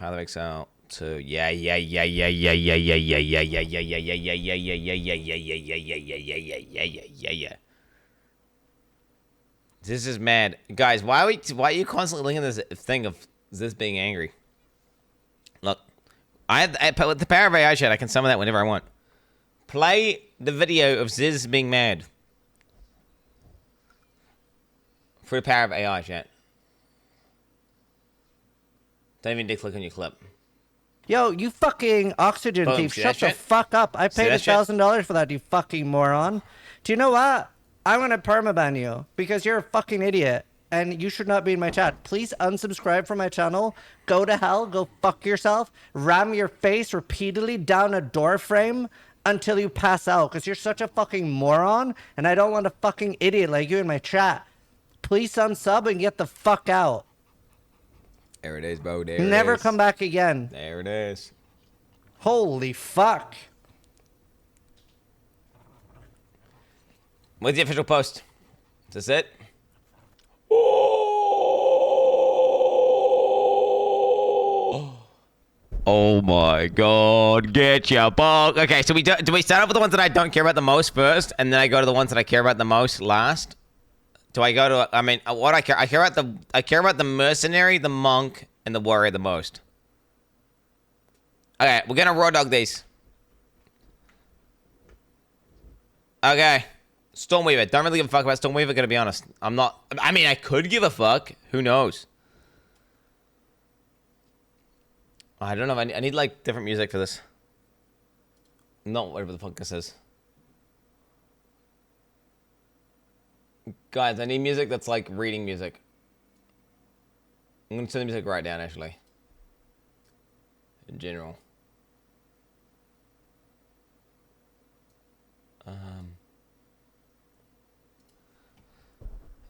Path of Exile to yeah. This is mad, guys. Why are you constantly linking this thing of this being angry? Look, I with the power of AI chat, I can summon that whenever I want. Play the video of Ziz being mad. For the power of AI chat. Don't even click on your clip. Yo, you fucking oxygen Boom, thief, see shut that the shit? fuck up. I paid that shit? $1,000 for that, you fucking moron. Do you know what? I'm gonna permaban you because you're a fucking idiot and you should not be in my chat. Please unsubscribe from my channel. Go to hell, go fuck yourself, ram your face repeatedly down a door frame until you pass out because you're such a fucking moron and I don't want a fucking idiot like you in my chat. Please unsub and get the fuck out. There it is, bro. There it is. Never come back again. There it is. Holy fuck. What's the official post? Is this it? Oh my god, get your bug. Okay, so do we start off with the ones that I don't care about the most first, and then I go to the ones that I care about the most last? Do I go to? I mean, what I care about the mercenary, the monk, and the warrior the most. Okay, we're gonna raw dog these. Okay, Stormweaver. Don't really give a fuck about Stormweaver. Gonna be honest, I'm not. I mean, I could give a fuck. Who knows? I don't know. I need like different music for this. Not whatever the fuck this is. Guys, I need music that's like reading music. I'm gonna turn the music right down, actually. In general.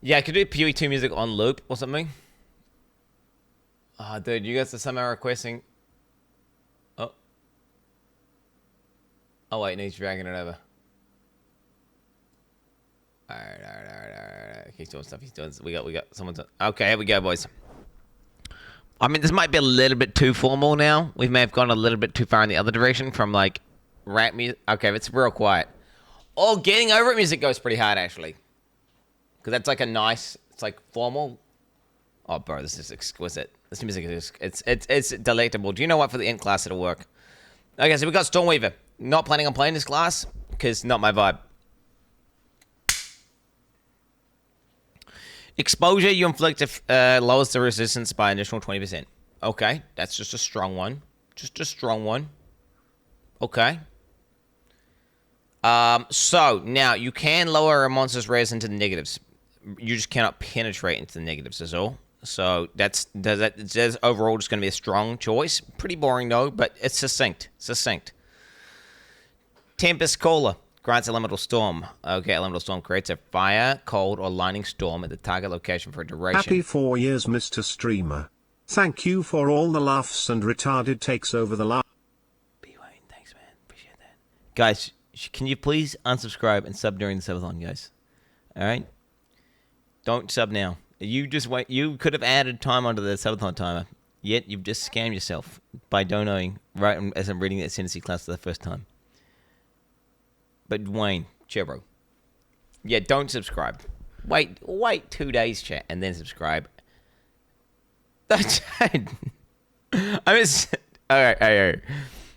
Yeah, I could do PoE2 music on loop or something. Ah, dude, you guys are somehow requesting... Oh. Oh, wait, no, he's dragging it over. Alright. He's doing stuff. We got someone. Okay, here we go, boys. I mean, this might be a little bit too formal now. We may have gone a little bit too far in the other direction from like rap music. Okay, it's real quiet. Oh, Getting Over It music goes pretty hard actually, because that's like a nice. It's like formal. Oh, bro, this is exquisite. This music is it's delectable. Do you know what? For the end class, it'll work. Okay, so we got Stormweaver. Not planning on playing this class because not my vibe. Exposure you inflict lowers the resistance by an additional 20%. Okay, that's just a strong one. Just a strong one. Okay. So, now, you can lower a monster's res into the negatives. You just cannot penetrate into the negatives, is all. So, that's overall just going to be a strong choice. Pretty boring, though, but it's succinct. Tempest Caller. Grants Elemental Storm. Okay, Elemental Storm creates a fire, cold, or lightning storm at the target location for a duration. Happy 4 years, Mr. Streamer. Thank you for all the laughs and retarded takes over the laugh. B-Wayne, thanks, man. Appreciate that. Guys, can you please unsubscribe and sub during the subathon, guys? Alright? Don't sub now. You just wait. You could have added time onto the subathon timer, yet you've just scammed yourself by donating right as I'm reading the Ascendancy class for the first time. But Wayne, chill, bro. Yeah, don't subscribe. Wait 2 days, chat, and then subscribe. That's I mean, all right.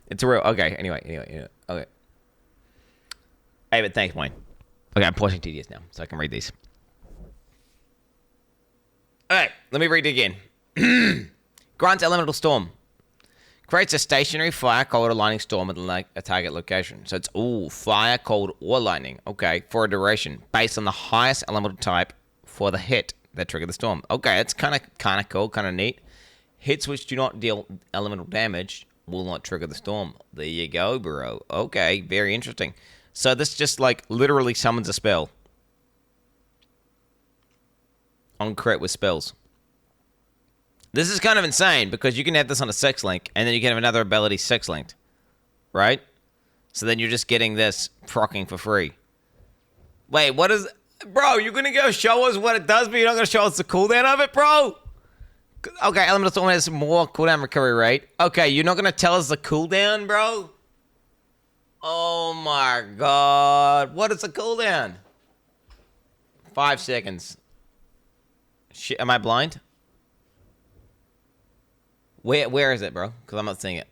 It's real. Okay. Anyway. Okay. Hey, but thanks, Wayne. Okay, I'm pausing TDS now, so I can read these. All right, let me read it again. Grants Elemental Storm. Creates a stationary fire, cold, or lightning storm at a target location. So it's, fire, cold, or lightning. Okay, for a duration. Based on the highest elemental type for the hit that trigger the storm. Okay, it's kind of cool, kind of neat. Hits which do not deal elemental damage will not trigger the storm. There you go, bro. Okay, very interesting. So this just, like, literally summons a spell. On crit with spells. This is kind of insane, because you can have this on a 6-link, and then you can have another ability 6-linked. Right? So then you're just getting this proccing for free. Wait, what is... Bro, you're going to go show us what it does, but you're not going to show us the cooldown of it, bro? Okay, Elemental Storm has more cooldown recovery rate. Okay, you're not gonna tell us the cooldown, bro? Oh my god. What is the cooldown? 5 seconds. Shit, am I blind? Where is it, bro? Because I'm not seeing it.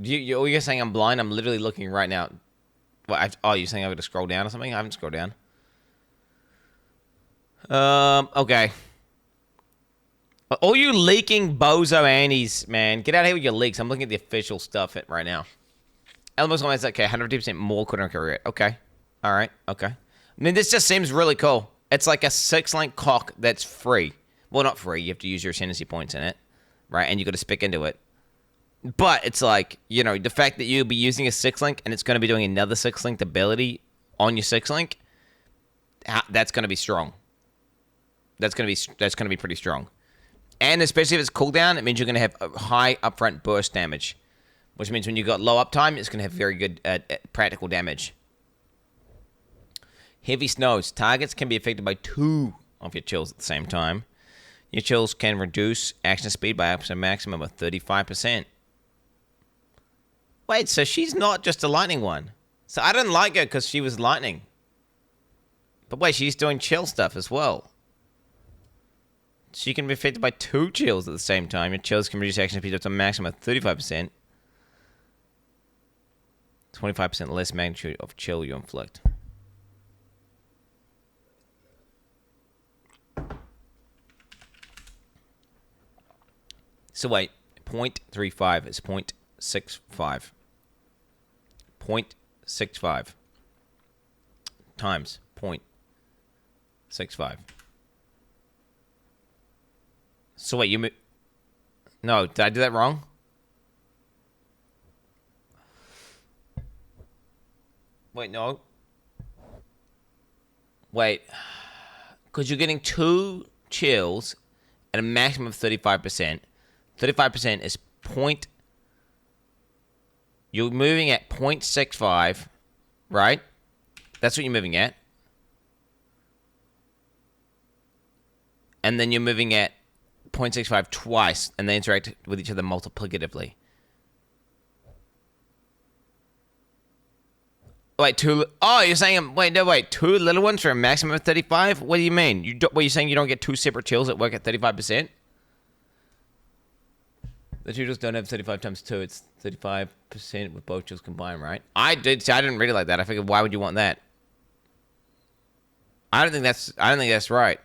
You're saying I'm blind? I'm literally looking right now. What? Oh, you're saying I've got to scroll down or something? I haven't scrolled down. Okay. All you leaking bozo annies, man. Get out of here with your leaks. I'm looking at the official stuff right now. Elemental Storm is okay. 150% more cooldown recovery rate. Okay. All right. Okay. I mean, this just seems really cool. It's like a 6-link cock that's free. Well, not free. You have to use your ascendancy points in it, right? And you got to spick into it. But it's like, you know, the fact that you'll be using a 6-link and it's going to be doing another 6-linked ability on your 6-link, that's going to be strong. That's going to be pretty strong. And especially if it's cooldown, it means you're going to have a high upfront burst damage, which means when you've got low uptime, it's going to have very good practical damage. Heavy snows. Targets can be affected by 2 of your chills at the same time. Your chills can reduce action speed by up to a maximum of 35%. Wait, so she's not just a lightning one. So I didn't like her because she was lightning. But wait, she's doing chill stuff as well. She can be affected by 2 chills at the same time. Your chills can reduce action speed up to a maximum of 35%. 25% less magnitude of chill you inflict. So wait, 0.35 is 0.65. 0.65 times 0.65. So wait, no, did I do that wrong? Wait, no. Wait, because you're getting 2 chills at a maximum of 35%. 35% is you're moving at 0.65, right? That's what you're moving at. And then you're moving at 0.65 twice, and they interact with each other multiplicatively. Wait, 2... Oh, you're saying... Wait, 2 little ones for a maximum of 35? What do you mean? You're saying you don't get 2 separate chills that work at 35%? The 2 chills don't have 35 times 2. It's 35% with both chills combined, right? I didn't read it like that. I figured, why would you want that? I don't think that's right.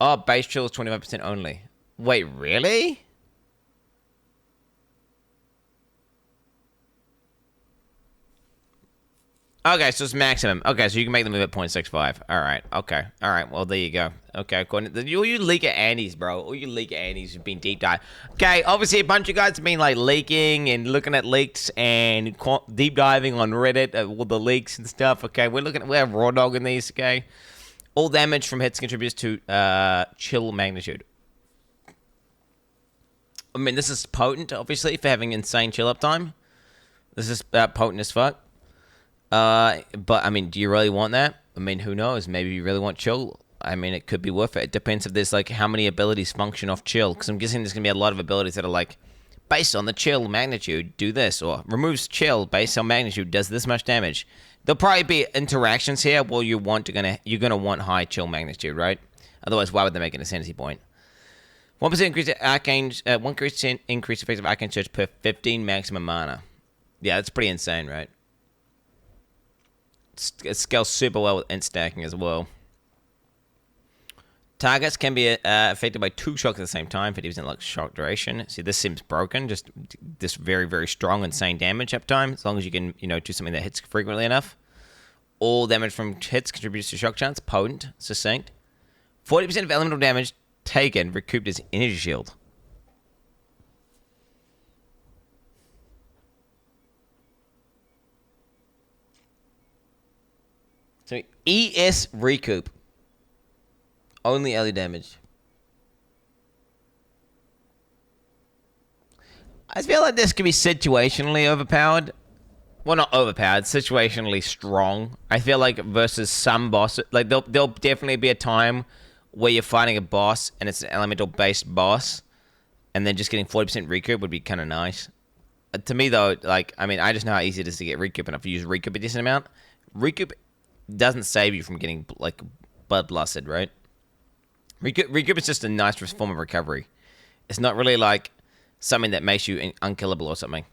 Oh, base chill is 25% only. Wait, really? Okay, so it's maximum. Okay, so you can make them move at 0.65. All right, okay. All right, well, there you go. Okay, according to all you leaker annies, bro. All you leaker annies have been deep dive. Okay, obviously a bunch of guys have been, like, leaking and looking at leaks and deep diving on Reddit, all the leaks and stuff. Okay, we're raw dogging these, okay? All damage from hits contributes to chill magnitude. I mean, this is potent, obviously, for having insane chill uptime. This is potent as fuck. But, I mean, do you really want that? I mean, who knows? Maybe you really want chill. I mean, it could be worth it. It depends if there's, like, how many abilities function off chill. Because I'm guessing there's going to be a lot of abilities that are, like, based on the chill magnitude, do this. Or removes chill based on magnitude, does this much damage. There'll probably be interactions here where you're gonna want high chill magnitude, right? Otherwise, why would they make an ascendancy point? 1% increase arcane, 1% increase effective arcane search per 15 maximum mana. Yeah, that's pretty insane, right? It scales super well with int stacking as well. Targets can be affected by 2 shocks at the same time, 50% like shock duration. See, this seems broken. Just this very, very strong, insane damage uptime. As long as you can, do something that hits frequently enough. All damage from hits contributes to shock chance. Potent, succinct. 40% of elemental damage taken recouped as energy shield. So ES recoup. Only early damage. I feel like this could be situationally overpowered. Well, not overpowered, situationally strong. I feel like versus some bosses, like there'll definitely be a time where you're fighting a boss and it's an elemental-based boss, and then just getting 40% recoup would be kind of nice. To me, though, like, I mean, I just know how easy it is to get recoup, and if you use recoup a decent amount, recoup doesn't save you from getting, like, bloodlusted, right? Recoup is just a nice form of recovery. It's not really, like, something that makes you unkillable or something,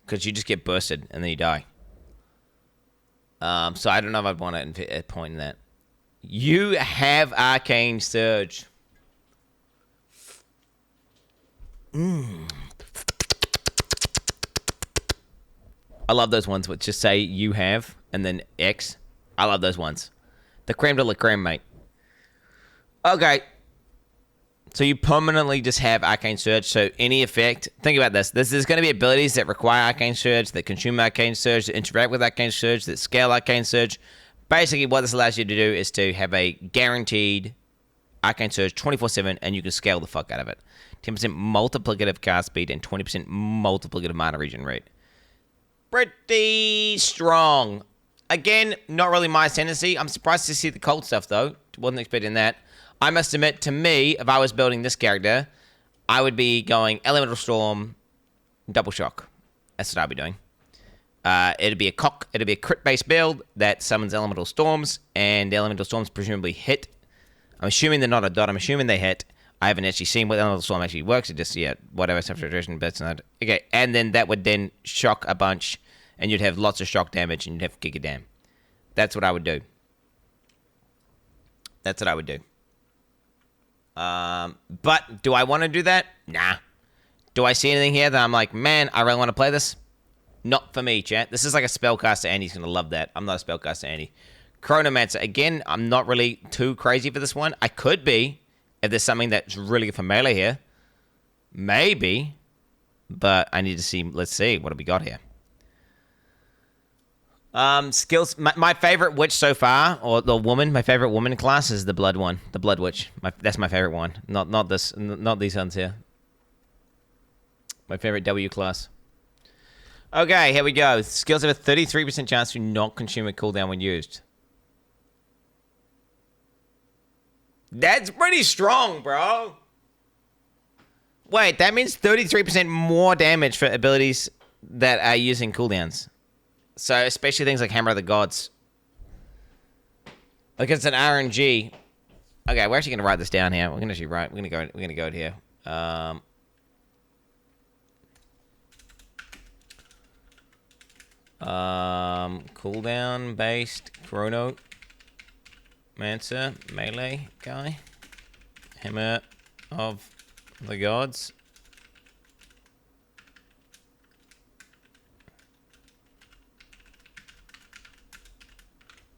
because you just get bursted, and then you die. So I don't know if I'd want to point in that. You have Arcane Surge. I love those ones which just say you have and then X. I love those ones. The creme de la creme, mate. Okay. So you permanently just have Arcane Surge. So any effect, think about this. There's going to be abilities that require Arcane Surge, that consume Arcane Surge, that interact with Arcane Surge, that scale Arcane Surge. Basically, what this allows you to do is to have a guaranteed Arcane Surge 24/7, and you can scale the fuck out of it. 10% multiplicative cast speed and 20% multiplicative mana regen rate. Pretty strong. Again, not really my ascendancy. I'm surprised to see the cold stuff, though. Wasn't expecting that. I must admit, to me, if I was building this character, I would be going Elemental Storm, Double Shock. That's what I'd be doing. It'd be a crit-based build that summons Elemental Storms, and the Elemental Storms presumably hit. I'm assuming they're not a dot. I'm assuming they hit. I haven't actually seen what Elemental Storm actually works. It just, yeah, whatever, substitution, but it's not. Okay, and then that would then shock a bunch, and you'd have lots of shock damage, and you'd have Giga Dam. That's what I would do. That's what I would do. But do I want to do that? Nah. Do I see anything here that I'm like, man, I really want to play this? Not for me, chat. This is like a spellcaster. Andy's going to love that. I'm not a spellcaster, Andy. Chronomancer. Again, I'm not really too crazy for this one. I could be if there's something that's really good for melee here. Maybe. But I need to see. Let's see. What have we got here? Skills. My favorite witch so far, or the woman, my favorite woman class is the blood one. The blood witch. That's my favorite one. Not this. Not these ones here. My favorite W class. Okay, here we go. Skills have a 33% chance to not consume a cooldown when used. That's pretty strong, bro. Wait, that means 33% more damage for abilities that are using cooldowns. So, especially things like Hammer of the Gods. Like, it's an RNG. Okay, we're actually going to write this down here. We're going to actually write. We're going to go here. Cooldown based Chronomancer melee guy. Hammer of the Gods.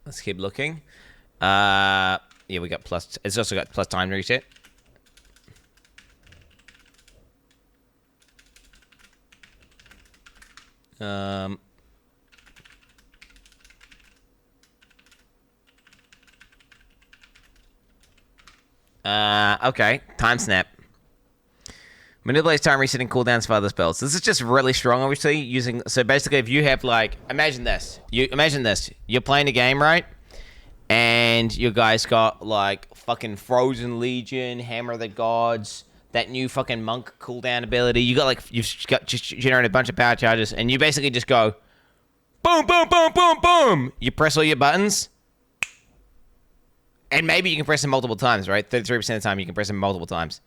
Let's keep looking. Yeah, we got plus. It's also got plus time reset. Okay. Time snap. Manipulates time resetting cooldowns for other spells. This is just really strong, obviously, using... So basically, if you have, like... Imagine this. You're playing a game, right? And you guys got, like, fucking Frozen Legion, Hammer of the Gods, that new fucking Monk cooldown ability. You've got just generated a bunch of power charges, and you basically just go... Boom, boom, boom, boom, boom! You press all your buttons... And maybe you can press them multiple times, right? 33% of the time you can press them multiple times.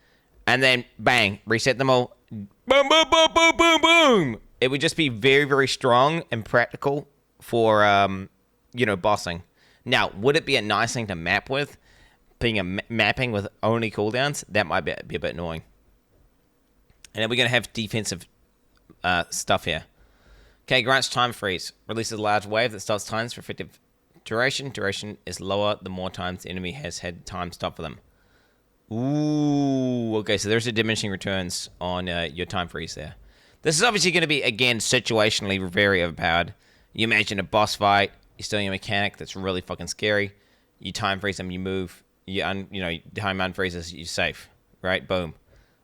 And then, bang, reset them all. Boom, boom, boom, boom, boom, boom. It would just be very, very strong and practical for, bossing. Now, would it be a nice thing to map with? Being a mapping with only cooldowns? That might be a bit annoying. And then we're going to have defensive stuff here. Okay, grants time freeze. Releases a large wave that stops times for effective duration. Duration is lower the more times the enemy has had time stop for them. Ooh, okay, so there's a diminishing returns on your time freeze there. This is obviously going to be, again, situationally very overpowered. You imagine a boss fight, you're stealing a mechanic that's really fucking scary. You time freeze them, you move, time unfreezes, you're safe, right? Boom.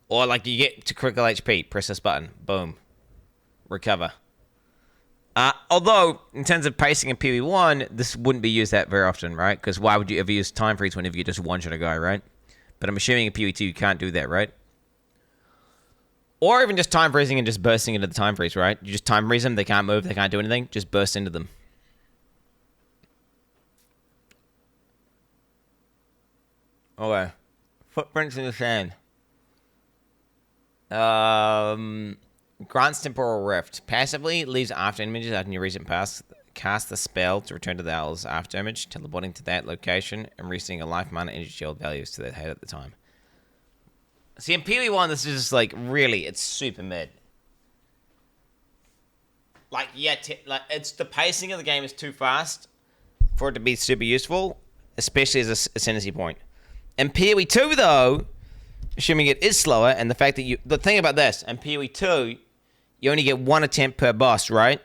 Or like you get to critical HP, press this button, boom, recover. Although, in terms of pacing in PV1, this wouldn't be used that very often, right? Because why would you ever use time freeze whenever you just one-shot a guy, right? But I'm assuming in PoE2 you can't do that, right? Or even just time freezing and just bursting into the time freeze, right? You just time freeze them, they can't move, they can't do anything, just burst into them. Okay. Footprints in the sand. Grants Temporal Rift. Passively, it leaves after images after your recent pass. Cast the spell to return to the owl's after image, teleporting to that location and resetting a life mana energy shield values to that head at the time. See, in PoE1, this is just like, really, it's super mid. Like, yeah, it's the pacing of the game is too fast for it to be super useful, especially as a ascendancy point. In PoE2, though, assuming it is slower, and the fact that the thing about this, in PoE2, you only get one attempt per boss, right?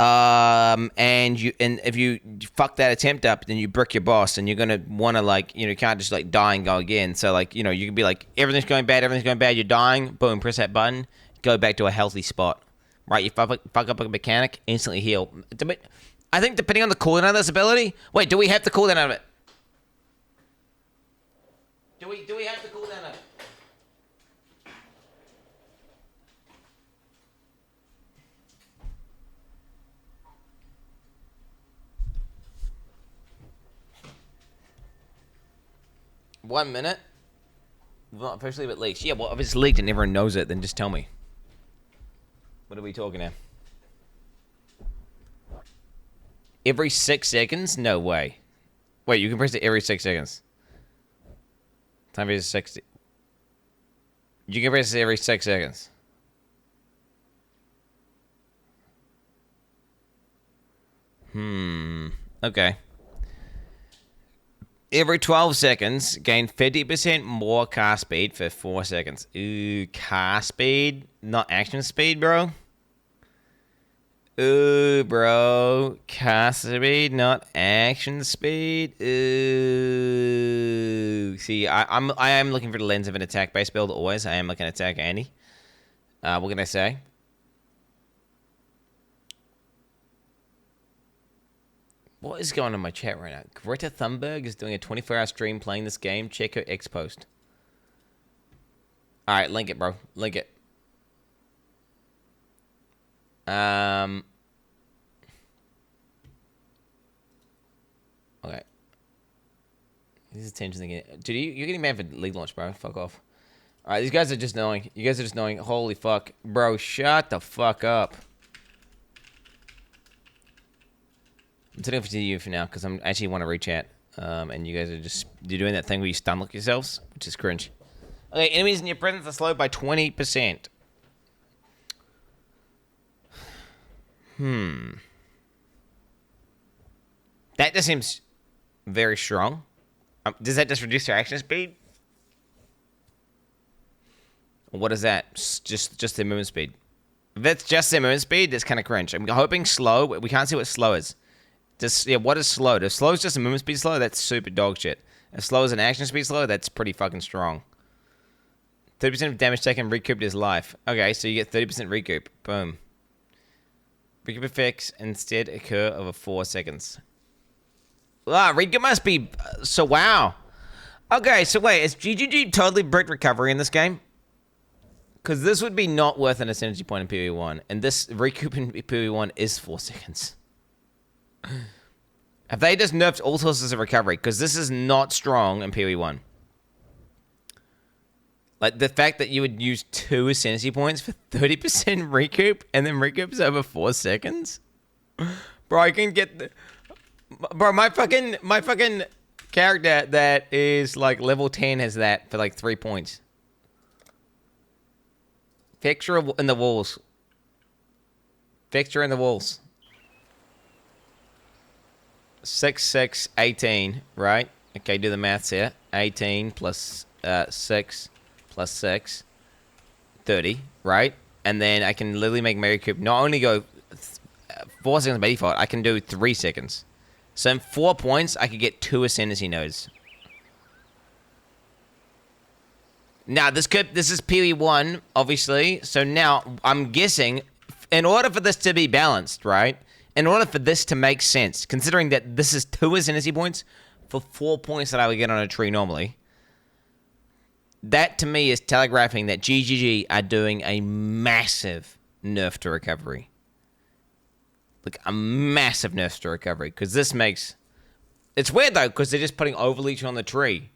And if you fuck that attempt up, then you brick your boss, and you're gonna want to, like, you can't just like die and go again. So, like, you can be like, everything's going bad, you're dying, boom, press that button, go back to a healthy spot, right? You fuck up a mechanic, instantly heal. I think depending on the cooldown of this ability. Wait, do we have the cooldown of it? Do we have the cooldown of it? 1 minute? Not officially, but leaked. Yeah, well, if it's leaked and everyone knows it, then just tell me. What are we talking now? Every 6 seconds? No way. Wait, you can press it every 6 seconds. Time is 60. You can press it every 6 seconds. Okay. Every 12 seconds, gain 50% more cast speed for 4 seconds. Ooh, cast speed? Not action speed, bro? Ooh, bro. Cast speed, not action speed? Ooh. See, I am looking for the lens of an attack-based build always. I am looking at attack Andy. What can I say? What is going on in my chat right now? Greta Thunberg is doing a 24-hour stream playing this game. Check her X post. Alright, link it, bro. Link it. Okay. His attention again. Dude, you're getting mad for league launch, bro. Fuck off. Alright, these guys are just knowing. You guys are just knowing. Holy fuck. Bro, shut the fuck up. I'm turning off to you for now because I actually want to rechat. And you guys are you're doing that thing where you stun lock yourselves, which is cringe. Okay, enemies in your presence are slowed by 20%. That just seems very strong. Does that just reduce their action speed? Or what is that? Just their movement speed. If that's just their movement speed, that's kind of cringe. I'm hoping slow. We can't see what slow is. What is slow? If slow is just a movement speed slow, that's super dog shit. If slow is an action speed slow, that's pretty fucking strong. 30% of damage taken recouped is life. Okay, so you get 30% recoup. Boom. Recoup effects instead occur over 4 seconds. Ah, recoup must be... So, wow. Okay, so wait, is GGG totally bricked recovery in this game? Because this would be not worth an ascendancy point in PoE1. And this recoup in PoE1 is 4 seconds. Have they just nerfed all sources of recovery? Because this is not strong in PoE1. Like, the fact that you would use 2 ascendancy points for 30% recoup, and then recoups over 4 seconds? Bro, I can get... Bro, my fucking character that is, like, level 10 has that for, like, 3 points. Fixture in the walls. Fixture in the walls. 6, 6, 18, right? Okay, do the maths here. 18 plus 6 plus 6, 30, right? And then I can literally make Mary Coop not only go 4 seconds by default, I can do 3 seconds. So in 4 points, I could get 2 ascendancy nodes. Now, this is PoE1, obviously. So now, I'm guessing, in order for this to be balanced, right? In order for this to make sense, considering that this is 2 ascendancy points for 4 points that I would get on a tree normally. That to me is telegraphing that GGG are doing a massive nerf to recovery. Like a massive nerf to recovery. Because this makes... It's weird though, because they're just putting overleech on the tree.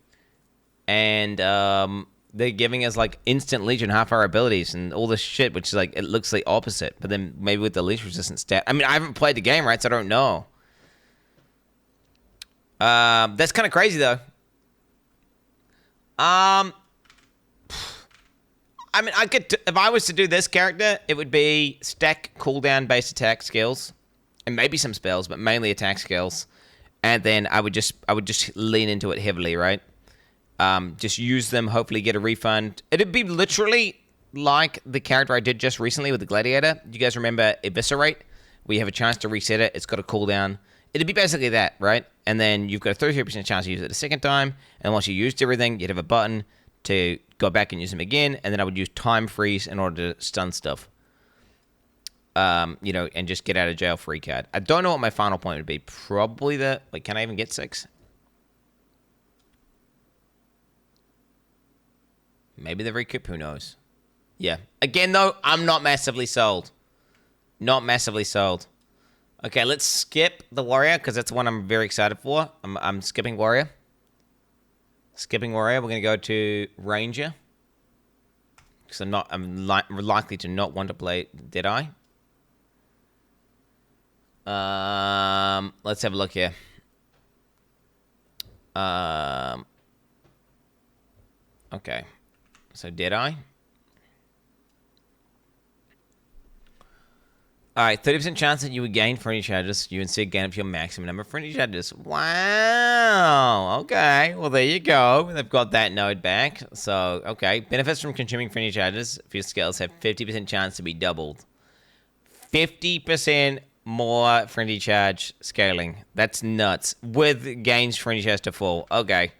And they're giving us like instant leech and half our abilities and all this shit, which is like, it looks the opposite. But then maybe with the leech resistant stat. I mean, I haven't played the game, right? So I don't know. That's kind of crazy though. I mean, if I was to do this character, it would be stack cooldown based attack skills, and maybe some spells, but mainly attack skills. And then I would just lean into it heavily, right? Just use them, hopefully get a refund. It'd be literally like the character I did just recently with the Gladiator. You guys remember Eviscerate? We have a chance to reset it. It's got a cooldown. It'd be basically that, right? And then you've got a 33% chance to use it a second time. And once you used everything, you'd have a button to go back and use them again. And then I would use Time Freeze in order to stun stuff. And just get out of jail free card. I don't know what my final point would be. Probably the... Wait, can I even get 6? Maybe the recoup, who knows? Yeah. Again, though, I'm not massively sold. Not massively sold. Okay, let's skip the Warrior, because that's the one I'm very excited for. I'm skipping Warrior. Skipping Warrior, we're going to go to Ranger. Because I'm likely to not want to play Deadeye. Let's have a look here. Okay. So Deadeye. Alright, 30% chance that you would gain friendly charges. You instead gain up to your maximum number of friendly charges. Wow. Okay. Well, there you go. They've got that node back. So, okay. Benefits from consuming friendly charges for your skills have 50% chance to be doubled. 50% more friendly charge scaling. That's nuts. With gains friendly charge to full. Okay.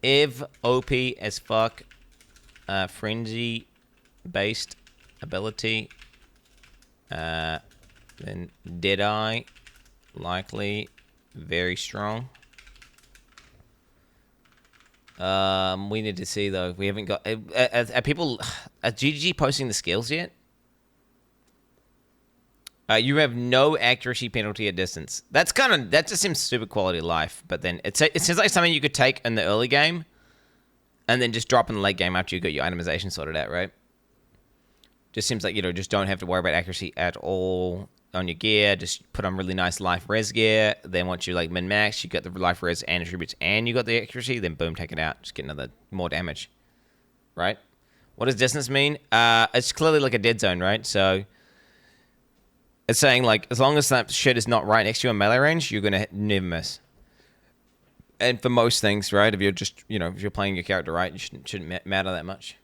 If OP as fuck, frenzy based ability, then Deadeye, likely very strong. We need to see though. We haven't got. Are people? Are GG posting the skills yet? You have no accuracy penalty at distance. That just seems super quality of life. But then it seems like something you could take in the early game, and then just drop in the late game after you got your itemization sorted out, right? Just seems like, just don't have to worry about accuracy at all on your gear. Just put on really nice life res gear. Then once you like min max, you got the life res and attributes, and you got the accuracy. Then boom, take it out. Just get more damage, right? What does distance mean? It's clearly like a dead zone, right? So. It's saying, like, as long as that shit is not right next to you in melee range, you're going to never miss. And for most things, right, if you're just, if you're playing your character right, you shouldn't matter that much.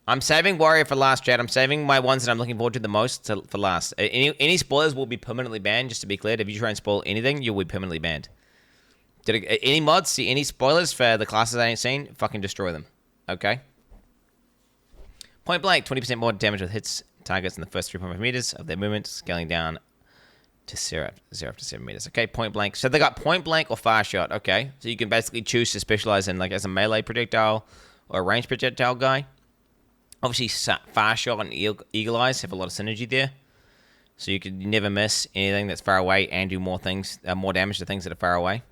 I'm saving Warrior for last, Chad. I'm saving my ones that I'm looking forward to the most for last. Any spoilers will be permanently banned, just to be clear. If you try and spoil anything, you'll be permanently banned. Any mods see any spoilers for the classes I ain't seen, fucking destroy them. Okay? Point blank, 20% more damage with hits targets in the first 3.5 meters of their movement, scaling down to 0 after 7 meters. Okay, point blank. So they got point blank or fire shot. Okay, so you can basically choose to specialize in, like, as a melee projectile or a range projectile guy. Obviously, fire shot and eagle eyes have a lot of synergy there. So you could never miss anything that's far away and do more things, more damage to things that are far away.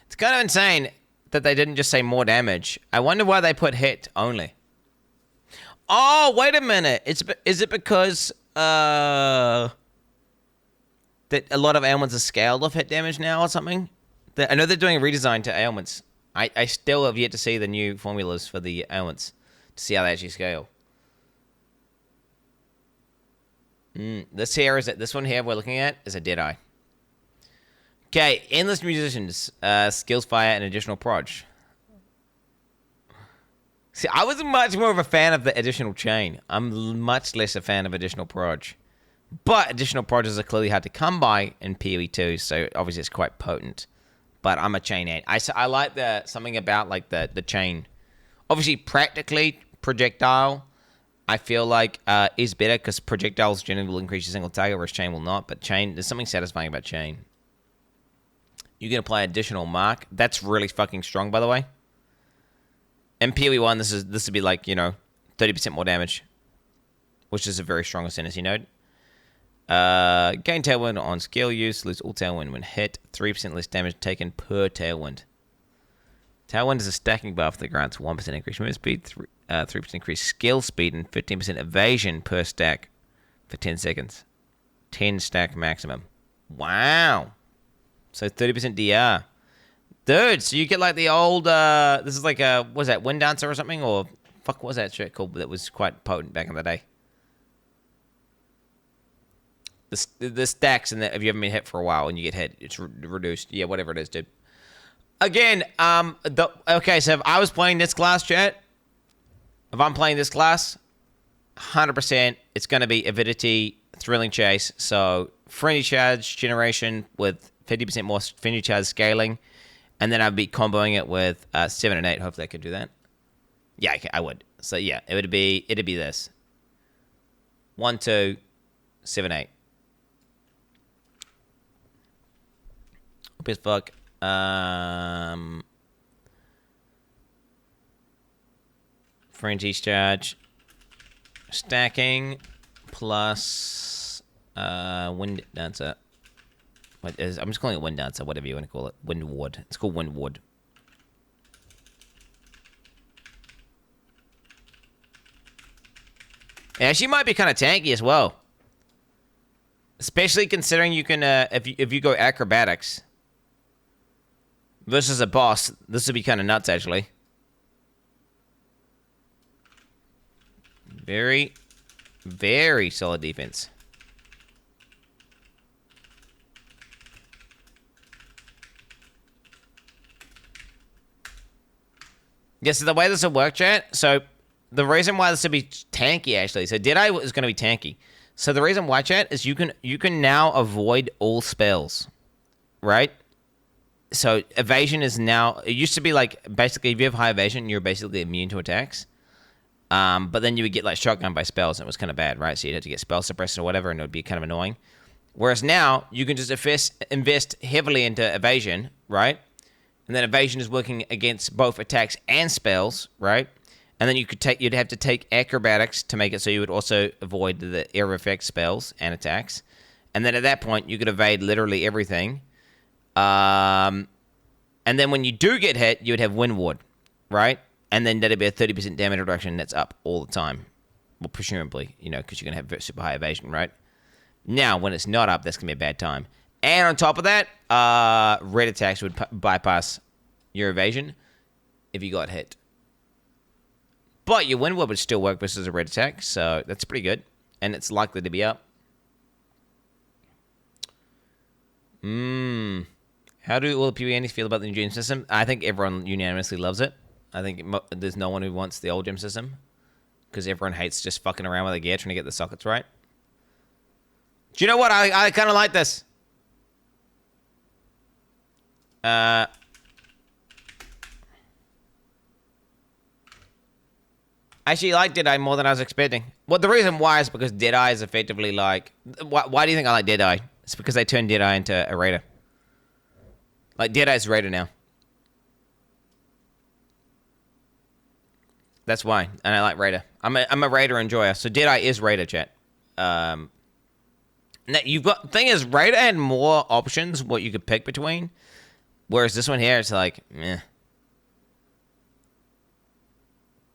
It's kind of insane that they didn't just say more damage. I wonder why they put hit only. Oh, wait a minute. Is it because that a lot of ailments are scaled off hit damage now or something? I know they're doing a redesign to ailments. I still have yet to see the new formulas for the ailments to see how they actually scale. This one here we're looking at is a Deadeye. Okay, Endless Musicians, Skills Fire, and Additional Proj. See, I was much more of a fan of the Additional Chain. I'm much less a fan of Additional Proj. But Additional Proj are clearly hard to come by in PoE 2, so obviously it's quite potent. But I'm a chain ant. I like something about like the chain. Obviously, practically projectile, I feel like is better because projectiles generally will increase your single target, whereas chain will not. But chain, there's something satisfying about chain. You can apply additional mark. That's really fucking strong, by the way. In PoE1, this would be like, 30% more damage, which is a very strong ascendancy node. Gain tailwind on skill use, lose all tailwind when hit, 3% less damage taken per tailwind. Tailwind is a stacking buff that grants 1% increased move speed, 3% increased skill speed, and 15% evasion per stack for 10 seconds. 10 stack maximum. Wow. So 30% DR. Dude, so you get like the old, this is like a, what was that, Wind Dancer or something? Or, fuck, what was that shit called that was quite potent back in the day? The stacks and that if you haven't been hit for a while and you get hit, it's reduced. Yeah, whatever it is, dude. Again, okay, so if I was playing this class, chat, if I'm playing this class, 100% it's going to be Avidity, Thrilling Chase. So, Frenzy Charge generation with 50% more Frenzy Charge scaling. And then I'd be comboing it with 7 and 8. Hopefully I could do that. Yeah, I would. So, yeah, it'd be this. 1, 2, 7, 8. As fuck. Frenzy charge. Stacking. Plus. Wind Dancer. I'm just calling it Wind Dancer, whatever you want to call it. Wind Ward. It's called Wind Ward. It actually might be kind of tanky as well. Especially considering you can, if you go acrobatics versus a boss, this would be kind of nuts, actually. Very, very solid defense. Yeah, so the way this will work, chat, so the reason why this would be tanky, actually, so Deadeye is going to be tanky. So the reason why, chat, is you can now avoid all spells, right? So evasion is now, it used to be like, basically, if you have high evasion, you're basically immune to attacks. But then you would get like shotgun by spells, and it was kind of bad, right? So you'd have to get spell suppressed or whatever, and it would be kind of annoying. Whereas now, you can just invest heavily into evasion, right? And then evasion is working against both attacks and spells, right? And then you'd have to take acrobatics to make it so you would also avoid the air effect spells and attacks. And then at that point, you could evade literally everything. And then when you do get hit, you would have Wind Ward, right? And then that'd be a 30% damage reduction that's up all the time. Well, presumably, because you're going to have super high evasion, right? Now, when it's not up, that's going to be a bad time. And on top of that, red attacks would bypass your evasion if you got hit. But your Wind Ward would still work versus a red attack, so that's pretty good. And it's likely to be up. How do all the PvEs feel about the new gem system? I think everyone unanimously loves it. I think there's no one who wants the old gem system. Because everyone hates just fucking around with the gear, trying to get the sockets right. Do you know what? I kind of like this. I actually like Deadeye more than I was expecting. Well, the reason why is because Deadeye is effectively like... Why do you think I like Deadeye? It's because they turned Deadeye into a raider. Like, Deadeye's a raider now. That's why. And I like raider. I'm a raider enjoyer. So Deadeye is raider, chat. Now, you've got... Thing is, raider had more options what you could pick between. Whereas this one here, it's like, meh.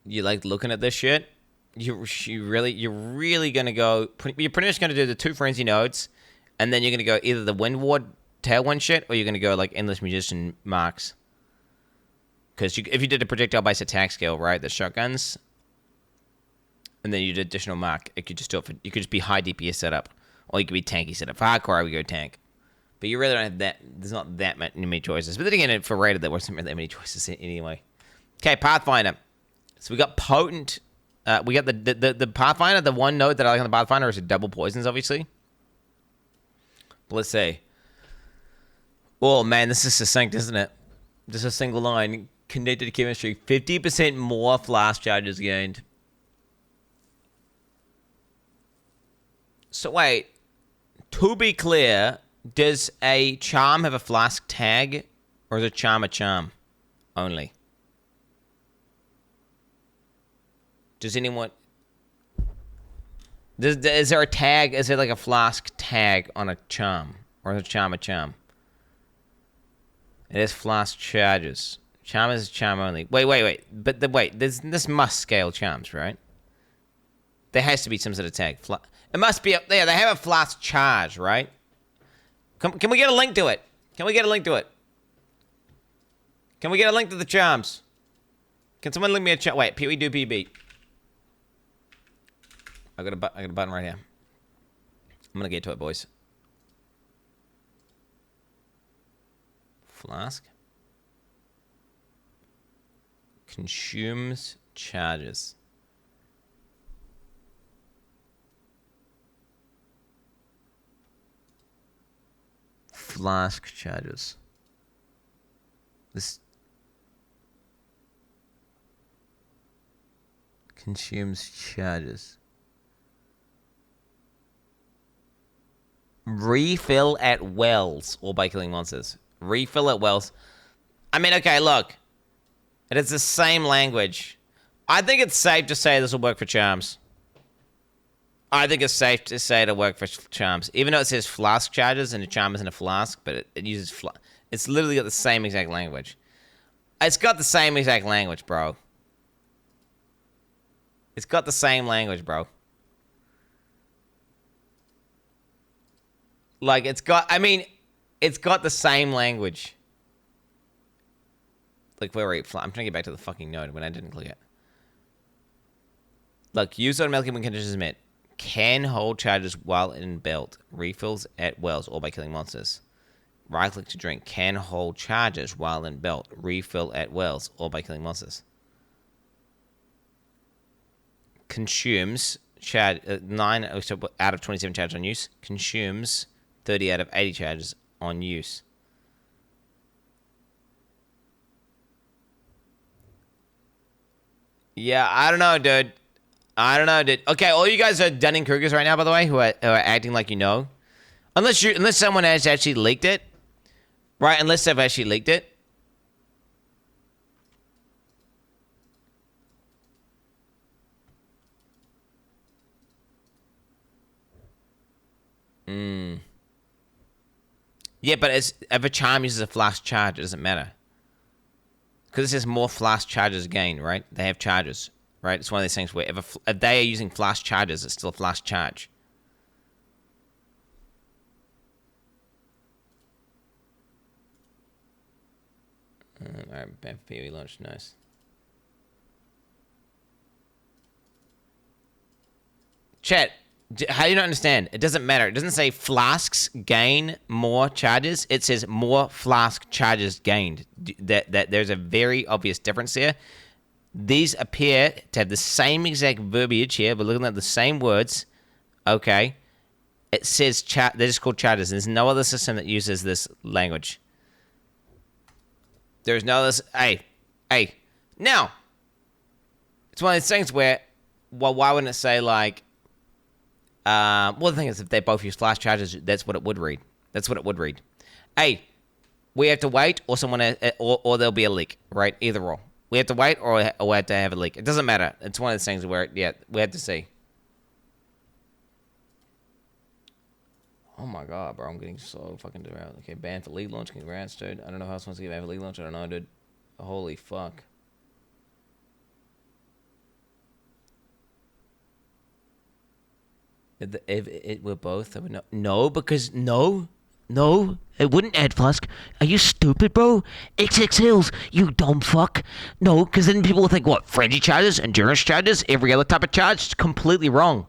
You like looking at this shit? You're really gonna go. You're pretty much gonna do the 2 frenzy nodes, and then you're gonna go either the Wind Ward Tailwind shit, or you're gonna go like Endless Musician marks. Because if you did a projectile based attack skill, right, the shotguns, and then you did additional mark, it could just do it. You could just be high DPS setup, or you could be tanky setup. For hardcore, I would go tank. But you really don't have that. There's not that many choices. But then again, for rated, there wasn't really that many choices anyway. Okay, Pathfinder. So we got potent. We got the Pathfinder. The one node that I like on the Pathfinder is a double poisons, obviously. But let's see. Oh man, this is succinct, isn't it? Just a single line. Connected to chemistry. 50% more flash charges gained. So wait, to be clear, does a charm have a flask tag, or is a charm only? Does anyone... Is there a tag? Is there like a flask tag on a charm? Or is a charm? It is flask charges. Charm is charm only. Wait. But this must scale charms, right? There has to be some sort of tag. It must be up there. They have a flask charge, right? Can we get a link to it? Can we get a link to the charms? Can someone link me a charm? Wait, Pee-wee do PB. I got a button right here. I'm gonna get to it, boys. Flask. Consumes charges. Flask charges. This consumes charges. Refill at wells or by killing monsters. Refill at wells. I mean, okay, look. It is the same language. I think it's safe to say this will work for charms. I think it's safe to say it'll work for charms. Even though it says flask charges and a charm isn't a flask, but it uses it's literally got the same exact language. It's got the same exact language, bro. It's got the same language, bro. Like, it's got the same language. Like, where are you? I'm trying to get back to the fucking node when I didn't click it. Look, use automatically when conditions met. Can hold charges while in belt. Refills at wells or by killing monsters. Right click to drink. Can hold charges while in belt. Refill at wells or by killing monsters. Consumes 9 out of 27 charges on use. Consumes 30 out of 80 charges on use. Yeah, I don't know, dude. Okay, all you guys are Dunning-Krugers right now, by the way, who are acting like you know. Unless someone has actually leaked it. Right, unless they've actually leaked it. Yeah, but if a charm uses a flask charge, it doesn't matter. Because it says more flask charges gained, right? They have charges, right? It's one of these things where if they are using flask charges, it's still a flask charge. Alright, bad for PoE launch, nice. Chat, how do you not understand? It doesn't matter. It doesn't say flasks gain more charges. It says more flask charges gained. That there's a very obvious difference there. These appear to have the same exact verbiage here. We're looking at the same words. Okay. It says they're just called charges. There's no other system that uses this language. There's no other... Hey. Now, it's one of those things where, well, why wouldn't it say, like... well, the thing is, if they both use flash charges, that's what it would read. Hey, we have to wait, or or there'll be a leak, right? Either or. We have to wait, or we have to have a leak. It doesn't matter. It's one of those things where, yeah, we have to see. Oh my god, bro, I'm getting so fucking derailed. Okay, banned for league launch. Congrats, dude. I don't know how else wants to get banned for league launch. I don't know, dude. Holy fuck. If it were both, I would know. No, because no, it wouldn't add flask. Are you stupid, bro? XXLs, you dumb fuck. No, because then people will think, what, frenzy charges, endurance charges, every other type of charge? It's completely wrong.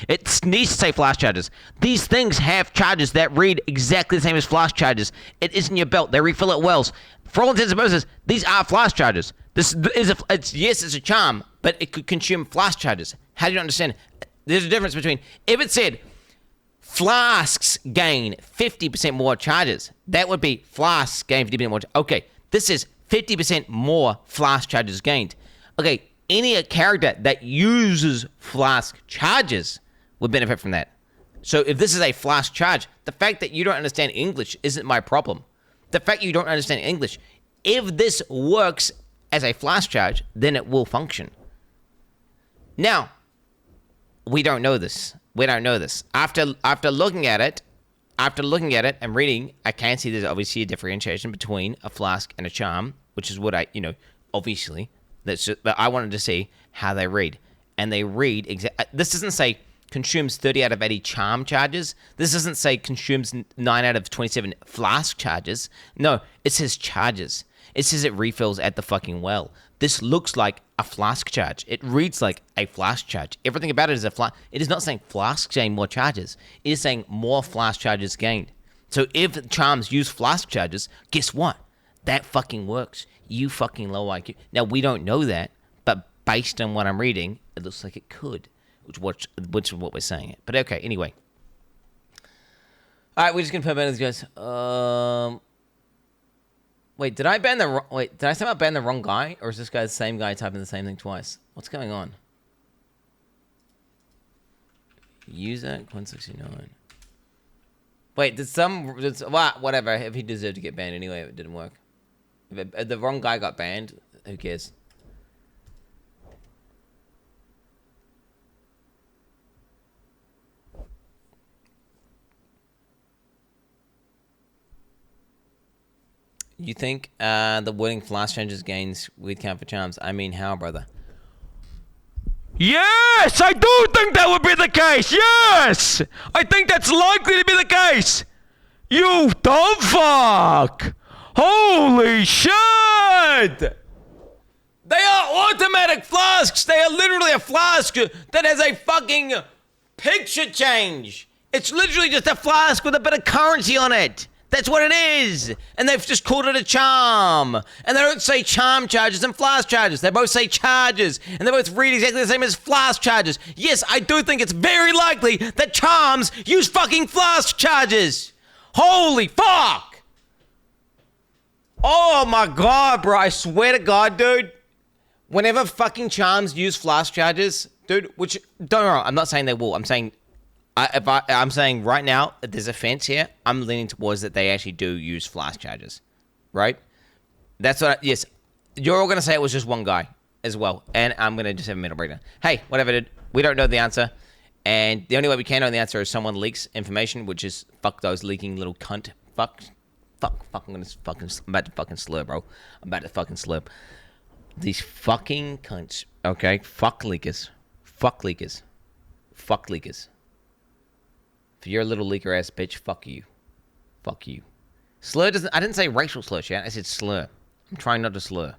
It needs to say flask charges. These things have charges that read exactly the same as flask charges. It is in your belt. They refill at wells. For all intents and purposes, these are flask charges. This is it's a charm, but it could consume flask charges. How do you understand? There's a difference between, if it said flasks gain 50% more charges, that would be flasks gain 50% more. Okay, this is 50% more flask charges gained. Okay, any character that uses flask charges would benefit from that. So if this is a flask charge, the fact that you don't understand English isn't my problem. The fact you don't understand English, if this works as a flask charge, then it will function. Now, we don't know this. We don't know this. After looking at it and reading, I can see there's obviously a differentiation between a flask and a charm, which is what obviously, but I wanted to see how they read. And they read, this doesn't say consumes 30 out of 80 charm charges. This doesn't say consumes 9 out of 27 flask charges. No, it says charges. It says it refills at the fucking well. This looks like a flask charge. It reads like a flask charge. Everything about it is a flask. It is not saying flasks gain more charges. It is saying more flask charges gained. So if charms use flask charges, guess what? That fucking works. You fucking low IQ. Now, we don't know that, but based on what I'm reading, it looks like it could. Which is what we're saying. But okay, anyway. All right, we're just gonna put ban these guys. Wait, did I somehow ban the wrong guy, or is this guy the same guy typing the same thing twice? What's going on? User Quin69. Wait, whatever. If he deserved to get banned anyway, it didn't work. If the wrong guy got banned, who cares? You think the wording flash changes gains with count for charms? I mean, how, brother? Yes, I do think that would be the case. Yes, I think that's likely to be the case. You dumb fuck! Holy shit! They are automatic flasks. They are literally a flask that has a fucking picture change. It's literally just a flask with a bit of currency on it. That's what it is. And they've just called it a charm. And they don't say charm charges and flask charges. They both say charges. And they both read exactly the same as flask charges. Yes, I do think it's very likely that charms use fucking flask charges. Holy fuck. Oh my god, bro. I swear to god, dude. Whenever fucking charms use flask charges, dude, which, don't get me wrong, I'm not saying they will. I'm saying... I'm saying right now, if there's a fence here, I'm leaning towards that they actually do use flask charges, right? That's what, yes, you're all going to say it was just one guy as well, and I'm going to just have a mental breakdown. Hey, whatever, dude, we don't know the answer, and the only way we can know the answer is someone leaks information, which is fuck those leaking little cunt, fuck, I'm about to fucking slur, bro. I'm about to fucking slur. These fucking cunts, okay? Fuck leakers. If you're a little leaker ass bitch, fuck you. Fuck you. Slur doesn't... I didn't say racial slur, chat. I said slur. I'm trying not to slur.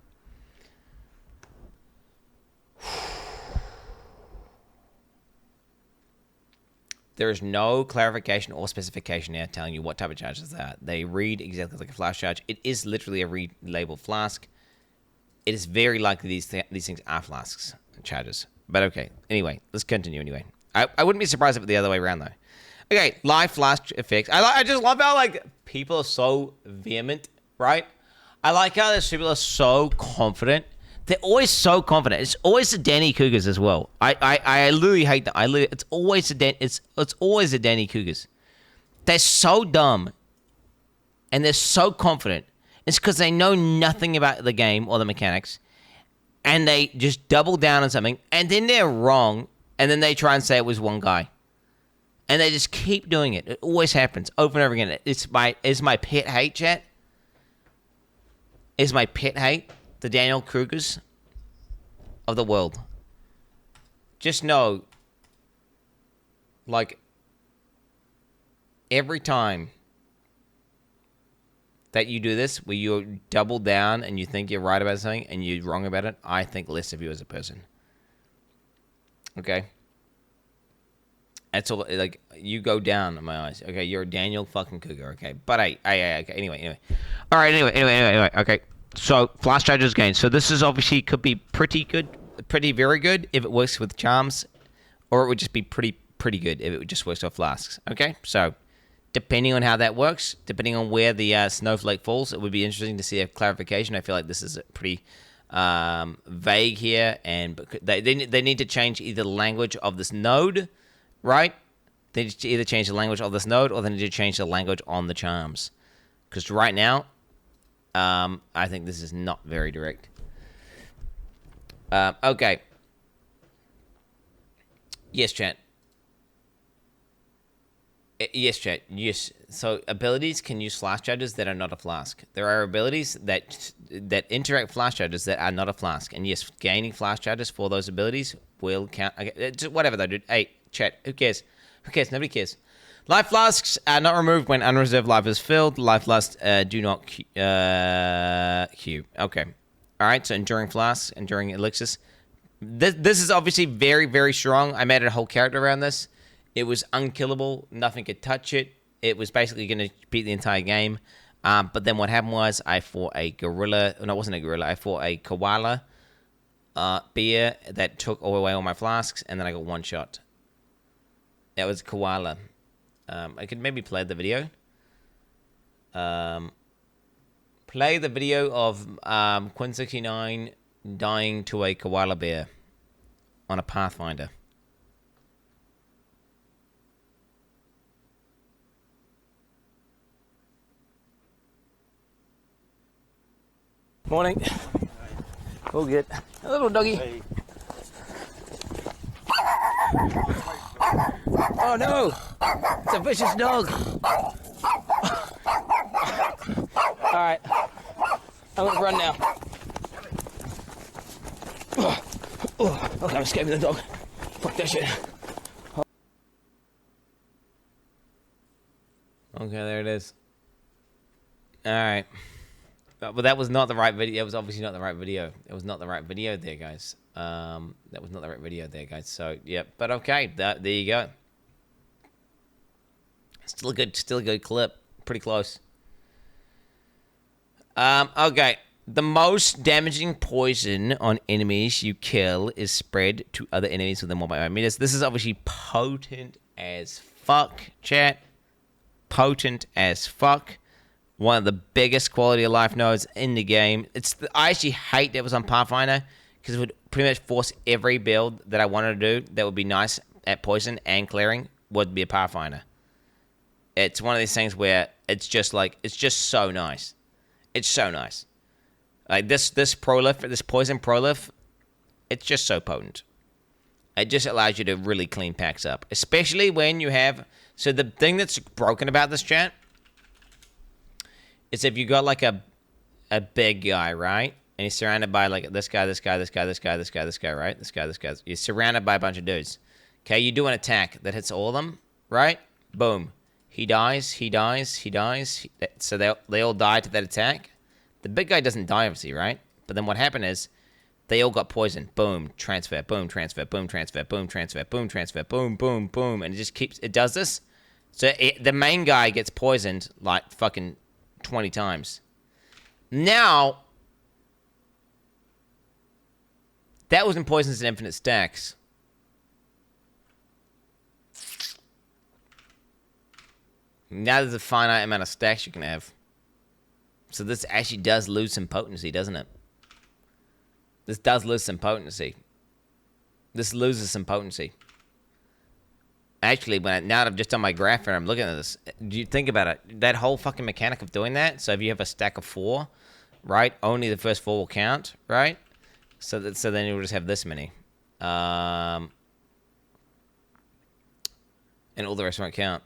There is no clarification or specification now telling you what type of charges they are. They read exactly like a flask charge. It is literally a relabeled flask. It is very likely these things are flasks charges. But okay. Anyway, let's continue anyway. I wouldn't be surprised if it the other way around, though. Okay, live flash effects. I just love how, like, people are so vehement, right? I like how these people are so confident. They're always so confident. It's always the Danny Cougars as well. I literally hate that. It's always the Danny Cougars. They're so dumb, and they're so confident. It's because they know nothing about the game or the mechanics, and they just double down on something, and then they're wrong, and then they try and say it was one guy. And they just keep doing it. It always happens over and over again. It's my pet hate, chat. Is my pet hate the Daniel Krugers of the world. Just know, like, every time that you do this, where you double down and you think you're right about something and you're wrong about it, I think less of you as a person. Okay? That's all, like, you go down in my eyes. Okay, you're a Daniel fucking Cougar, okay? But okay, anyway. All right, anyway, okay. So, flash charges gain. So this is obviously could be pretty good, very good if it works with charms, or it would just be pretty good if it just works with flasks, okay? So, depending on how that works, depending on where the snowflake falls, it would be interesting to see a clarification. I feel like this is pretty vague here, and they need to change either the language of this node, right? They need to either change the language of this node or they need to change the language on the charms. Because right now, I think this is not very direct. Okay. Yes, chat. Yes, chat. Yes. So abilities can use flash charges that are not a flask. There are abilities that interact flash charges that are not a flask. And yes, gaining flash charges for those abilities will count. Okay, whatever though, dude. Hey, chat. Who cares? Who cares? Nobody cares. Life flasks are not removed when unreserved life is filled. Life flasks do not queue. Okay. All right. So enduring flasks, enduring elixirs. This is obviously very, very strong. I made a whole character around this. It was unkillable. Nothing could touch it. It was basically going to beat the entire game. But then what happened was I fought a gorilla. No, it wasn't a gorilla. I fought a koala bear that took away all my flasks, and then I got one shot. That was koala. I could maybe play the video. Play the video of Quin69 dying to a koala bear on a Pathfinder. Morning. All good. A little doggy. Hey. Oh no! It's a vicious dog. Alright. I'm gonna run now. Okay, I'm escaping the dog. Fuck that shit. Okay, there it is. Alright. But that was not the right video. It was obviously not the right video. It was not the right video there, guys. That was not the right video there, guys. So, yeah. But okay, there you go. Still a good clip. Pretty close. Okay. The most damaging poison on enemies you kill is spread to other enemies within 1.5 meters. This is obviously potent as fuck, chat. Potent as fuck. One of the biggest quality of life nodes in the game. I actually hate that it was on Pathfinder because it would pretty much force every build that I wanted to do that would be nice at poison and clearing would be a Pathfinder. It's one of these things where it's just so nice. It's so nice. Like this prolif, this poison prolif, it's just so potent. It just allows you to really clean packs up, especially when you have. So the thing that's broken about this chat is if you got like a big guy, right? And he's surrounded by like this guy, right? This guy. You're surrounded by a bunch of dudes. Okay, you do an attack that hits all of them, right? Boom. He dies. So they all die to that attack. The big guy doesn't die, obviously, right? But then what happened is they all got poisoned. Boom, transfer, boom, transfer, boom, transfer, boom, transfer, boom, transfer, boom, boom, boom. And it does this. So the main guy gets poisoned like fucking 20 times. Now, that was in poisons and infinite stacks. Now there's a finite amount of stacks you can have. So this actually does lose some potency, doesn't it? This does lose some potency. This loses some potency. Actually, now that I've just done my graph and I'm looking at this, do you think about it? That whole fucking mechanic of doing that, so if you have a stack of 4, right, only the first 4 will count, right? So then you'll just have this many. And all the rest won't count.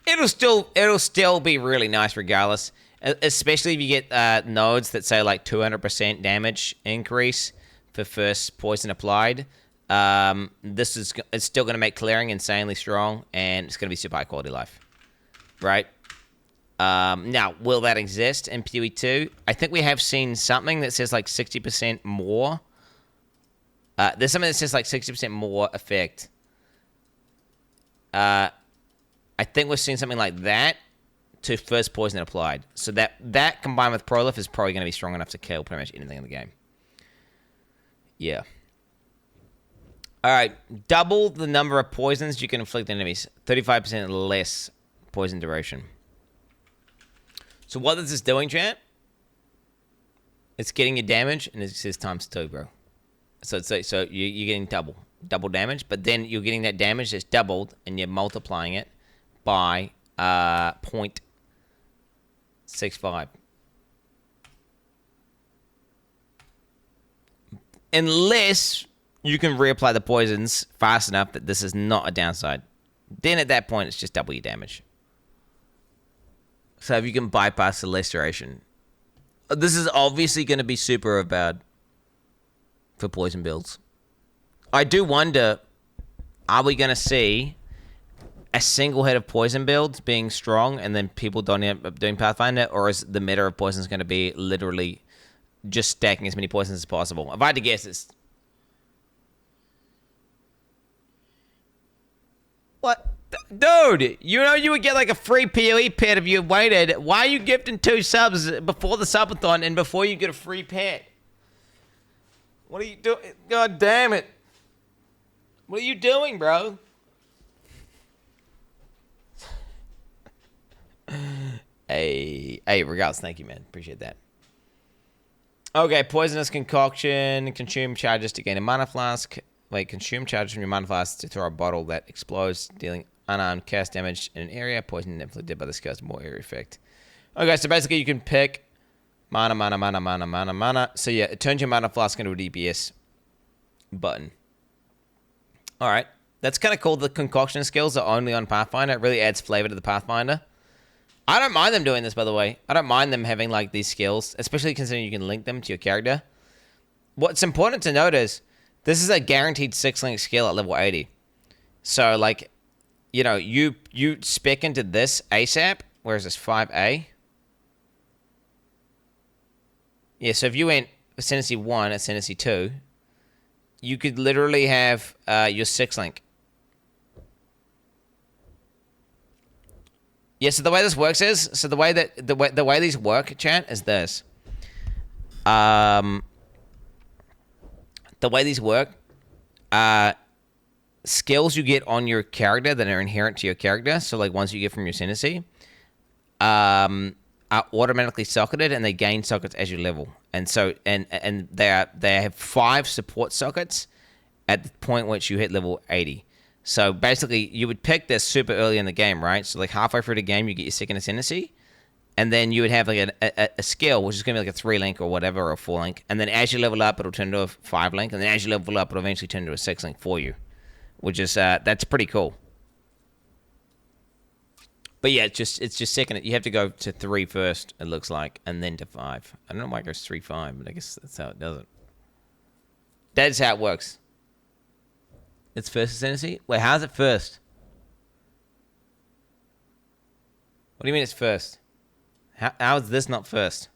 It'll still be really nice regardless, especially if you get nodes that say like 200% damage increase for first poison applied. It's still going to make clearing insanely strong, and it's going to be super high quality life, right? Now, will that exist in PoE 2? I think we have seen something that says like 60% more. There's something that says like 60% more effect. I think we're seeing something like that to first poison applied. So that combined with Prolif is probably going to be strong enough to kill pretty much anything in the game. Yeah. All right. Double the number of poisons you can inflict on enemies. 35% less poison duration. So what is this doing, chat? It's getting your damage, and it says times 2, bro. So you're getting double double damage, but then you're getting that damage that's doubled, and you're multiplying it by 0.65. Unless you can reapply the poisons fast enough that this is not a downside. Then at that point, it's just double your damage. So if you can bypass the laceration. This is obviously going to be super bad for poison builds. I do wonder, are we going to see a single head of poison builds being strong and then people don't end up doing Pathfinder? Or is the meta of poisons going to be literally just stacking as many poisons as possible? If I had to guess, it's... What? Dude, you know you would get like a free PoE pet if you waited. Why are you gifting 2 subs before the subathon and before you get a free pet? What are you doing? God damn it. What are you doing, bro? Hey, regards. Thank you, man. Appreciate that. Okay, poisonous concoction. Consume charges to gain a mana flask. Wait, consume charges from your mana flask to throw a bottle that explodes, dealing unarmed cast damage in an area. Poison inflicted by this cast more area effect. Okay, so basically you can pick mana. So yeah, it turns your mana flask into a DPS button. Alright, that's kind of cool. The concoction skills are only on Pathfinder. It really adds flavor to the Pathfinder. I don't mind them doing this, by the way. I don't mind them having like these skills, especially considering you can link them to your character. What's important to note is this is a guaranteed 6-link skill at level 80. So like, you know, you spec into this ASAP. Where is this? 5A? Yeah, so if you went Ascendancy 1, Ascendancy 2, you could literally have your 6-link. Yeah, so the way this works is, so the way these work, chat, is this. The way these work, skills you get on your character that are inherent to your character, so like ones you get from your Ascendancy, are automatically socketed, and they gain sockets as you level. And so, and they have 5 support sockets at the point which you hit level 80. So basically, you would pick this super early in the game, right? So like halfway through the game, you get your second Ascendancy, and then you would have like a skill, which is going to be like a 3-link or whatever, or a 4-link. And then as you level up, it'll turn into a 5-link, and then as you level up, it'll eventually turn into a 6-link for you, which is that's pretty cool. But yeah, it's just second. You have to go to 3 first, it looks like, and then to 5. I don't know why it goes 3-5, but I guess that's how it does it. That is how it works. It's first Ascendancy? Wait, how's it first? What do you mean it's first? How is this not first?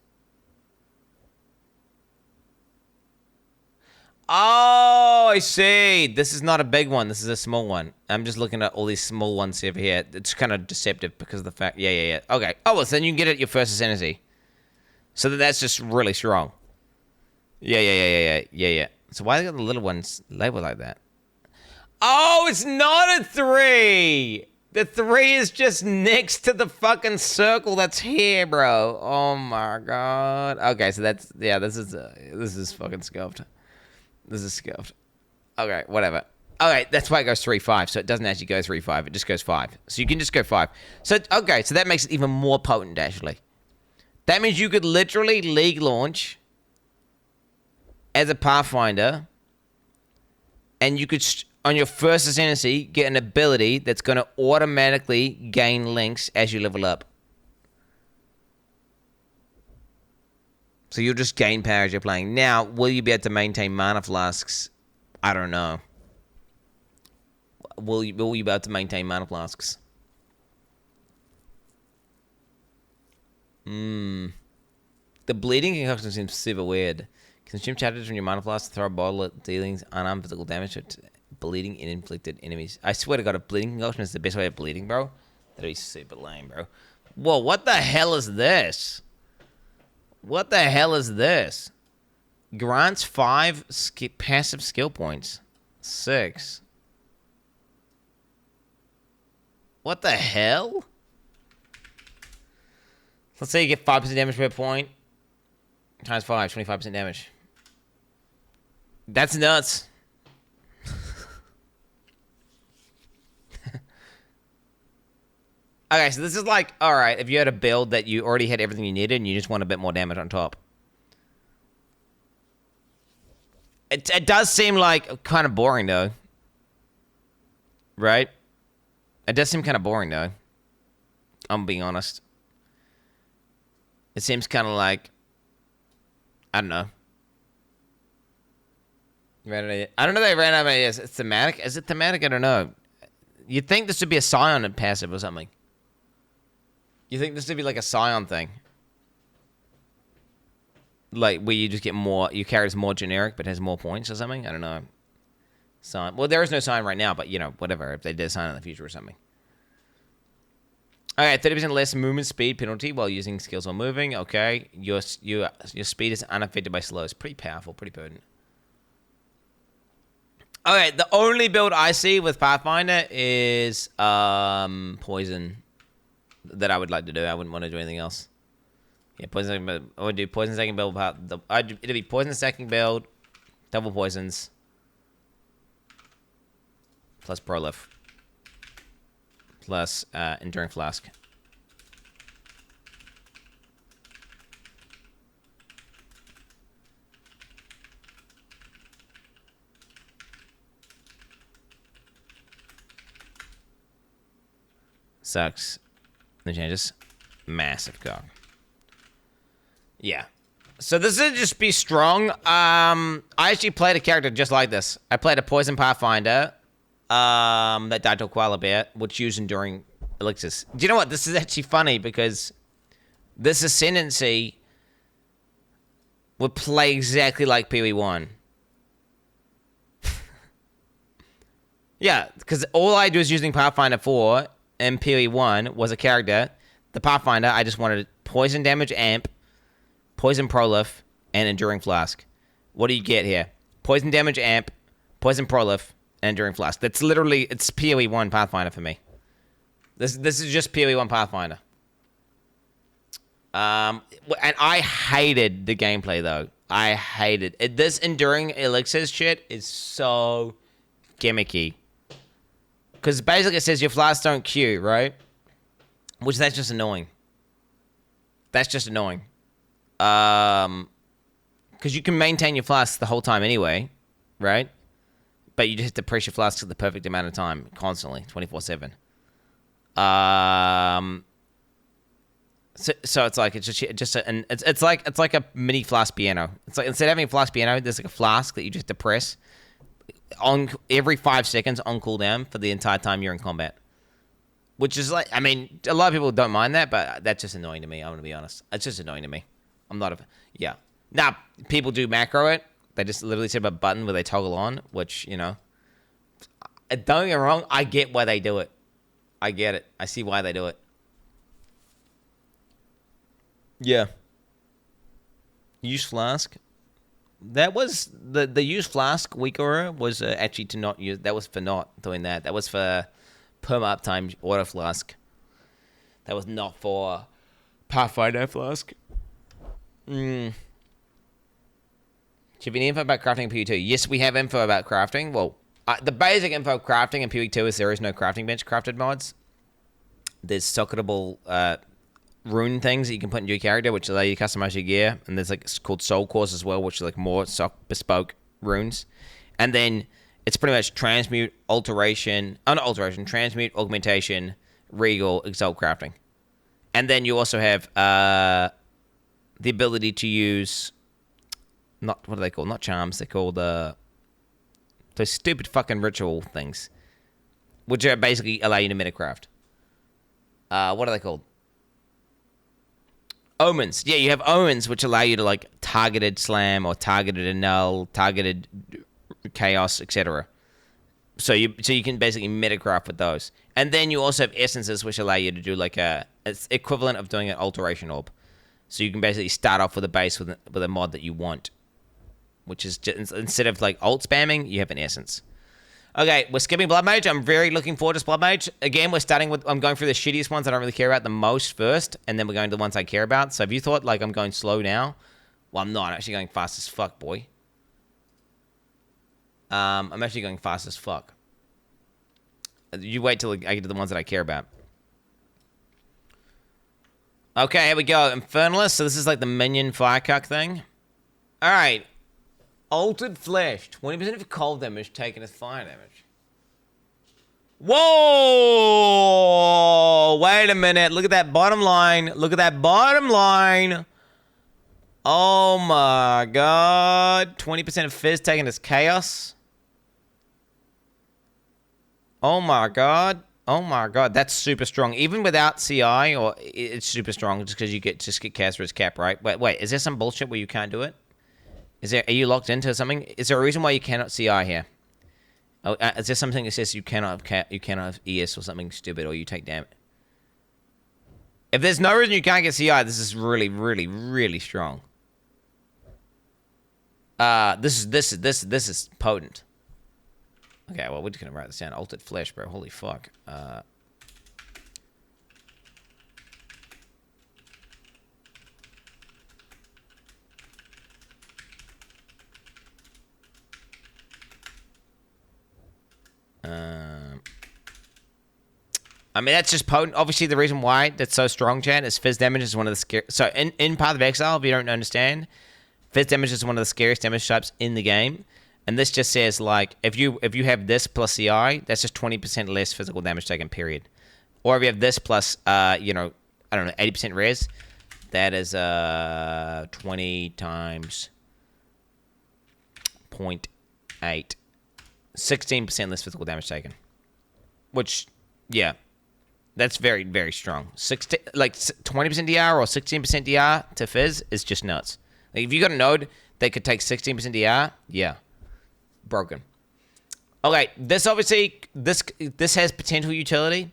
Oh, I see. This is not a big one. This is a small one. I'm just looking at all these small ones over here. It's kind of deceptive because of the fact... Yeah. Okay. Oh, well, so then you can get it at your first Ascendancy. So that's just really strong. Yeah. So why they got the little ones labeled like that? Oh, it's not a 3! The 3 is just next to the fucking circle that's here, bro. Oh my god. Okay, so that's... Yeah, this is fucking scuffed. This is scuffed. Okay, whatever. Okay, that's why it goes 3-5. So it doesn't actually go 3-5. It just goes 5. So you can just go 5. So, okay, so that makes it even more potent, actually. That means you could literally League launch as a Pathfinder, and you could, on your first Ascendancy, get an ability that's going to automatically gain links as you level up. So you'll just gain power as you're playing. Now, will you be able to maintain mana flasks? I don't know. Will you be able to maintain mana flasks? The bleeding concoction seems super weird. Consume charges from your mana flask to throw a bottle at dealing unarmed physical damage to bleeding and inflicted enemies. I swear to God, a bleeding concoction is the best way of bleeding, bro. That'd be super lame, bro. Whoa, what the hell is this? What the hell is this? Grants 5 passive skill points. 6. What the hell? Let's say you get 5% damage per point. Times 5, 25% damage. That's nuts. Okay, so this is like, all right, if you had a build that you already had everything you needed and you just want a bit more damage on top. It does seem like kind of boring, though. Right? It does seem kind of boring, though. I'm being honest. It seems kind of like, I don't know. I don't know if they ran out of ideas. It's thematic. Is it thematic? I don't know. You'd think this would be a Scion and passive or something. You think this would be like a Scion thing? Like, where you just get more, your character's more generic but has more points or something? I don't know. Sign. Well, there is no sign right now, but, you know, whatever. If they did a sign in the future or something. Alright, 30% less movement speed penalty while using skills while moving. Okay. Your speed is unaffected by slows. Pretty powerful, pretty potent. Okay, the only build I see with Pathfinder is poison that I would like to do. I wouldn't want to do anything else. Yeah, poison. I would do poison stacking build. It'd be poison stacking build, double poisons, plus prolif, plus enduring flask. Sucks. No changes. Massive cog. Yeah. So this would just be strong. I actually played a character just like this. I played a Poison Pathfinder that died to a Koala Bear, which used Enduring Elixirs. Do you know what? This is actually funny because this Ascendancy would play exactly like PoE1. Yeah, because all I do is using Pathfinder 4 and PoE1 was a character. The Pathfinder, I just wanted poison damage amp, poison prolif, and enduring flask. What do you get here? Poison damage amp, poison prolif, and enduring flask. That's literally, it's PoE1 Pathfinder for me. This is just PoE1 Pathfinder. And I hated the gameplay though. I hated it. This enduring elixirs shit is so gimmicky. Because basically it says your flasks don't queue, right? Which that's just annoying. That's just annoying. Because you can maintain your flasks the whole time anyway, right? But you just have to press your flasks at the perfect amount of time, constantly, 24/7. So it's like it's like a mini flask piano. It's like instead of having a flask piano, there's like a flask that you just depress on every 5 seconds on cooldown for the entire time you're in combat. Which is like, I mean, a lot of people don't mind that, but that's just annoying to me. I'm gonna be honest. It's just annoying to me. I'm not a yeah. Now people do macro it. They just literally set up a button where they toggle on, which you know. Don't get me wrong. I get why they do it. I get it. I see why they do it. Yeah. Use flask. That was the use flask weak aura was actually to not use. That was for not doing that. That was for perma uptime auto flask. That was not for Pathfinder flask. Do you have any info about crafting in PoE2? Yes, we have info about crafting. Well, the basic info of crafting in PoE2 is there is no crafting bench crafted mods. There's socketable rune things that you can put into your character, which allow you to customize your gear. And there's like it's called soul cores as well, which are like more bespoke runes. And then it's pretty much transmute, transmute, augmentation, regal, exalt crafting. And then you also have the ability to use what are they called? Not charms. They're called those stupid fucking ritual things, which are basically allow you to metacraft. What are they called? Omens. Yeah, you have omens, which allow you to like targeted slam or targeted annul, targeted chaos, etc. So you can basically metacraft with those. And then you also have essences, which allow you to do like it's equivalent of doing an alteration orb. So you can basically start off with a base with a mod that you want, which is just, instead of like alt spamming, you have an essence. Okay, we're skipping Blood Mage. I'm very looking forward to Blood Mage. Again, I'm going through the shittiest ones I don't really care about the most first, and then we're going to the ones I care about. So if you thought like I'm going slow now, well, I'm not. I'm actually going fast as fuck, boy. I'm actually going fast as fuck. You wait till I get to the ones that I care about. Okay, here we go. Infernalist. So this is like the minion firecuck thing. All right. Altered Flesh. 20% of cold damage taken as fire damage. Whoa! Wait a minute. Look at that bottom line. Look at that bottom line. Oh my god. 20% of fizz taken as chaos. Oh my god. Oh my god. That's super strong. Even without CI, or it's super strong just because you get cast as cap, right? Wait. Is there some bullshit where you can't do it? Are you locked into something? Is there a reason why you cannot CI here? Oh, is there something that says you cannot have ES or something stupid, or you take damage? If there's no reason you can't get CI, this is really, really, really strong. This is potent. Okay, well, we're just gonna write this down. Altered Flesh, bro. Holy fuck. I mean, that's just potent. Obviously, the reason why that's so strong, Chan, is fizz damage is one of the scary. So, in Path of Exile, if you don't understand, fizz damage is one of the scariest damage types in the game. And this just says, like, if you have this plus CI, that's just 20% less physical damage taken, period. Or if you have this plus, you know, I don't know, 80% res, that is 20 times 0.8. 16% less physical damage taken. Which, yeah, that's very, very strong. 20% DR or 16% DR to fizz is just nuts. Like, if you got a node that could take 16% DR, yeah. Broken. Okay, this obviously, this has potential utility,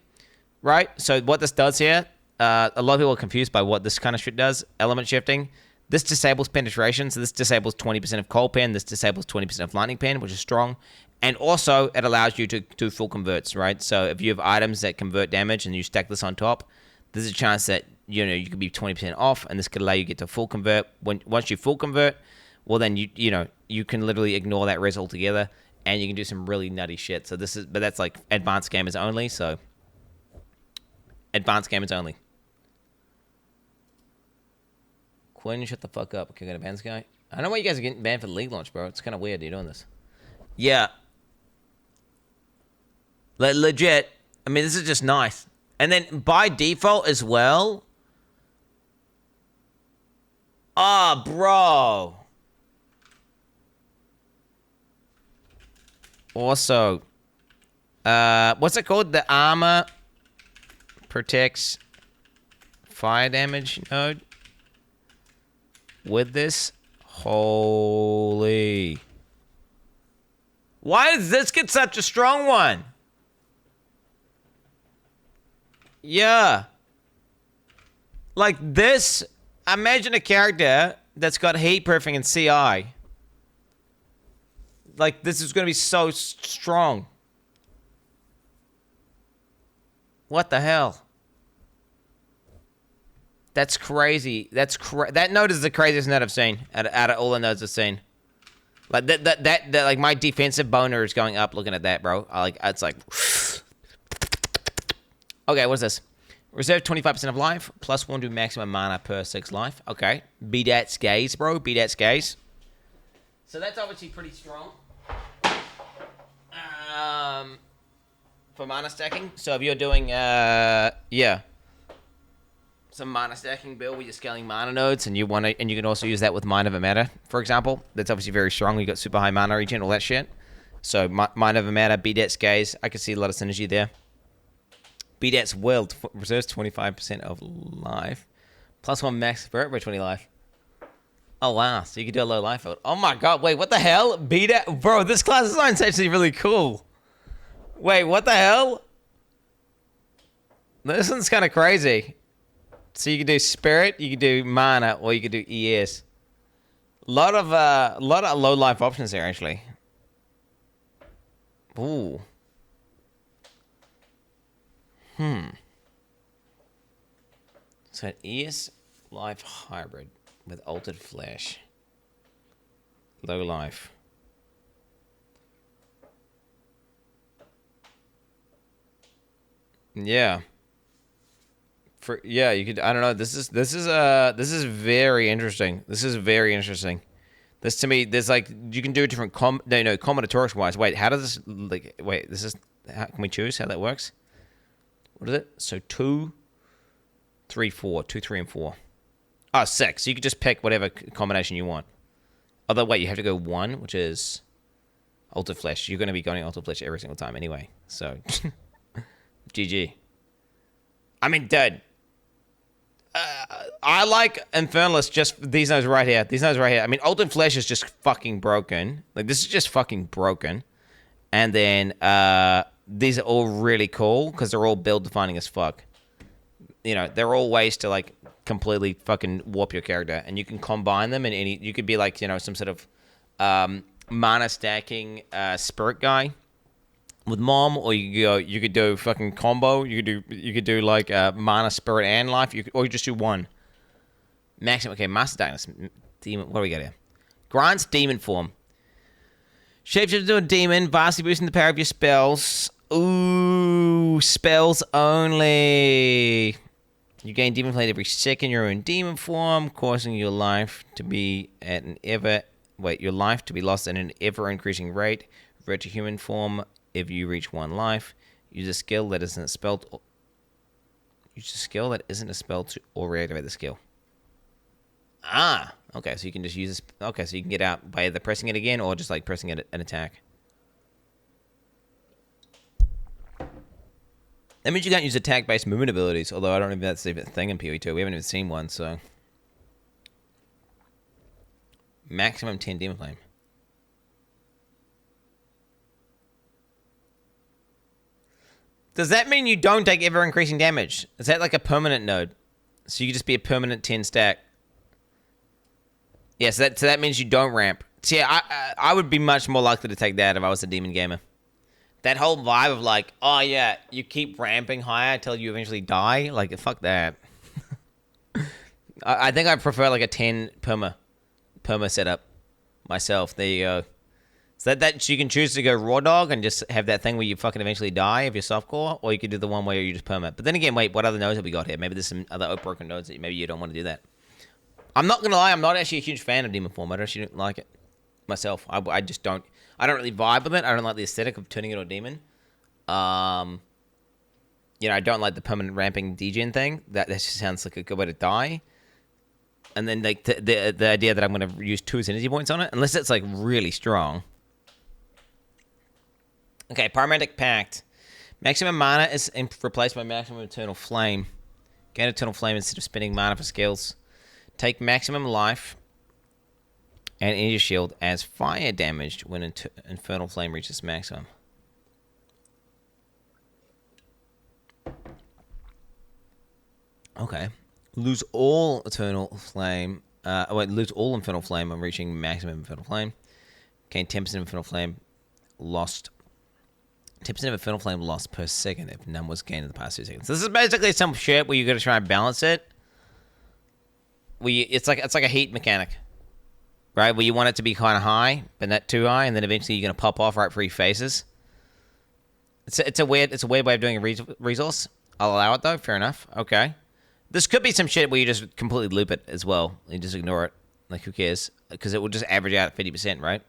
right? So what this does here, a lot of people are confused by what this kind of shit does. Element shifting. This disables penetration, so this disables 20% of cold pen, this disables 20% of lightning pen, which is strong. And also, it allows you to do full converts, right? So if you have items that convert damage and you stack this on top, there's a chance that, you know, you could be 20% off, and this could allow you to get to full convert. Once you full convert, well, then you know, you can literally ignore that res altogether, and you can do some really nutty shit. So but that's like advanced gamers only. So advanced gamers only. Quinn, shut the fuck up. Okay, got a ban this guy. I don't know why you guys are getting banned for the league launch, bro. It's kind of weird you're doing this. Yeah. Legit. I mean, this is just nice. And then by default as well. Ah, bro. Also, what's it called? The armor protects fire damage node. With this, holy. Why does this get such a strong one? Yeah. Like this, imagine a character that's got heat proofing and CI. Like, this is going to be so strong. What the hell? That's crazy. That node is the craziest node I've seen out of all the nodes I've seen. Like that like my defensive boner is going up looking at that, bro. It's like okay, what's this? Reserve 25% of life, plus 1 to maximum mana per 6 life. Okay. BDAT's gaze, bro. BDAT's gaze. So that's obviously pretty strong. For mana stacking. So if you're doing yeah, some mana stacking build where you're scaling mana nodes, and you can also use that with Mind Over Matter, for example. That's obviously very strong. You got super high mana regen, all that shit. So Mind Over Matter, BDAT's gaze. I can see a lot of synergy there. BDAT's will reserves 25% of life, plus 1 max for every 20 life. Oh wow, so you can do a low life vote. Oh my god, wait, what the hell? BDAT, bro, this class design's actually really cool. Wait, what the hell? This one's kind of crazy. So you can do spirit, you can do mana, or you can do ES. Lot of low life options there actually. Ooh. So an ES life hybrid with altered flesh. Low life. Yeah. Yeah, you could. I don't know. This is very interesting. This is very interesting. This to me, there's like you can do different combinatorics wise. Wait, how does this like? Wait, this is how can we choose how that works? What is it? So 2, 3, 4, 2, 3, and 4. Oh, 6. So you could just pick whatever combination you want. Although wait, you have to go 1, which is Alter Flesh. You're going to be going Alter Flesh every single time anyway. So GG. I mean, dude. I like Infernalist just these nodes right here. These nodes right here. I mean, Alter Flesh is just fucking broken. Like, this is just fucking broken. And then these are all really cool because they're all build defining as fuck. You know, they're all ways to, like, completely fucking warp your character. And you can combine them in any... You could be, like, you know, some sort of mana stacking spirit guy with Mom, or you could do fucking combo. You could do like mana, spirit, and life. Or you just do one. Maximum. Okay, Master Darkness, Demon. What do we got here? Grants Demon form. Shapeshift into a demon, vastly boosting the power of your spells. Ooh, spells only. You gain demon plate every second you're in demon form, causing your life to be at an your life to be lost at an ever increasing rate. Revert to human form if you reach 1 life. Use a skill that isn't a spell. Use a skill that isn't a spell to or reactivate the skill. Ah, okay. So you can just use this. Okay, so you can get out by either pressing it again or just like pressing it an attack. That means you can't use attack-based movement abilities. Although I don't know if that's even a thing in PoE2. We haven't even seen one. So maximum 10 demon flame. Does that mean you don't take ever-increasing damage? Is that like a permanent node? So you can just be a permanent 10 stack? Yeah, so that means you don't ramp. So yeah, I would be much more likely to take that if I was a demon gamer. That whole vibe of like, oh yeah, you keep ramping higher until you eventually die. Like, fuck that. I think I prefer like a 10 perma setup myself. There you go. So that you can choose to go raw dog and just have that thing where you fucking eventually die if you're softcore, or you could do the one where you just perma. But then again, wait, what other nodes have we got here? Maybe there's some other broken nodes that maybe you don't want to do that. I'm not gonna lie, I'm not actually a huge fan of demon form. I actually don't like it myself. I just don't. I don't really vibe with it. I don't like the aesthetic of turning into a demon. You know, I don't like the permanent ramping degen thing. That just sounds like a good way to die. And then like the idea that I'm gonna use 2 synergy points on it, unless it's like really strong. Okay, Paramedic Pact. Maximum mana is replaced by maximum Eternal Flame. Gain Eternal Flame instead of spending mana for skills. Take maximum life and energy shield as fire damage when Infernal Flame reaches maximum. Okay. Lose all Eternal Flame. Lose all Infernal Flame on reaching maximum Infernal Flame. Gain 10% Infernal Flame lost. 10% of Infernal Flame lost per second if none was gained in the past 2 seconds. This is basically some shit where you got to try and balance it. It's like a heat mechanic, right? Where you want it to be kind of high, but not too high, and then eventually you're gonna pop off right before he faces. It's a weird way of doing a resource. I'll allow it though. Fair enough. Okay. This could be some shit where you just completely loop it as well. You just ignore it. Like, who cares? Because it will just average out at 50%, right?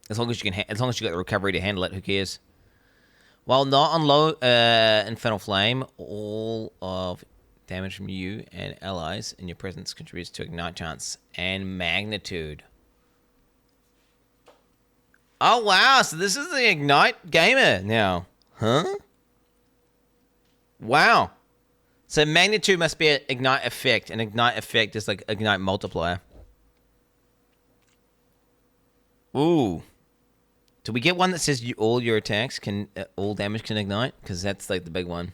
As long as you can, as long as you got the recovery to handle it, who cares? While not on low Infernal Flame, all of damage from you and allies in your presence contributes to Ignite chance and magnitude. Oh wow! So this is the Ignite gamer now, huh? Wow. So magnitude must be an Ignite effect, and Ignite effect is like Ignite multiplier. Ooh. Do we get one that says all your attacks can, all damage can ignite? Because that's like the big one.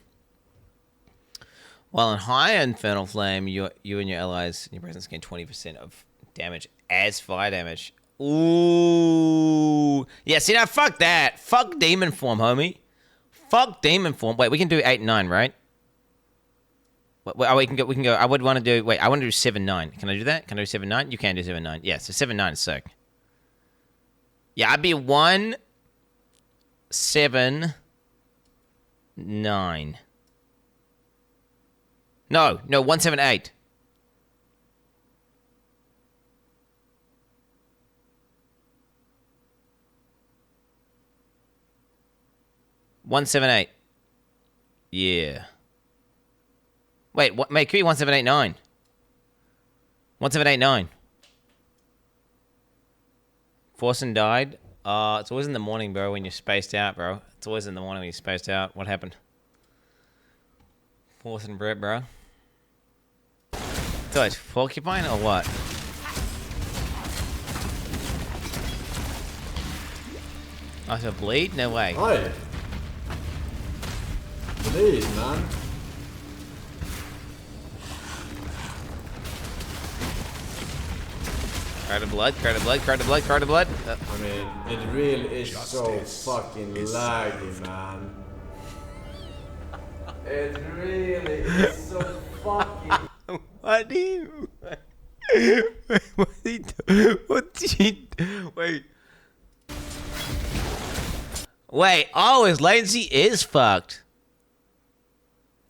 While in higher Infernal Flame, you and your allies in your presence gain 20% of damage as fire damage. Ooh. Yeah, see now, fuck that. Fuck Demon Form, homie. Fuck Demon Form. Wait, we can do 8 and 9, right? Wait, oh, we can go. I would want to do, wait, I want to do 7, 9. Can I do that? Can I do 7, 9? You can do 7, 9. Yeah, so 7, 9 is sick. Yeah, I'd be 1, 7, 9. No, 178. $178. Yeah. Wait, what? Mate, could be 1789. 1789. Forsen died. It's always in the morning, bro, when you're spaced out, bro. It's always in the morning when you're spaced out. What happened? Forsen Brett, bro. So it's porcupine or what? I shall bleed? No way. Oj! Please, man. Card of blood, card of blood, card of blood, card of blood. I mean, it really is so fucking laggy, man. It really is so fucking... What do you... What did he do? What did he do? Wait. Wait, oh, his latency is fucked.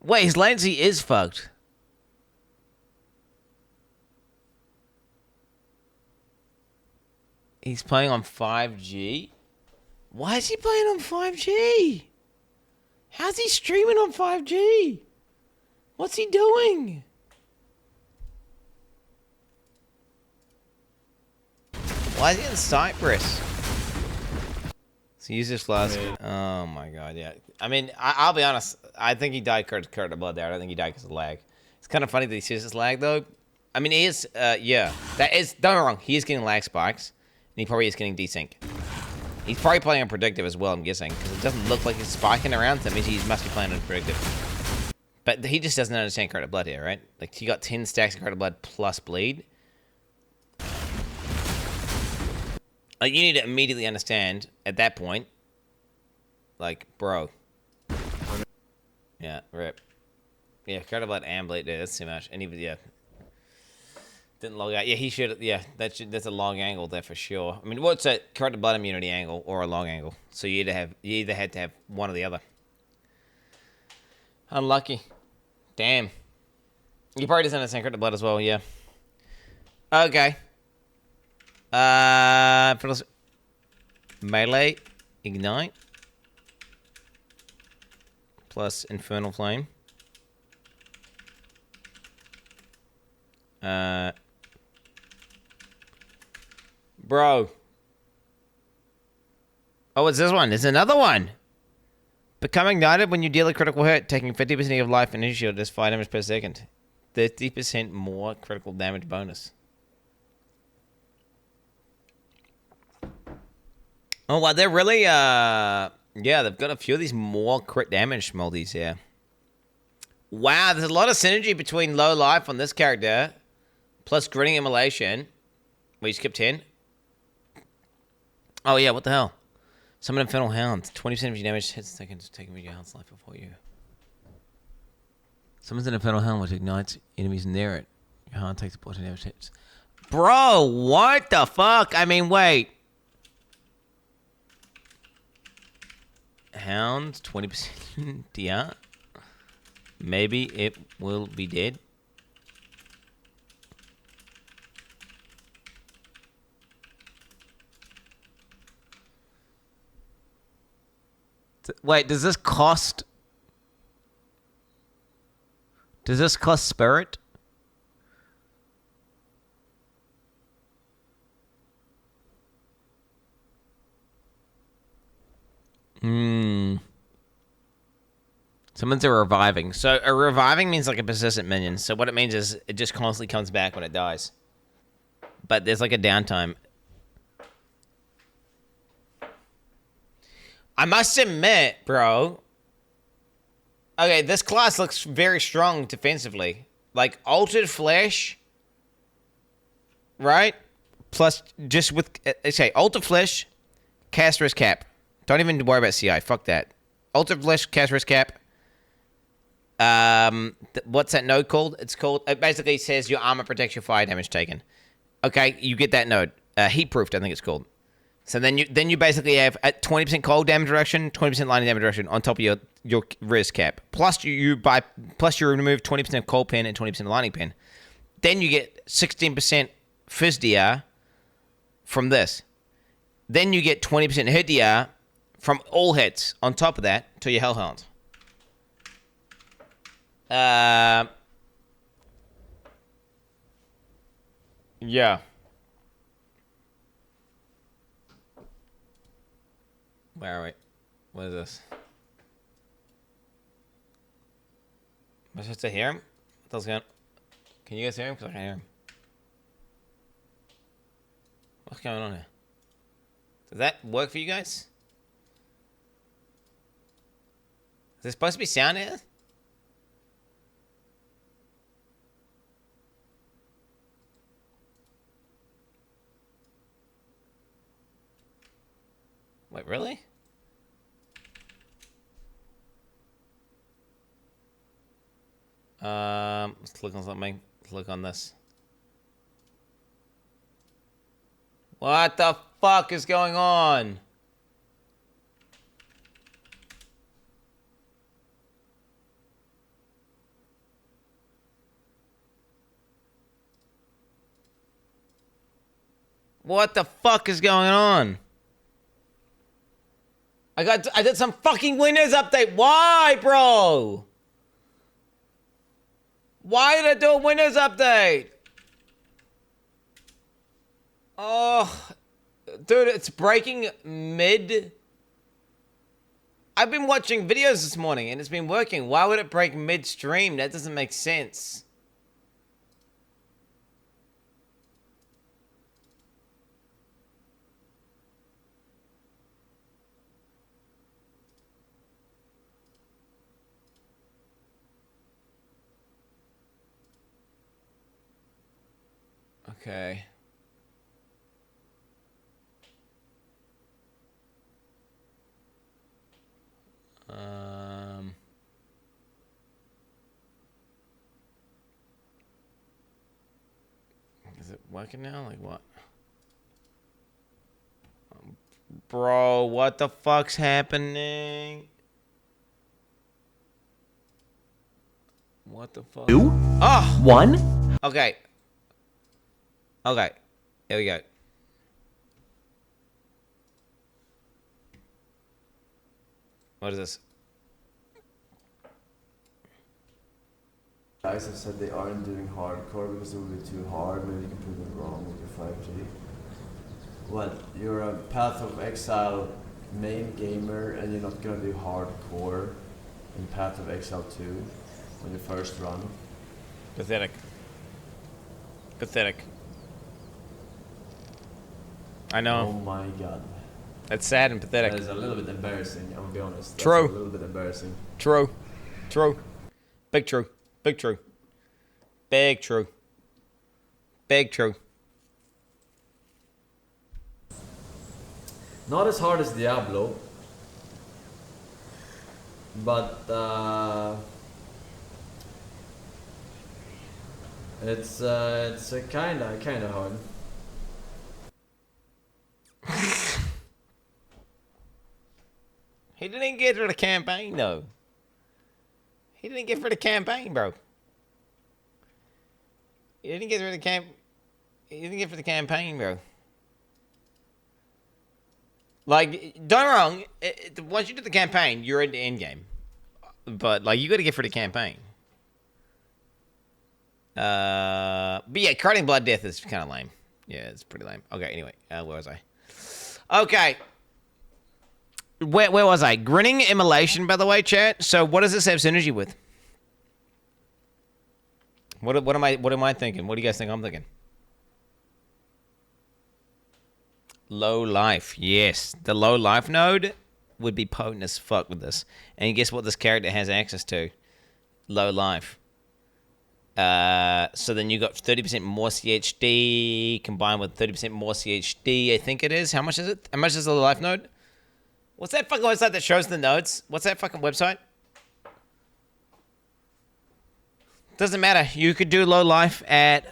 Wait, his latency is fucked. He's playing on 5G? Why is he playing on 5G? How's he streaming on 5G? What's he doing? Why is he in Cyprus? So use this last. Oh my god, yeah. I mean, I'll be honest. I think he died because of blood there. I don't think he died because of lag. It's kind of funny that he sees this lag though. I mean, he is. Yeah, that is. Don't get me wrong. He is getting lag spikes, and he probably is getting desync. He's probably playing unpredictive as well. I'm guessing because it doesn't look like he's spiking around. So that means he must be playing unpredictive. But he just doesn't understand card of blood here, right? Like he got 10 stacks of card of blood plus bleed. Like, you need to immediately understand at that point, like, bro. Yeah, rip. Yeah, card of blood and bleed, dude, that's too much. And even, yeah. Didn't log out. Yeah, he should, yeah, that's a long angle there for sure. I mean, what's a card of blood immunity angle or a long angle? So you either had to have one or the other. Unlucky. Damn. He probably doesn't understand card of blood as well, yeah. Okay. Melee, Ignite, plus Infernal Flame. Bro. Oh, it's this one. It's another one. Becoming ignited when you deal a critical hit, taking 50% of your life and shield does 5 damage per second. 30% more critical damage bonus. Oh, wow, they're really, yeah, they've got a few of these more crit damage multis here. Wow, there's a lot of synergy between low life on this character, plus grinning immolation. Wait, you skipped 10? Oh, yeah, what the hell? Summon Infernal Hound. 20% of your damage hits seconds, taking your health's life before you. Summons an Infernal Hound which ignites enemies near it. Your hound takes a portion of damage hits. Bro, what the fuck? I mean, wait. Hound, 20% DR. Maybe it will be dead. Wait, does this cost... Does this cost spirit? Someone's a reviving. So a reviving means like a persistent minion. So what it means is it just constantly comes back when it dies. But there's like a downtime. I must admit, bro. Okay, this class looks very strong defensively. Like Altered Flesh. Right? Plus just with, say, Altered Flesh, cast risk cap. Don't even worry about CI. Fuck that. Altered Flesh, cast risk cap. What's that node called? It's called, it basically says your armor protects your fire damage taken. Okay, you get that node. Heat proofed, I think it's called. So then you basically have at 20% cold damage reduction, 20% lightning damage reduction on top of your res cap. Plus you remove 20% cold pen and 20% lightning pen. Then you get 16% fizz DR from this. Then you get 20% hit DR from all hits on top of that to your Hellhound. Yeah. Where are we? What is this? Am I supposed to hear him? What the hell's going on? Can you guys hear him? Because I can't hear him. What's going on here? Does that work for you guys? Is there supposed to be sound here? Wait, really? Let's click on something. Click on this. What the fuck is going on? What the fuck is going on? I did some fucking Windows update. Why, bro? Why did I do a Windows update? Oh, dude, it's breaking mid. I've been watching videos this morning and it's been working. Why would it break midstream? That doesn't make sense. Okay. Is it working now? Like what? Bro, what the fuck's happening? What the fuck? 2, Oh! 1. Okay. Okay. Here we go. What is this? Guys have said they aren't doing hardcore because it will be too hard. Maybe you can prove them wrong with your 5G. What? You're a Path of Exile main gamer and you're not gonna do hardcore in Path of Exile 2 on your first run? Pathetic. Pathetic. I Oh know. my god. That's sad and pathetic. That is a little bit embarrassing, I'm gonna be honest. That's True. a little bit embarrassing. True. True. Big true. Big true. Big true. Big true. Not as hard as Diablo, but it's kinda hard. He didn't get through the campaign, though. He didn't get through the campaign, bro. He didn't get through the camp. He didn't get through the campaign, bro. Like, don't get me wrong. Once you do the campaign, you're in the end game. But like, you got to get through the campaign. But yeah, carding blood death is kind of lame. Yeah, it's pretty lame. Okay, anyway, where was I? Okay. Where was I? Grinning Immolation, by the way, chat. So what does this have synergy with? What am I thinking? What do you guys think I'm thinking? Low life, yes. The low life node would be potent as fuck with this. And guess what this character has access to? Low life. So then you got 30% more CHD combined with 30% more CHD, I think it is. How much is it? How much is the low life node? What's that fucking website that shows the nodes? What's that fucking website? Doesn't matter. You could do low life at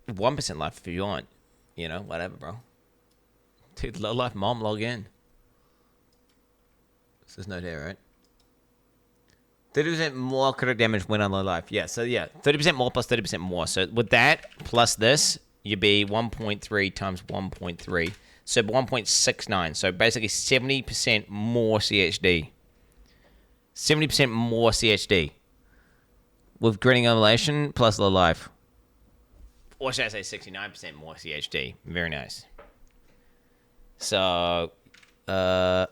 1% life if you want. You know, whatever, bro. Dude, low life mom, log in. So there's no there, right? 30% more critical damage when on low life. Yeah, so yeah, 30% more plus 30% more. So with that plus this, you'd be 1.3 times 1.3. So 1.69. So basically 70% more CHD. 70% more CHD. With grinning elevation plus low life. Or should I say 69% more CHD. Very nice. So, low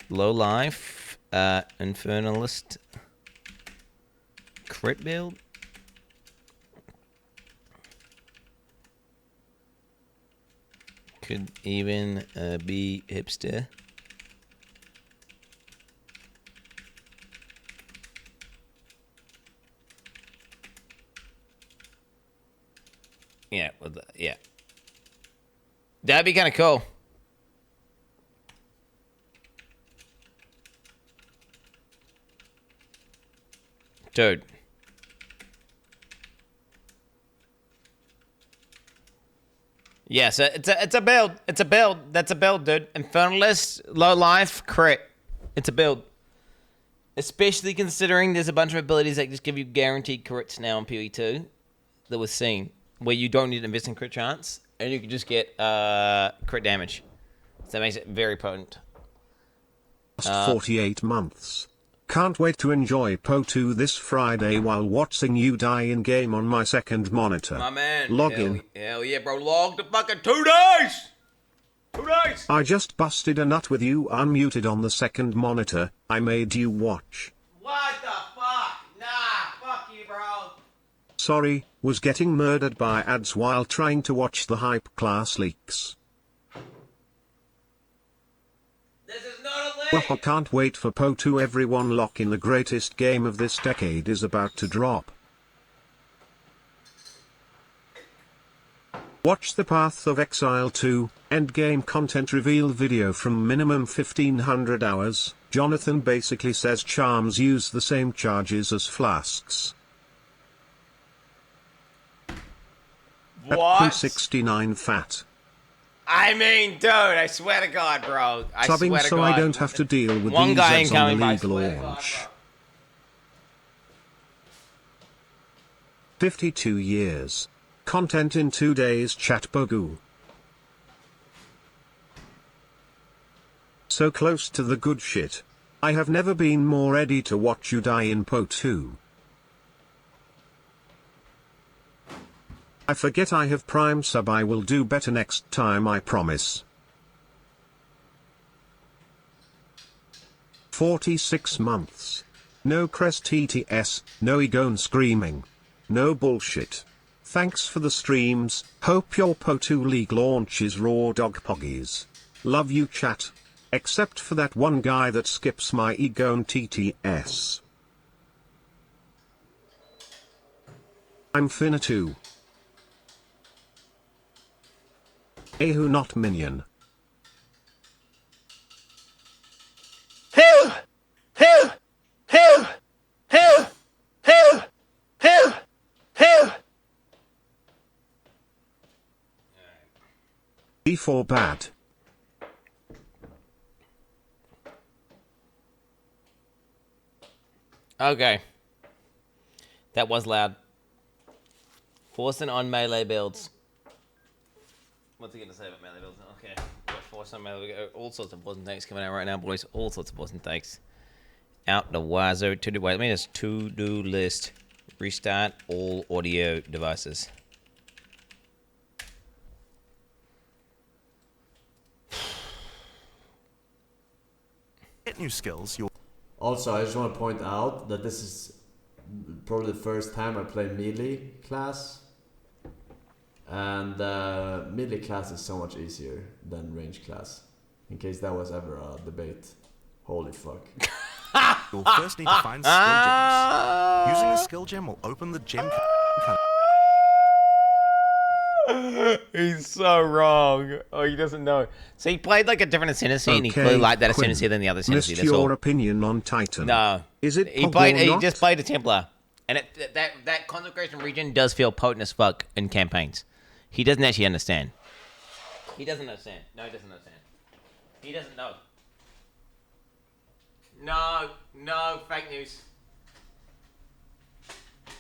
life, Infernalist, crit build. Could even be hipster. Yeah, with yeah. That'd be kind of cool. Dude. Yeah, so it's a build. It's a build. That's a build, dude. Infernalist, low life, crit. It's a build. Especially considering there's a bunch of abilities that just give you guaranteed crits now in PoE2 that was seen, where you don't need to invest in crit chance, and you can just get crit damage. So that makes it very potent. Last 48 months. Can't wait to enjoy Po2 this Friday while watching you die in game on my second monitor. My man. Log in. Hell yeah, bro. Log the fucking 2 days! 2 days! I just busted a nut with you unmuted on the second monitor. I made you watch. What the fuck? Nah, fuck you, bro. Sorry, was getting murdered by ads while trying to watch the hype class leaks. This is not a link! Well, I can't wait for Po2. Everyone lock in, the greatest game of this decade is about to drop. Watch the Path of Exile 2 endgame content reveal video from minimum 1500 hours. Jonathan basically says charms use the same charges as flasks. What? Quin69 fat. I mean, dude, I swear to God, bro. I Subbing swear to so God. I don't have to deal with One these guy ads ain't on coming the by, league swear to God, launch. bro. 52 years. Content in 2 days, chat bogu. So close to the good shit. I have never been more ready to watch you die in Po2. I forget I have Prime sub. I will do better next time, I promise. 46 months. No crest TTS, no Egon screaming. No bullshit. Thanks for the streams, hope your Po2 League launches raw dog poggies. Love you chat. Except for that one guy that skips my Egon TTS. I'm finna too. Who not minion. Who? B4 bad. Okay. That was loud. Forcing on melee builds. What's he going to say about melee builds? Okay. We got force on melee. We got all sorts of awesome takes coming out right now, boys. All sorts of awesome takes. Out the wazoo. To-do. Wait, I mean, it's to-do list. Restart all audio devices. Get new skills. You'll Also, I just want to point out that this is probably the first time I play melee class. And melee class is so much easier than range class. In case that was ever a debate. Holy fuck. You'll first need to find skill gems. Using a skill gem will open the gem. He's so wrong. Oh, he doesn't know. So he played like a different ascendancy, and he clearly liked that ascendancy than the other ascendancy. Missed That's your all. opinion on Titan. No. Is it He Pog or He not? just played a Templar. And that consecration region does feel potent as fuck in campaigns. He doesn't actually understand. He doesn't understand. No, he doesn't understand. He doesn't know. No, fake news.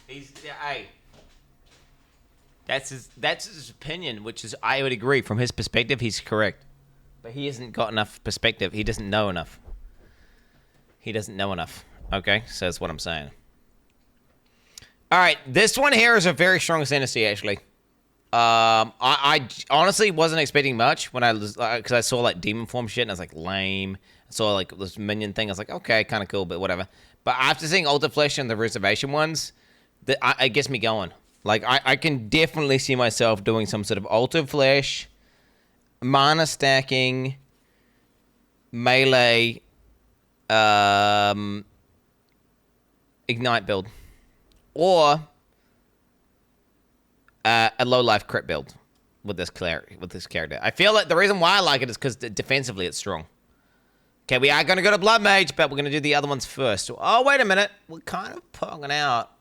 Hey. That's his opinion, which is, I would agree, from his perspective, he's correct. But he hasn't got enough perspective. He doesn't know enough. Okay, so that's what I'm saying. All right, this one here is a very strong ascendancy, actually. I honestly wasn't expecting much when I was, because I saw like demon form shit and I was like, lame. I saw like this minion thing. I was like, okay, kind of cool, but whatever. But after seeing Alter Flesh and the reservation ones, it gets me going. Like, I can definitely see myself doing some sort of Alter Flesh, mana stacking, melee, ignite build, or a low life crit build with this character. I feel like the reason why I like it is because defensively it's strong. Okay, we are going to go to Blood Mage, but we're going to do the other ones first. Oh, wait a minute. We're kind of pogging out.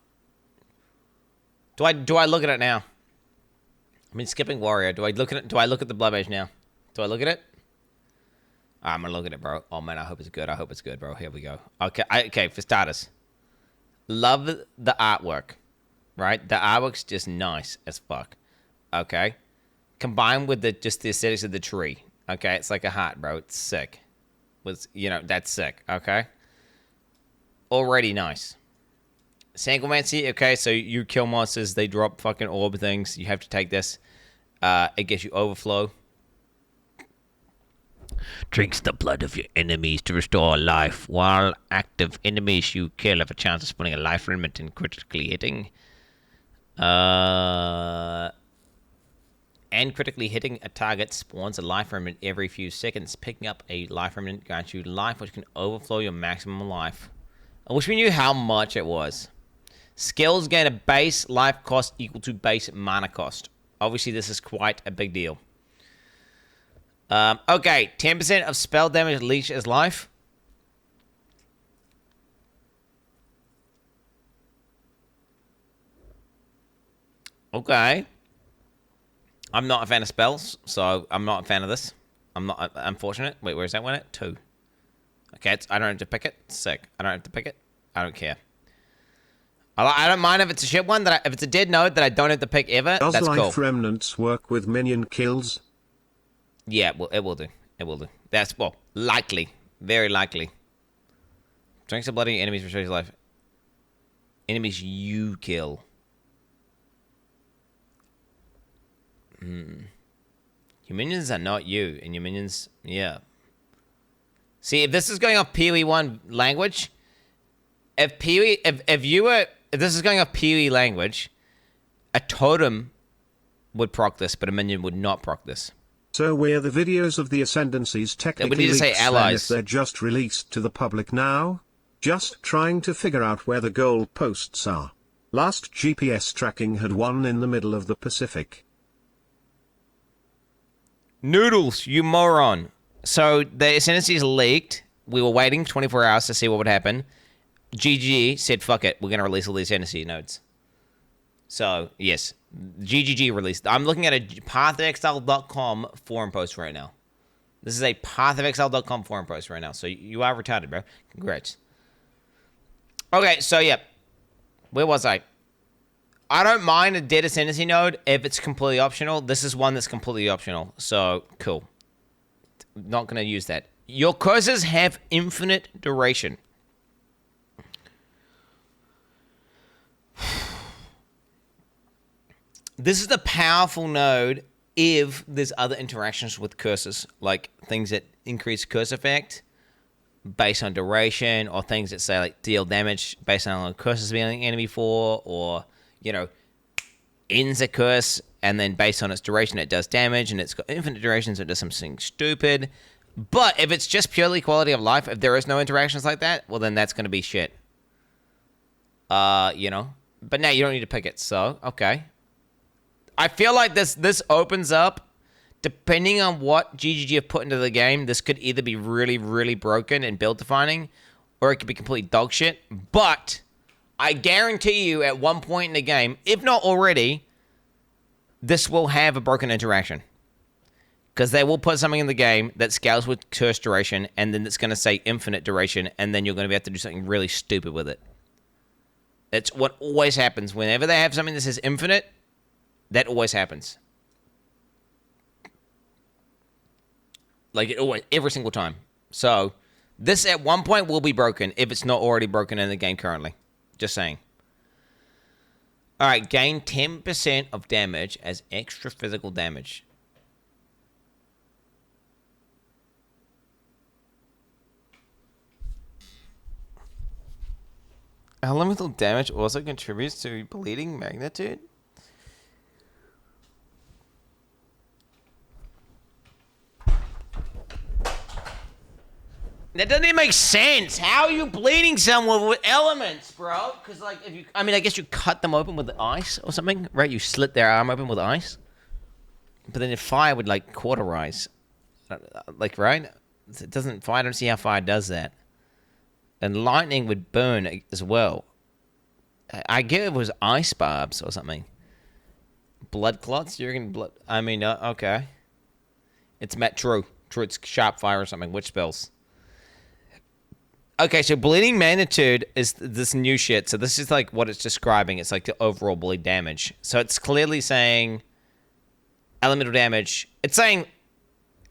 Do I look at it now? I mean, skipping Warrior. Do I look at the Blood Mage now? Do I look at it? I'm going to look at it, bro. Oh, man, I hope it's good, bro. Here we go. Okay, for starters. Love the artwork, right? The artwork's just nice as fuck. Okay? Combined with just the aesthetics of the tree. Okay? It's like a heart, bro. It's sick. That's sick. Okay? Already nice. Sanguimancy, okay, so you kill monsters, they drop fucking orb things. You have to take this. It gives you overflow. Drinks the blood of your enemies to restore life. While active, enemies you kill have a chance of spawning a life remnant and critically hitting. And critically hitting a target spawns a life remnant every few seconds. Picking up a life remnant grants you life, which can overflow your maximum life. I wish we knew how much it was. Skills gain a base life cost equal to base mana cost. Obviously, this is quite a big deal. Okay, 10% of spell damage leech as life. Okay. I'm not a fan of spells, so I'm not a fan of this. I'm not unfortunate. Wait, where's that one at? 2. Okay, I don't have to pick it. Sick. I don't have to pick it. I don't care. I don't mind if it's a shit one. If it's a dead node that I don't have to pick ever, Does that's cool. life remnants work with minion kills? Yeah, well, it will do. It will do. That's, well, likely. Very likely. Drinks of bloody enemies restores your life. Enemies you kill. Your minions are not you, and your minions, yeah. See, if this is going off PoE1 language, if this is going off PoE language, a totem would proc this, but a minion would not proc this. So were the videos of the Ascendancies technically need to say leaks then allies. if they're just released to the public now? Just trying to figure out where the goal posts are. Last GPS tracking had one in the middle of the Pacific. Noodles, you moron. So the Ascendancies leaked. We were waiting 24 hours to see what would happen. GGG said, fuck it, we're going to release all these Ascendancy nodes. So, yes, GGG released. I'm looking at a pathofexile.com forum post right now. This is a pathofexile.com forum post right now. So you are retarded, bro. Congrats. Okay, so yeah. Where was I? I don't mind a dead Ascendancy node if it's completely optional. This is one that's completely optional. So, cool. Not going to use that. Your curses have infinite duration. This is a powerful node if there's other interactions with curses, like things that increase curse effect based on duration, or things that say like deal damage based on how long curses being the enemy for, or, you know, ends a curse and then based on its duration it does damage, and it's got infinite duration, so it does something stupid. But if it's just purely quality of life, if there is no interactions like that, well then that's going to be shit. You know? But now you don't need to pick it, so, okay. I feel like this opens up, depending on what GGG have put into the game, this could either be really, really broken and build defining, or it could be complete dog shit. But I guarantee you at one point in the game, if not already, this will have a broken interaction. Because they will put something in the game that scales with curse duration, and then it's going to say infinite duration, and then you're going to have to do something really stupid with it. That's what always happens. Whenever they have something that says infinite, that always happens. Like, it always, every single time. So, this at one point will be broken, if it's not already broken in the game currently. Just saying. Alright, gain 10% of damage as extra physical damage. Elemental damage also contributes to bleeding magnitude? That doesn't even make sense. How are you bleeding someone with elements, bro? Because, like, if you... I mean, I guess you cut them open with the ice or something, right? You slit their arm open with ice. But then the fire would, like, cauterize. Like, right? It doesn't... Fire, I don't see how fire does that. And lightning would burn as well. I get it was ice barbs or something. Blood clots? You're gonna blood... I mean, okay. It's true. True, it's sharp fire or something. Which spells? Okay, so bleeding magnitude is this new shit. So this is like what it's describing. It's like the overall bleed damage. So it's clearly saying elemental damage. It's saying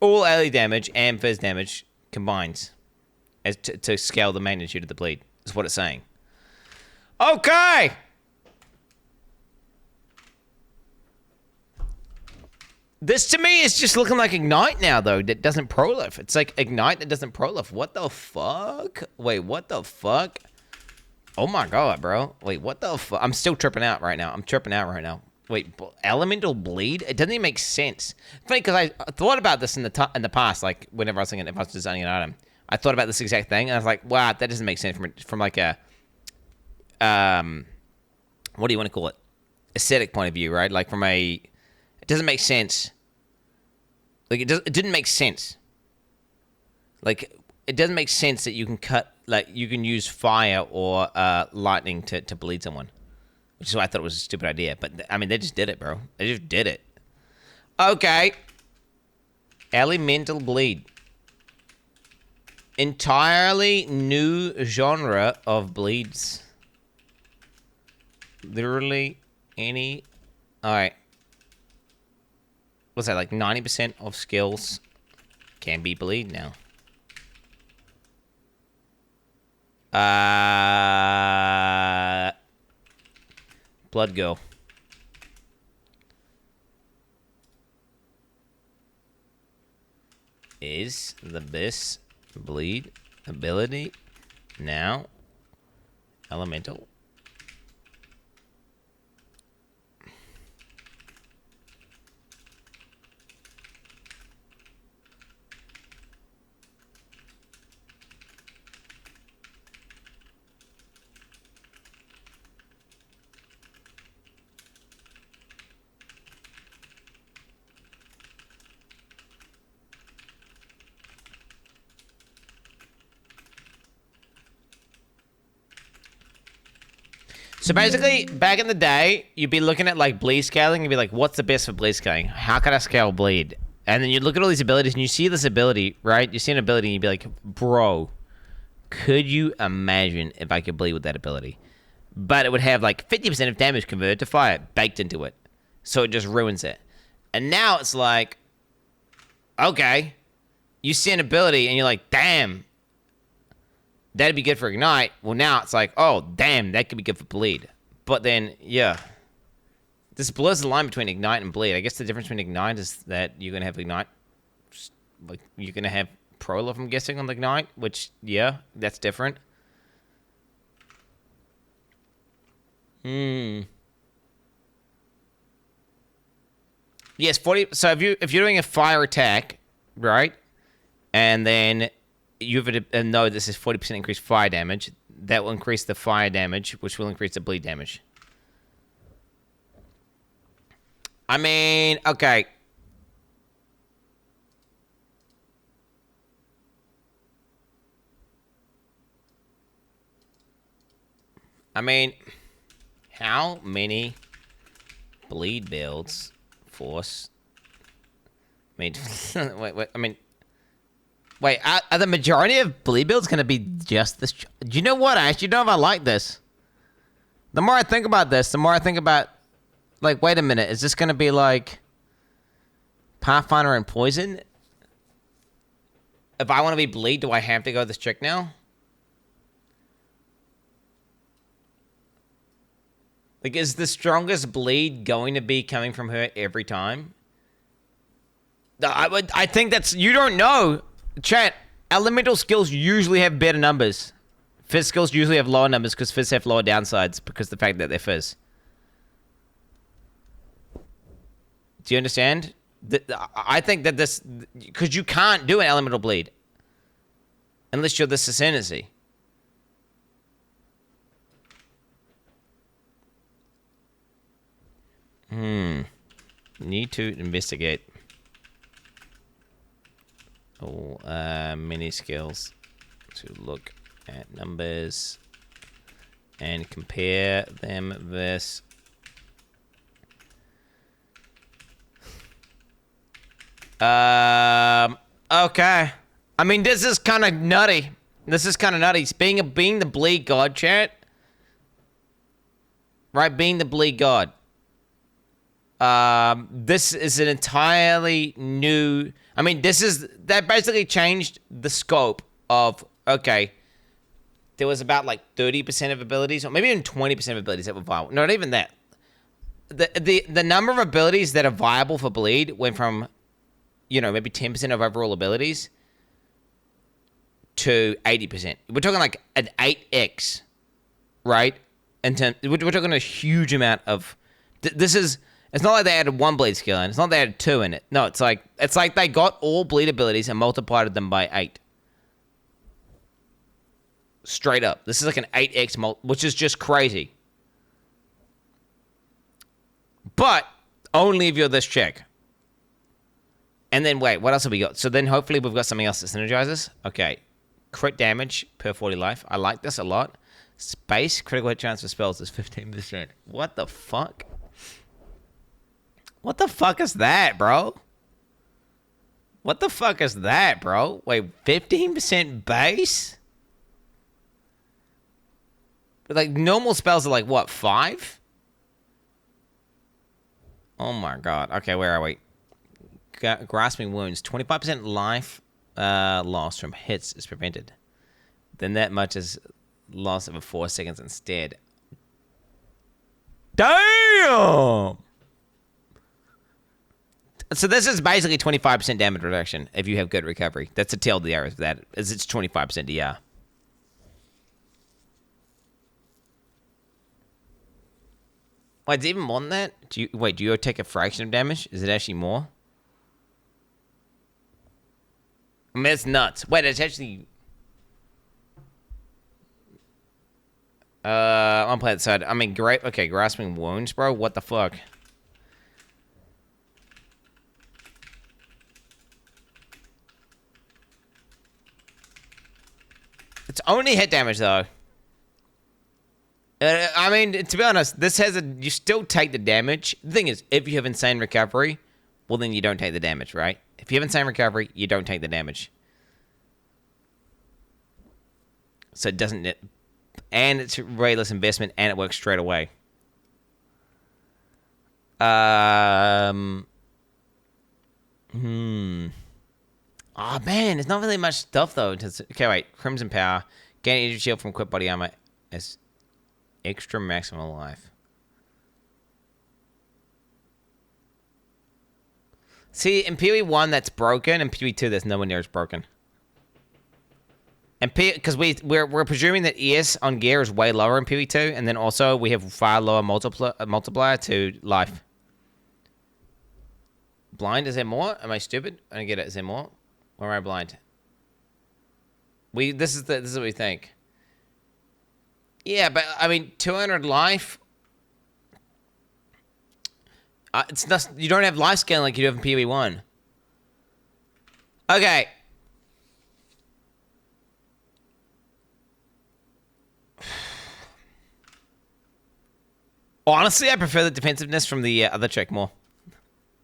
all AoE damage and fizz damage combined as to scale the magnitude of the bleed. Is what it's saying. Okay! This to me is just looking like Ignite now, though, that doesn't prolif. It's like Ignite that doesn't prolif. What the fuck? Wait, what the fuck? Oh my god, bro. Wait, what the fuck? I'm still tripping out right now. Wait, elemental bleed? It doesn't even make sense. Funny, because I thought about this in the past, like, whenever I was thinking if I was designing an item. I thought about this exact thing, and I was like, wow, that doesn't make sense from like a, what do you want to call it? Aesthetic point of view, right? Like from a, it doesn't make sense. Like it didn't make sense. Like it doesn't make sense that you can you can use fire or lightning to bleed someone. Which is why I thought it was a stupid idea. But I mean, they just did it, bro. They just did it. Okay. Elemental bleed. Entirely new genre of bleeds. Literally any... Alright. What's that, like 90% of skills can be bleed now. Blood Girl. Is the best bleed ability now elemental? So basically, back in the day, you'd be looking at like bleed scaling and be like, what's the best for bleed scaling? How can I scale bleed? And then you'd look at all these abilities and you see this ability, right? You see an ability and you'd be like, bro, could you imagine if I could bleed with that ability? But it would have like 50% of damage converted to fire baked into it. So it just ruins it. And now it's like, okay, you see an ability and you're like, damn, that'd be good for Ignite. Well, now it's like, oh, damn, that could be good for Bleed. But then, yeah. This blurs the line between Ignite and Bleed. I guess the difference between Ignite is that you're going to have Ignite. Like, you're going to have Prolif, I'm guessing, on the Ignite. Which, yeah, that's different. Yes, 40. So if you're doing a fire attack, right? And then you have to know this is 40% increased fire damage. That will increase the fire damage, which will increase the bleed damage. I mean, okay. I mean, how many bleed builds force? I mean, wait, I mean, wait, are the majority of bleed builds gonna be just this? Do you know what? I actually don't know if I like this. The more I think about this, the more I think about, like, wait a minute, is this gonna be like Pathfinder and Poison? If I want to be bleed, do I have to go this trick now? Like, is the strongest bleed going to be coming from her every time? I think that's, you don't know. Chat, elemental skills usually have better numbers. Fizz skills usually have lower numbers because Fizz have lower downsides because of the fact that they're Fizz. Do you understand? I think that this, because you can't do an elemental bleed unless you're this Ascendancy. Need to investigate. Oh, mini skills to look at numbers and compare them versus. Okay. I mean, this is kind of nutty. This is kind of nutty. Being the bleed god, chat. Right, being the bleed god. This is an entirely new. I mean, that basically changed the scope of. Okay, there was about like 30% of abilities, or maybe even 20% of abilities that were viable. Not even that. The number of abilities that are viable for bleed went from, you know, maybe 10% of overall abilities to 80%. We're talking like an 8x, right? We're talking a huge amount of. This is. It's not like they added one bleed skill in. It's not they added two in it. No, it's like they got all bleed abilities and multiplied them by 8. Straight up. This is like an 8x which is just crazy. But only if you're this chick. And then wait, what else have we got? So then hopefully we've got something else that synergizes. Okay. Crit damage per 40 life. I like this a lot. Space critical hit chance for spells is 15%. What the fuck? What the fuck is that, bro? What the fuck is that, bro? Wait, 15% base? Like, normal spells are like, what, 5? Oh my god. Okay, where are we? Grasping wounds. 25% life loss from hits is prevented. Then that much is loss over 4 seconds instead. Damn! So this is basically 25% damage reduction if you have good recovery. That's a TLDR of that. Is it's 25% DR. Wait, it's even more than that? Do you take a fraction of damage? Is it actually more? I mean, it's nuts. Wait, it's actually. I'm playing that side. I mean, great. Okay, grasping wounds, bro. What the fuck? It's only hit damage, though. I mean, to be honest, this has you still take the damage. The thing is, if you have insane recovery, well, then you don't take the damage, right? If you have insane recovery, you don't take the damage. So it doesn't... And it's way less investment, and it works straight away. Oh, man, there's not really much stuff, though. Okay, wait. Crimson Power. Gain energy shield from equipped body armor as extra maximum life. See, in PoE 1, that's broken. In PoE 2, that's nowhere near as broken. And because we're presuming that ES on gear is way lower in PoE 2, and then also we have far lower multiplier to life. Blind, is there more? Am I stupid? I don't get it. Is there more? Or am I blind? This is what we think. Yeah, but I mean, 200 life. It's not. You don't have life scaling like you do have in PoE 1. Okay. Honestly, I prefer the defensiveness from the other trick more.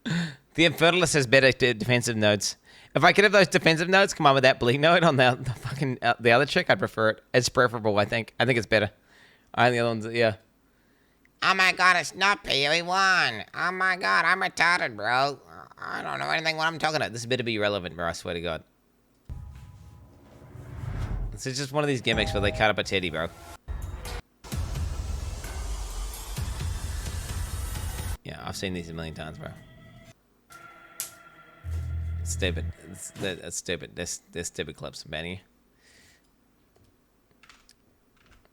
The Infertilist has better defensive nodes. If I could have those defensive nodes come on with that bleed node on the fucking the other trick, I'd prefer it. It's preferable, I think. I think it's better. I think the other ones, yeah. Oh my god, it's not PE1. Oh my god, I'm retarded, bro. I don't know anything what I'm talking about. This better be irrelevant, bro. I swear to God. This is just one of these gimmicks where they cut up a teddy, bro. Yeah, I've seen these a million times, bro. Stupid. That's stupid. They're stupid clips, Benny.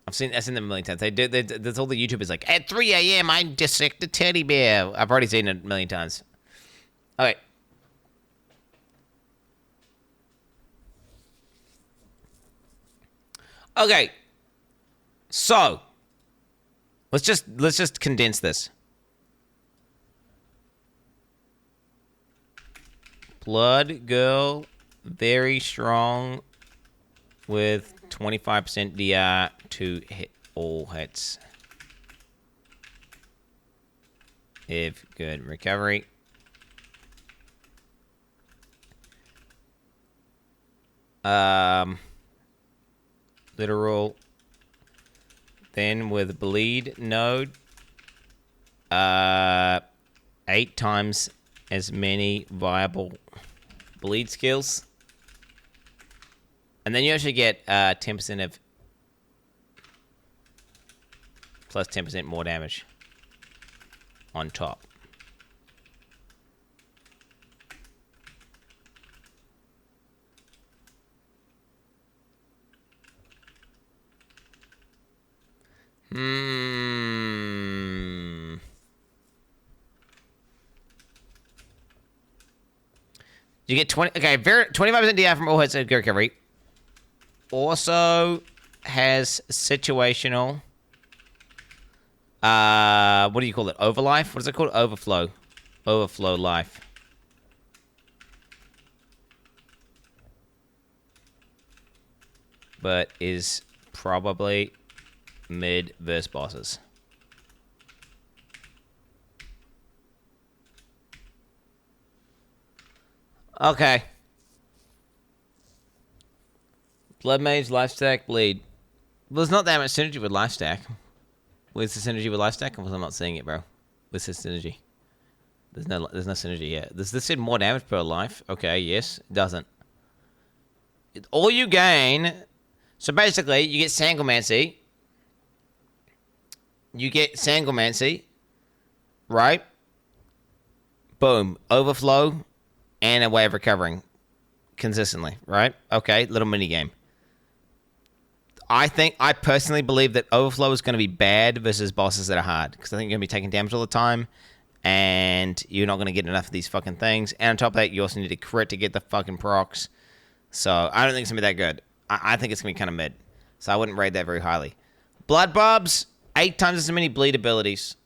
I've seen them a million times. There's all the YouTubers like, at 3 a.m. I dissect a teddy bear. I've already seen it a million times. Okay. Okay. So let's just condense this. Blood girl, very strong with 25% DR to hit all hits. If good recovery. Literal. Then with bleed node, 8 times as many viable bleed skills. And then you actually get 10% of plus 10% more damage on top. You get 25% DI from all hits and recovery. Also has situational. What do you call it? Overlife? What is it called? Overflow. Overflow life. But is probably mid versus bosses. Okay. Blood Mage, Life Stack, Bleed. Well, there's not that much synergy with Life Stack. Where's the synergy with Life Stack? Because I'm not seeing it, bro. Where's the synergy? There's no synergy here. Does this do more damage per life? Okay, yes. It doesn't. All you gain... So basically, you get Sanglemancy. You get Sanglemancy. Right? Boom. Overflow. And a way of recovering. Consistently. Right? Okay, little mini game. I personally believe that Overflow is going to be bad versus bosses that are hard. Because I think you're going to be taking damage all the time. And you're not going to get enough of these fucking things. And on top of that, you also need to crit to get the fucking procs. So, I don't think it's going to be that good. I think it's going to be kind of mid. So, I wouldn't rate that very highly. Blood Bobs, 8 times as many bleed abilities.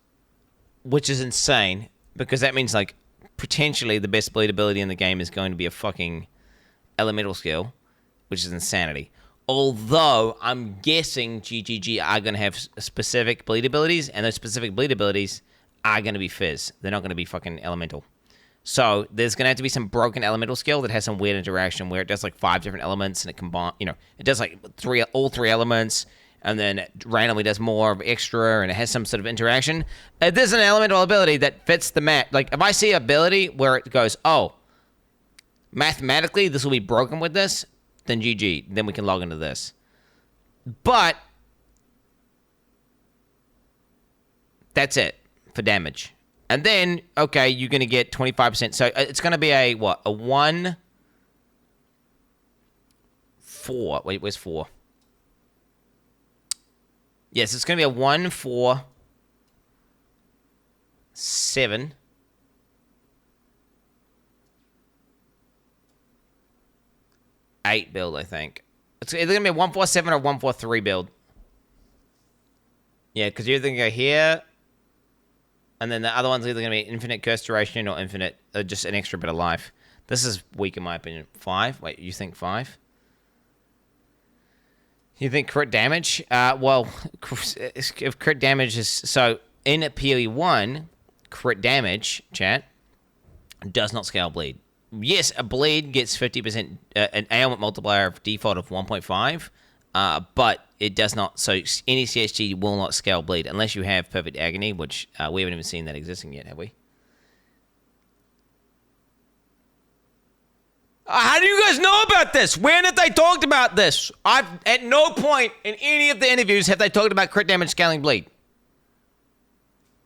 Which is insane. Because that means, like, potentially the best bleed ability in the game is going to be a fucking elemental skill. Which is insanity. Although, I'm guessing GGG are going to have specific bleed abilities. And those specific bleed abilities are going to be fizz. They're not going to be fucking elemental. So, there's going to have to be some broken elemental skill that has some weird interaction where it does like 5 different elements and it combines, you know, it does like all three elements and then it randomly does more of extra and it has some sort of interaction. There's an elemental ability that fits the map. Like, if I see an ability where it goes, oh, mathematically this will be broken with this, then GG. Then we can log into this. But, that's it for damage. And then, okay, you're going to get 25%. So it's going to be a, what? A 1, 4. Wait, where's 4? Yes, it's going to be a 1, 4, 7. 8 build, I think. It's either going to be a 147 or 143 build. Yeah, because you're going to go here. And then the other one's either going to be infinite curse duration or infinite, just an extra bit of life. This is weak in my opinion. 5? Wait, you think 5? You think crit damage? Well, if crit damage is... So, in PoE1, crit damage, chat, does not scale bleed. Yes, a bleed gets 50%, an ailment multiplier of default of 1.5, but it does not. So any CSG will not scale bleed unless you have perfect agony, which we haven't even seen that existing yet, have we? How do you guys know about this? When have they talked about this? At no point in any of the interviews have they talked about crit damage scaling bleed.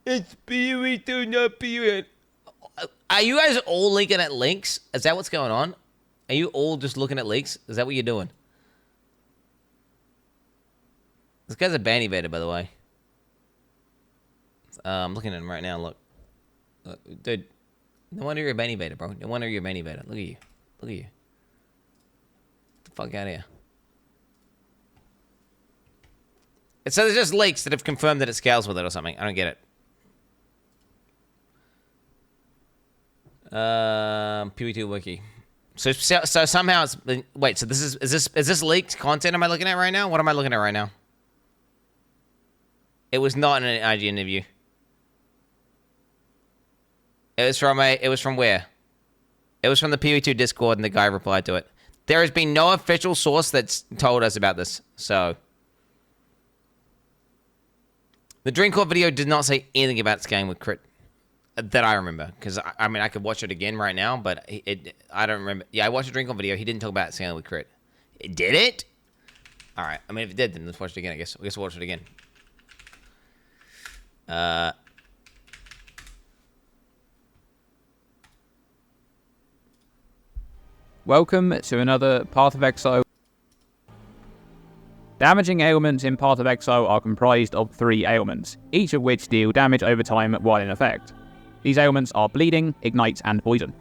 It's PoE2, not PoE. Are you guys all looking at links? Is that what's going on? Are you all just looking at leaks? Is that what you're doing? This guy's a ban evader, by the way. I'm looking at him right now. Look. Dude, no wonder you're a ban evader, bro. No wonder you're a ban evader. Look at you. Look at you. Get the fuck out of here. And so there's just leaks that have confirmed that it scales with it or something. I don't get it. PoE2 wiki. So somehow it's been, wait. So this is this leaked content? Am I looking at right now? What am I looking at right now? It was not in an IG interview. It was from where? It was from the PoE2 Discord, and the guy replied to it. There has been no official source that's told us about this. So the Dreamcore video did not say anything about scaling with crit. That I remember, because I mean I could watch it again right now, but I don't remember. Yeah, I watched a Drinkle video. He didn't talk about scaling with crit. Did it? All right. I mean, if it did, then let's watch it again. I guess we'll watch it again. Welcome to another Path of Exile. Damaging ailments in Path of Exile are comprised of 3 ailments, each of which deal damage over time while in effect. These ailments are bleeding, ignite, and poison.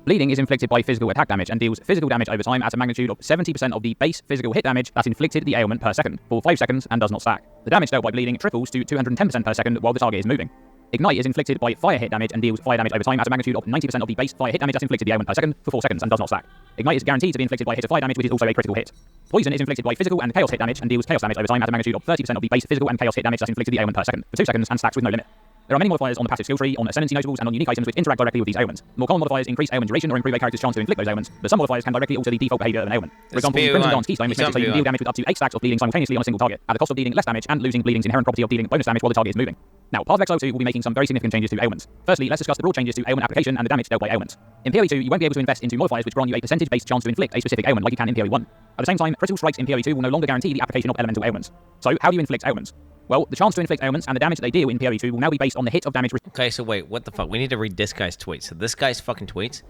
Bleeding is inflicted by physical attack damage and deals physical damage over time at a magnitude of 70% of the base physical hit damage that inflicted the ailment per second, for 5 seconds and does not stack. The damage dealt by bleeding triples to 210% per second while the target is moving. Ignite is inflicted by fire hit damage and deals fire damage over time at a magnitude of 90% of the base fire hit damage that inflicted the ailment per second, for 4 seconds and does not stack. Ignite is guaranteed to be inflicted by hit of fire damage, which is also a critical hit. Poison is inflicted by physical and chaos hit damage and deals chaos damage over time at a magnitude of 30% of the base physical and chaos hit damage that inflicted the ailment per second, for 2 seconds and stacks with no limit. There are many modifiers on the passive skill tree, on ascendancy notables, and on unique items which interact directly with these ailments. More common modifiers increase ailment duration or improve a character's chance to inflict those ailments, but some modifiers can directly alter the default behavior of an ailment. For example, the Crimson Dance Keystone, which makes it so you can deal damage with up to 8 stacks of bleeding simultaneously on a single target, at the cost of dealing less damage and losing bleeding's inherent property of dealing bonus damage while the target is moving. Now, Path of Exile 2 will be making some very significant changes to ailments. Firstly, let's discuss the broad changes to ailment application and the damage dealt by ailments. In PoE2, you won't be able to invest into modifiers which grant you a percentage-based chance to inflict a specific ailment like you can in PoE1. At the same time, critical strikes in PoE2 will no longer guarantee the application of elemental ailments. So, how do you inflict ailments? Well, the chance to inflict ailments and the damage they deal in PoE2 will now be based on the hit of damage. Okay, so wait, what the fuck? We need to read this guy's tweets. So this guy's fucking tweets,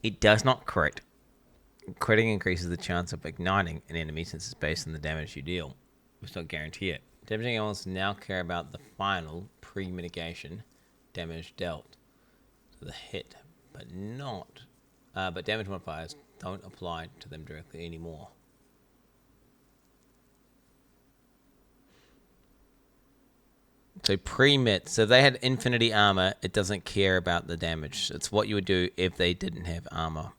it does not crit. Critting increases the chance of igniting an enemy since it's based on the damage you deal. We still guarantee it. Damaging elements now care about the final pre-mitigation damage dealt to the hit, but not. But damage modifiers don't apply to them directly anymore. So pre-mit, so if they had infinity armor, it doesn't care about the damage. It's what you would do if they didn't have armor.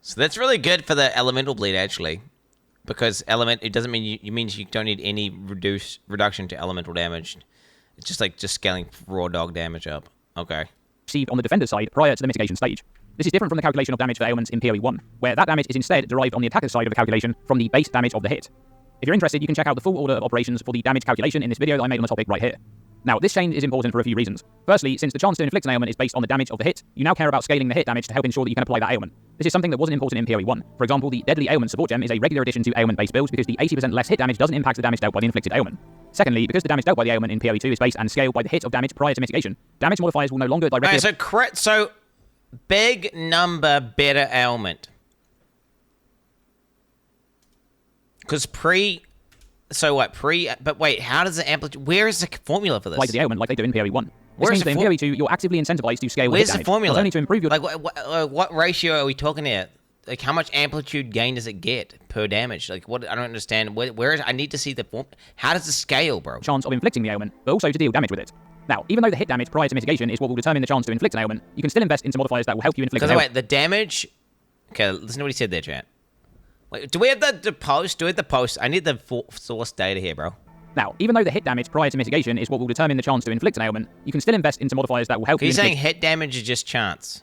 So that's really good for the elemental bleed, actually. Because it doesn't mean you means you don't need any reduction to elemental damage. It's just like scaling raw dog damage up. Okay. Received on the defender's side prior to the mitigation stage. This is different from the calculation of damage for ailments in PoE1, where that damage is instead derived on the attacker's side of the calculation from the base damage of the hit. If you're interested, you can check out the full order of operations for the damage calculation in this video that I made on the topic right here. Now, this change is important for a few reasons. Firstly, since the chance to inflict an ailment is based on the damage of the hit, you now care about scaling the hit damage to help ensure that you can apply that ailment. This is something that wasn't important in PoE1. For example, the Deadly Ailment Support Gem is a regular addition to ailment-based builds because the 80% less hit damage doesn't impact the damage dealt by the inflicted ailment. Secondly, because the damage dealt by the ailment in PoE2 is based and scaled by the hit of damage prior to mitigation, damage modifiers will no longer directly... Alright, so big number, better ailment. Because but wait, how does the amplitude... Where is the formula for this? Apply to the ailment like they do in PoE1. This means that in PoE2, you're actively incentivized to scale with hit damage. Where's the formula? Not only to improve your... Like, what ratio are we talking here? Like, how much amplitude gain does it get per damage? Like, what? I don't understand. Where is... I need to see the form... How does it scale, bro? Chance of inflicting the ailment, but also to deal damage with it. Now, even though the hit damage prior to mitigation is what will determine the chance to inflict an ailment, you can still invest into modifiers that will help you inflict an ailment. Wait, the damage... Okay, listen to what he said there, chat. Wait, do we have the post? Do we have the post? I need the source data here, bro. Now, even though the hit damage prior to mitigation is what will determine the chance to inflict an ailment, you can still invest into modifiers that will help you He's saying inflict hit damage is just chance.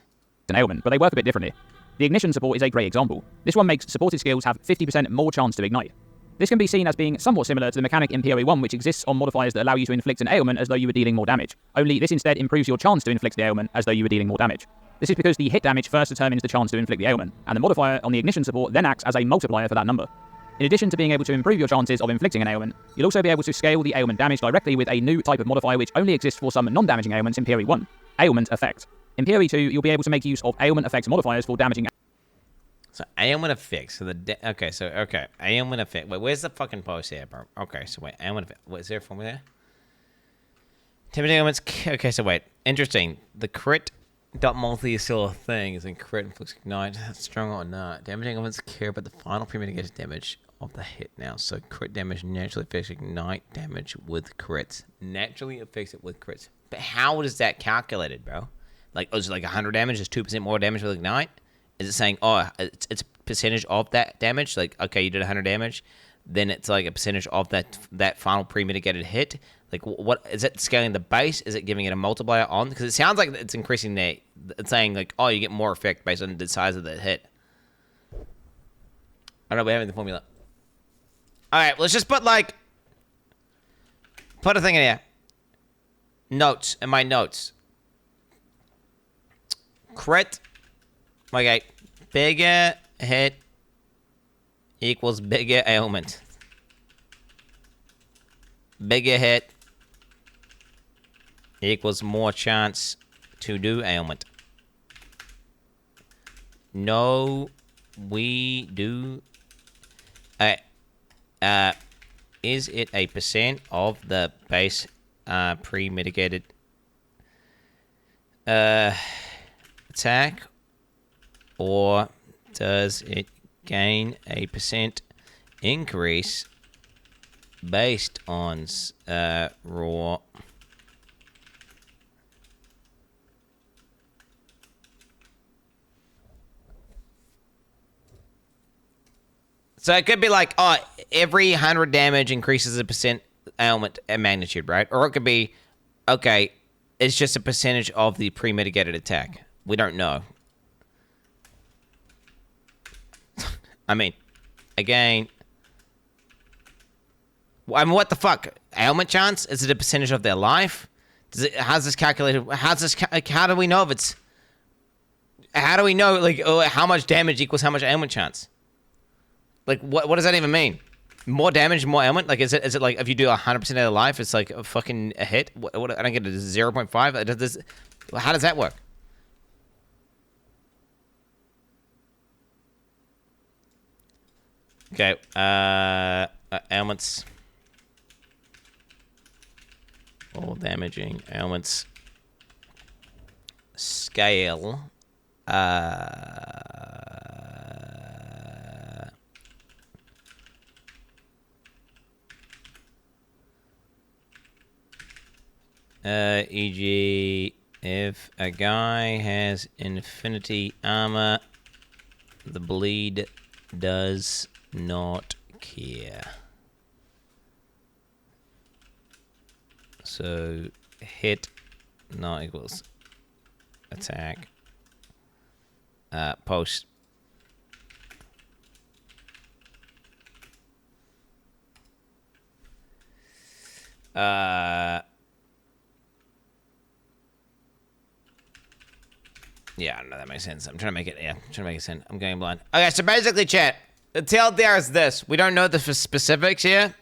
an ailment, but they work a bit differently. The ignition support is a great example. This one makes supported skills have 50% more chance to ignite. This can be seen as being somewhat similar to the mechanic in PoE 1, which exists on modifiers that allow you to inflict an ailment as though you were dealing more damage. Only this instead improves your chance to inflict the ailment as though you were dealing more damage. This is because the hit damage first determines the chance to inflict the ailment, and the modifier on the ignition support then acts as a multiplier for that number. In addition to being able to improve your chances of inflicting an ailment, you'll also be able to scale the ailment damage directly with a new type of modifier which only exists for some non-damaging ailments in PoE 1, Ailment Effect. In PoE 2, you'll be able to make use of ailment effect modifiers for damaging. So ailment effect. So ailment effect. Wait, where's the fucking post here, bro? Okay, so wait, ailment effect. What is there a formula there? Timid ailments. Okay, so wait. Interesting. The crit dot multi-skill thing is in crit inflicts ignite. That's strong or not. Damaging ailments care about the final pre-mitigated damage of the hit now. So crit damage naturally affects ignite damage with crits. Naturally affects it with crits. But how is that calculated, bro? Like, is it like 100 damage is 2% more damage with ignite? Is it saying, oh, it's a percentage of that damage? Like, okay, you did 100 damage, then it's like a percentage of that final pre-mitigated hit. Like, what is it scaling the base? Is it giving it a multiplier on? Because it sounds like it's increasing it's saying like, oh, you get more effect based on the size of the hit. I don't know, we're having the formula. All right, let's just put a thing in here. Notes, in my notes. Crit. Okay, bigger hit equals bigger ailment. Bigger hit equals more chance to do ailment. No, we do. Is it a percent of the base pre-mitigated attack? Or does it gain a percent increase based on raw? So it could be like, oh, every 100 damage increases a percent ailment and magnitude, right? Or it could be, okay, it's just a percentage of the pre-mitigated attack. We don't know. I mean, again, I mean, what the fuck? Ailment chance? Is it a percentage of their life? How's this calculated? How do we know if it's? How do we know like how much damage equals how much ailment chance? Like what does that even mean? More damage, more ailment? Like is it like if you do 100% of their life, it's like a fucking a hit? What I don't get it. 0.5. How does that work? Okay, ailments. All damaging ailments. Scale. E.g., if a guy has infinity armor, the bleed does not care. So hit not equals attack. Post. Yeah, I don't know, that makes sense. I'm trying to make it, sense. I'm going blind. Okay, so basically, chat, the TLDR is this. We don't know the specifics here,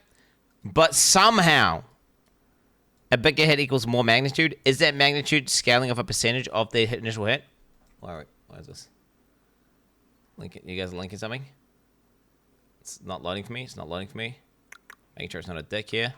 but somehow a bigger hit equals more magnitude. Is that magnitude scaling of a percentage of the initial hit? Why is this? You guys are linking something? It's not loading for me. Making sure it's not a dick here.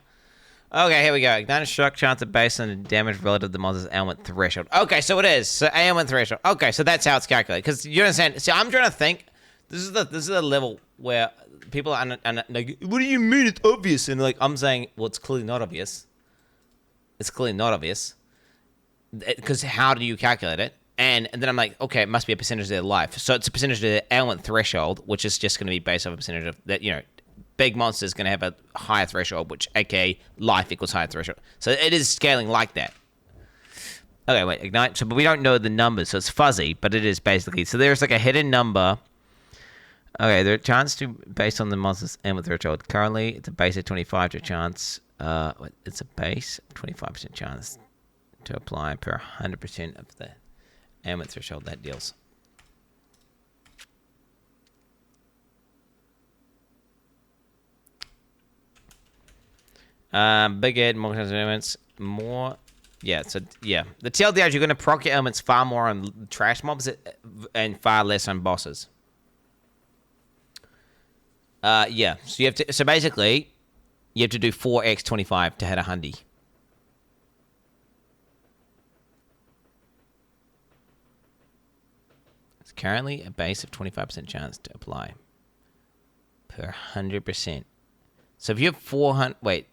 Okay, here we go. Ignite a shock chance of based on the damage relative to the monster's ailment threshold. Okay, so it is. So ailment threshold. Okay, so that's how it's calculated. Because you understand. See, I'm trying to think. This is the level where people are like, what do you mean it's obvious? And like I'm saying, well, it's clearly not obvious. It's clearly not obvious. Because how do you calculate it? And then I'm like, okay, it must be a percentage of their life. So it's a percentage of their ailment threshold, which is just going to be based off a percentage of that, big monster is going to have a higher threshold, which, aka, life equals higher threshold. So it is scaling like that. Okay, wait, ignite. So, but we don't know the numbers, so it's fuzzy, but it is basically. So there's like a hidden number. Okay, there are chance to, based on the monster's ailment threshold. Currently, it's a base of 25 to chance. It's a base of 25% chance to apply per 100% of the ailment threshold that deals. Big head, more elements, more. Yeah, so yeah, the TLDR is you're going to proc your elements far more on trash mobs and far less on bosses. Yeah, so you have to. So basically, you have to do 4x25 to hit a hundy. It's currently a base of 25% chance to apply per 100%. So if you have 400, wait,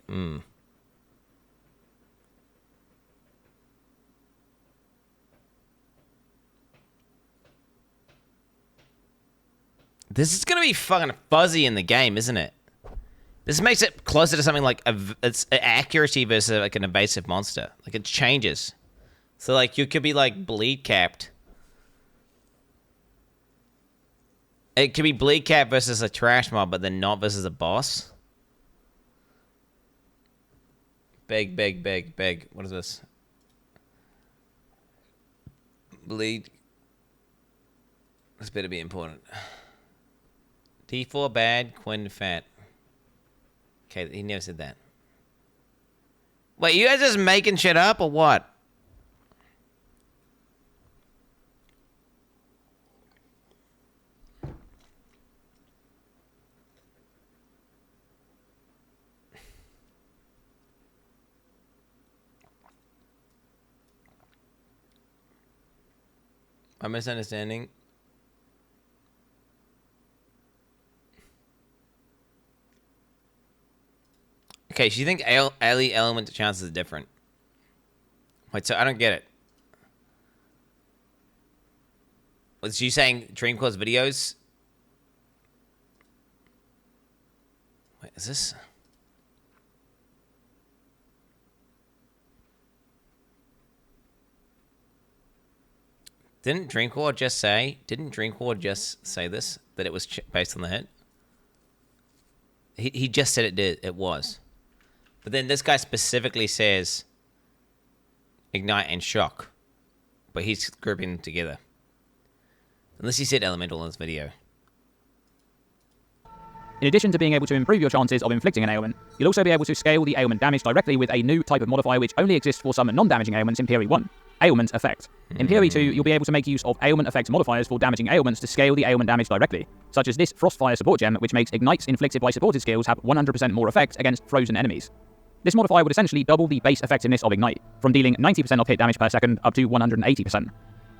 This is gonna be fucking fuzzy in the game, isn't it? This makes it closer to something like it's accuracy versus like an evasive monster. Like it changes. So like you could be like bleed capped. It could be bleed cap versus a trash mob, but then not versus a boss. Big. What is this? Bleed. This better be important. T4 bad, Quin fat. Okay, he never said that. Wait, you guys just making shit up or what? I'm misunderstanding. Okay, so you think Ali element chances are different? Wait, so I don't get it. Was you saying Dreamcore's videos? Wait, is this? Didn't Dreamcore just say this? That it was based on the hit? He just said it did. It was. But then this guy specifically says Ignite and Shock. But he's grouping them together. Unless he said Elemental in this video. In addition to being able to improve your chances of inflicting an ailment, you'll also be able to scale the ailment damage directly with a new type of modifier which only exists for some non-damaging ailments in Peri 1. Ailment Effect. In Peri 2, you'll be able to make use of ailment effect modifiers for damaging ailments to scale the ailment damage directly, such as this Frostfire support gem, which makes ignites inflicted by supported skills have 100% more effect against frozen enemies. This modifier would essentially double the base effectiveness of Ignite, from dealing 90% of hit damage per second up to 180%.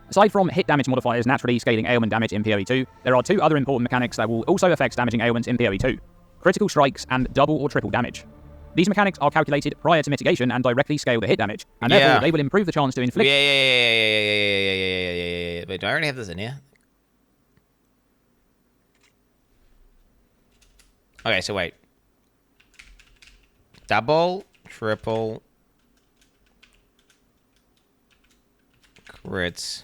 Aside from hit damage modifiers naturally scaling ailment damage in Peri 2, there are two other important mechanics that will also affect damaging ailments in Peri 2. Critical strikes and double or triple damage. These mechanics are calculated prior to mitigation and directly scale the hit damage, and therefore they will improve the chance to inflict... Yeah. Wait, do I already have this in here? Okay, so wait. Double, triple, crits.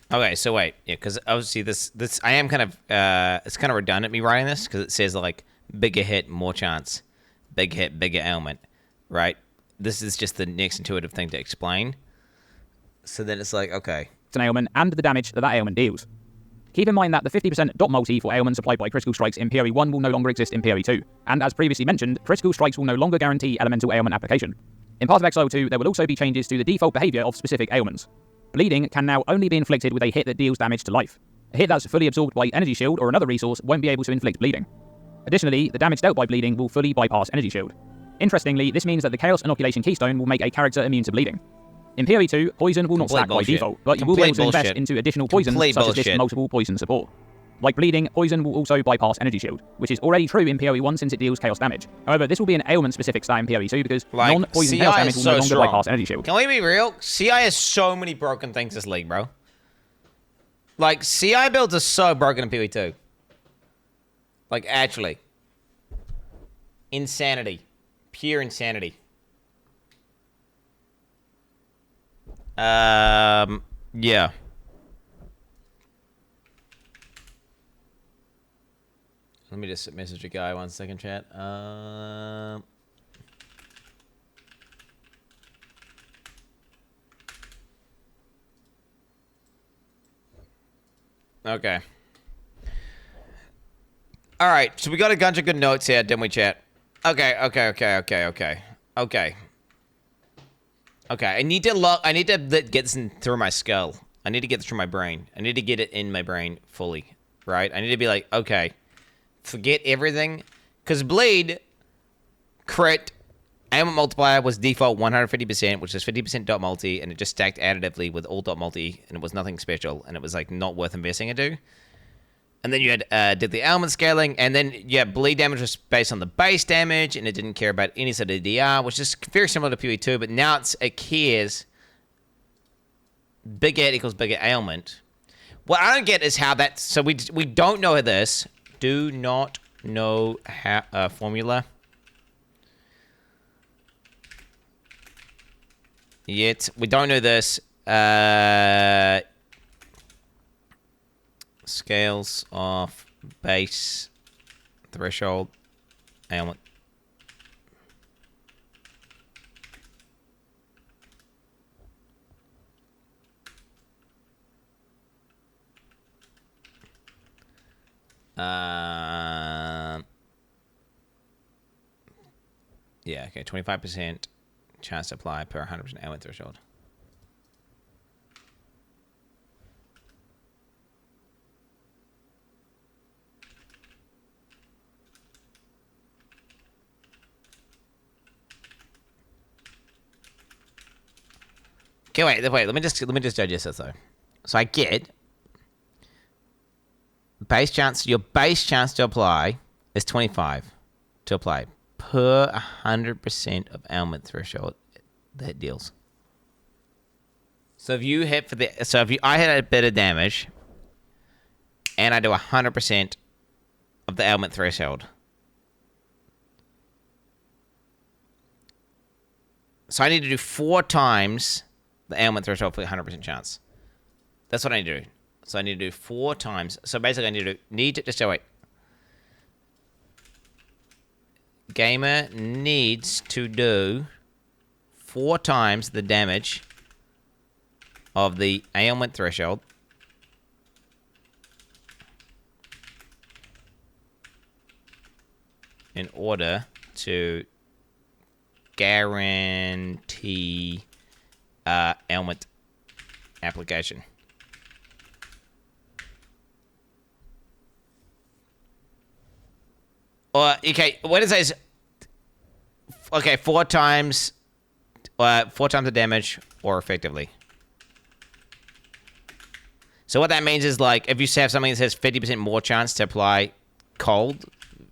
Okay, so wait, yeah, because obviously this I am kind of it's kind of redundant me writing this because it says like bigger hit, more chance, big hit, bigger ailment, right? This is just the next intuitive thing to explain. So then it's like, okay, an ailment and the damage that ailment deals. Keep in mind that the 50% dot multi for ailments applied by critical strikes in Peri 1 will no longer exist in Peri 2, and as previously mentioned, critical strikes will no longer guarantee elemental ailment application. In Path of Exile 2, there will also be changes to the default behavior of specific ailments. Bleeding can now only be inflicted with a hit that deals damage to life. A hit that's fully absorbed by Energy Shield or another resource won't be able to inflict bleeding. Additionally, the damage dealt by bleeding will fully bypass Energy Shield. Interestingly, this means that the Chaos Inoculation Keystone will make a character immune to bleeding. In Peri 2, poison will not stack by default, but you will be able to invest into additional poison, such as this multiple poison support. Like bleeding, poison will also bypass energy shield, which is already true in PoE 1 since it deals chaos damage. However, this will be an ailment-specific stat in PoE 2 because Like, non-poison CI chaos damage is will so no longer strong. bypass energy shield. Can we be real? CI has so many broken things this league, bro. Like, CI builds are so broken in PoE 2. Like, actually. Insanity. Pure insanity. Yeah. Let me just message a guy 1 second, chat. Okay. All right, so we got a bunch of good notes here, didn't we, chat? Okay. I need to look. I need to get this through my skull. I need to get this through my brain. I need to get it in my brain fully, right? I need to be like, okay, forget everything, because bleed, crit, ailment multiplier was default 150%, which is 50% dot multi, and it just stacked additively with all dot multi, and it was nothing special, and it was like not worth investing into. And then you had did the ailment scaling, and then bleed damage was based on the base damage, and it didn't care about any sort of DR, which is very similar to PoE 2, but now it cares. Big ed equals bigger ailment. What I don't get is how that. So we don't know this. Do not know how formula yet. We don't know this. Scales of base threshold ailment. Yeah, okay, 25% chance to apply per 100% ailment threshold. Okay, wait. Let me just digest this though. So I get your base chance to apply is 25 to apply per 100% of ailment threshold that deals. So if you hit I hit a bit of damage, and I do 100% of the ailment threshold. So I need to do 4 times the ailment threshold for 100% chance. That's what I need to do. So I need to do 4 times. So basically, I need to just wait. Gamer needs to do 4 times the damage of the ailment threshold in order to guarantee ailment application. Or okay, what it says? Okay, 4 times the damage, or effectively. So what that means is, like, if you have something that says 50% more chance to apply cold,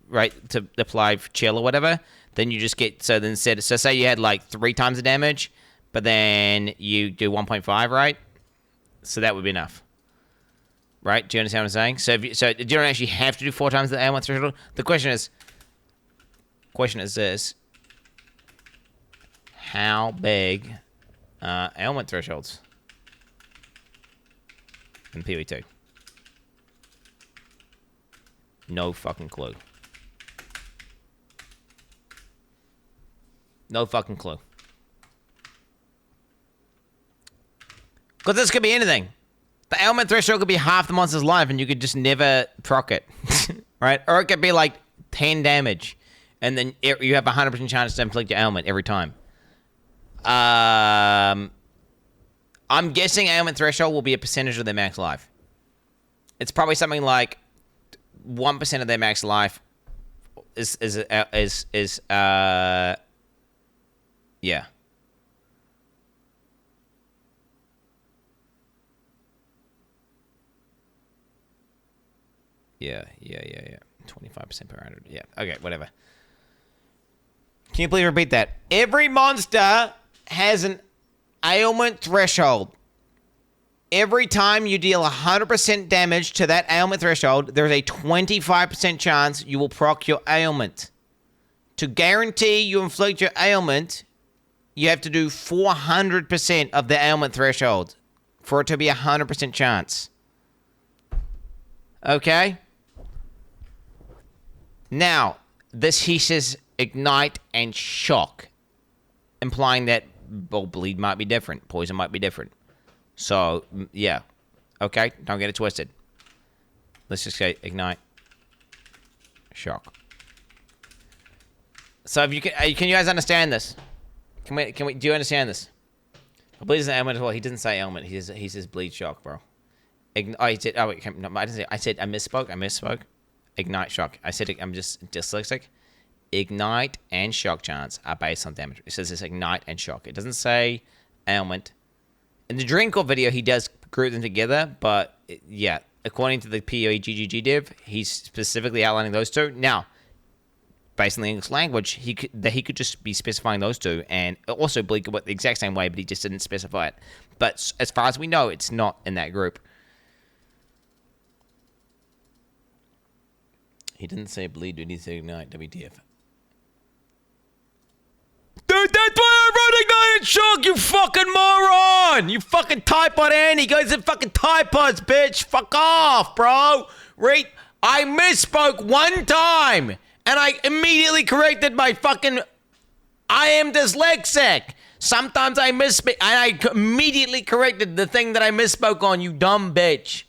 right, to apply chill or whatever, then you just get, so say you had like 3 times the damage, but then you do 1.5, right? So that would be enough. Right? Do you understand what I'm saying? So you don't actually have to do 4 times the ailment threshold. The question is this: how big ailment thresholds in PoE 2? No fucking clue. No fucking clue. Because this could be anything. The ailment threshold could be half the monster's life, and you could just never proc it. Right? Or it could be like 10 damage, and then you have a 100% chance to inflict your ailment every time. I'm guessing ailment threshold will be a percentage of their max life. It's probably something like 1% of their max life is yeah. Yeah. 25% per 100. Yeah. Okay, whatever. Can you please repeat that? Every monster has an ailment threshold. Every time you deal 100% damage to that ailment threshold, there's a 25% chance you will proc your ailment. To guarantee you inflict your ailment, you have to do 400% of the ailment threshold for it to be a 100% chance. Okay? Now, this he says ignite and shock, implying that bleed might be different, poison might be different. So, yeah. Okay, don't get it twisted. Let's just say ignite, shock. So if you can you guys understand this? Can we do you understand this? Bleed is an ailment as well. He didn't say ailment. He says bleed shock, bro. He said, oh wait, no, I didn't say. I said I misspoke. Ignite shock. I said I'm just dyslexic. Ignite and shock chance are based on damage. It says it's ignite and shock. It doesn't say ailment. In the Dreamcore video, he does group them together, but yeah, according to the POE div, he's specifically outlining those two. Now, based on the English language, he could just be specifying those two, and also bleed could work the exact same way, but he just didn't specify it. But as far as we know, it's not in that group. He didn't say bleed, did he say ignite? WTF? Dude, that's why I wrote ignite and shock, you fucking moron! You fucking typod Andy goes in fucking typods, bitch! Fuck off, bro! I misspoke one time, and I immediately corrected my fucking... I am dyslexic! Sometimes I misspeak, and I immediately corrected the thing that I misspoke on, you dumb bitch.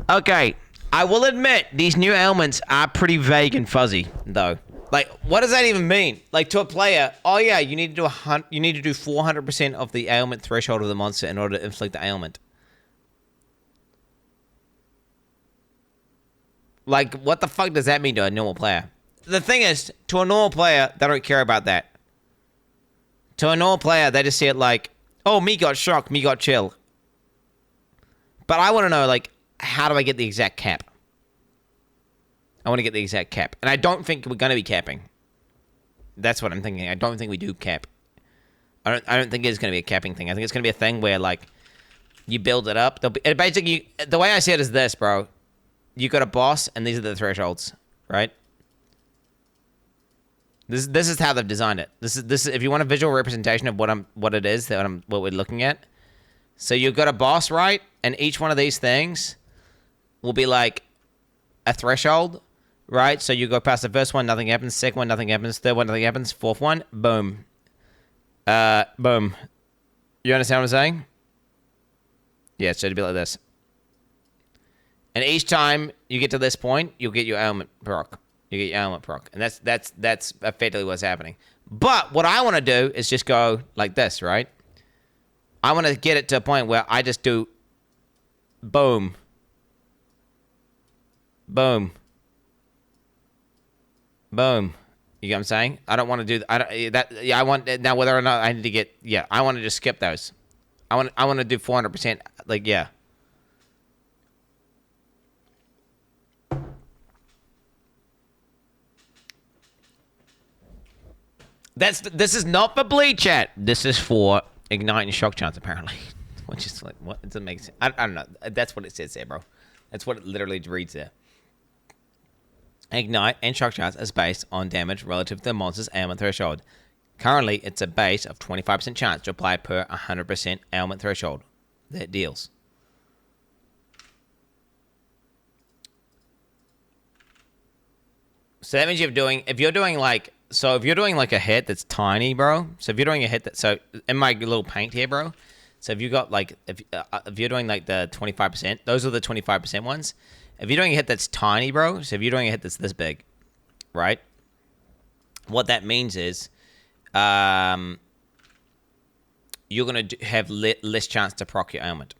Okay, I will admit, these new ailments are pretty vague and fuzzy, though. Like, what does that even mean? Like, to a player, oh yeah, you need to do 400% of the ailment threshold of the monster in order to inflict the ailment. Like, what the fuck does that mean to a normal player? The thing is, to a normal player, they don't care about that. To a normal player, they just see it like, oh, me got shocked, me got chill. But I want to know, like, how do I get the exact cap? I want to get the exact cap. And I don't think we're going to be capping. That's what I'm thinking. I don't think we do cap. I don't think it's going to be a capping thing. I think it's going to be a thing where, like, you build it up. Basically, the way I see it is this, bro. You got a boss, and these are the thresholds, right? This is how they've designed it. This is if you want a visual representation of what it is that what we're looking at. So you've got a boss, right? And each one of these things will be like a threshold, right? So you go past the first one, nothing happens. Second one, nothing happens. Third one, nothing happens. Fourth one, boom. Boom. You understand what I'm saying? Yeah, so it'd be like this. And each time you get to this point, you'll get your ailment proc. You get your ailment proc. And that's effectively what's happening. But what I want to do is just go like this, right? I want to get it to a point where I just do boom. Boom. Boom. You get what I'm saying? I don't want to do I want now whether or not I need to get I want to just skip those. I want to do 400%, like, yeah. This is not for bleed chat. This is for ignite and shock chance, apparently. Which is like, what? It doesn't make sense. I don't know. That's what it says there, bro. That's what it literally reads there. Ignite and shock chance is based on damage relative to the monster's ailment threshold. Currently, it's a base of 25% chance to apply per 100% ailment threshold that it deals. So that means if you're doing like a hit that's tiny, bro. So if you're doing a hit so in my little paint here, bro. So if you got like, if you're doing like the 25%, those are the 25% ones. If you're doing a hit that's tiny, bro. So if you're doing a hit that's this big, right? What that means is, you're going to have less chance to proc your ailment.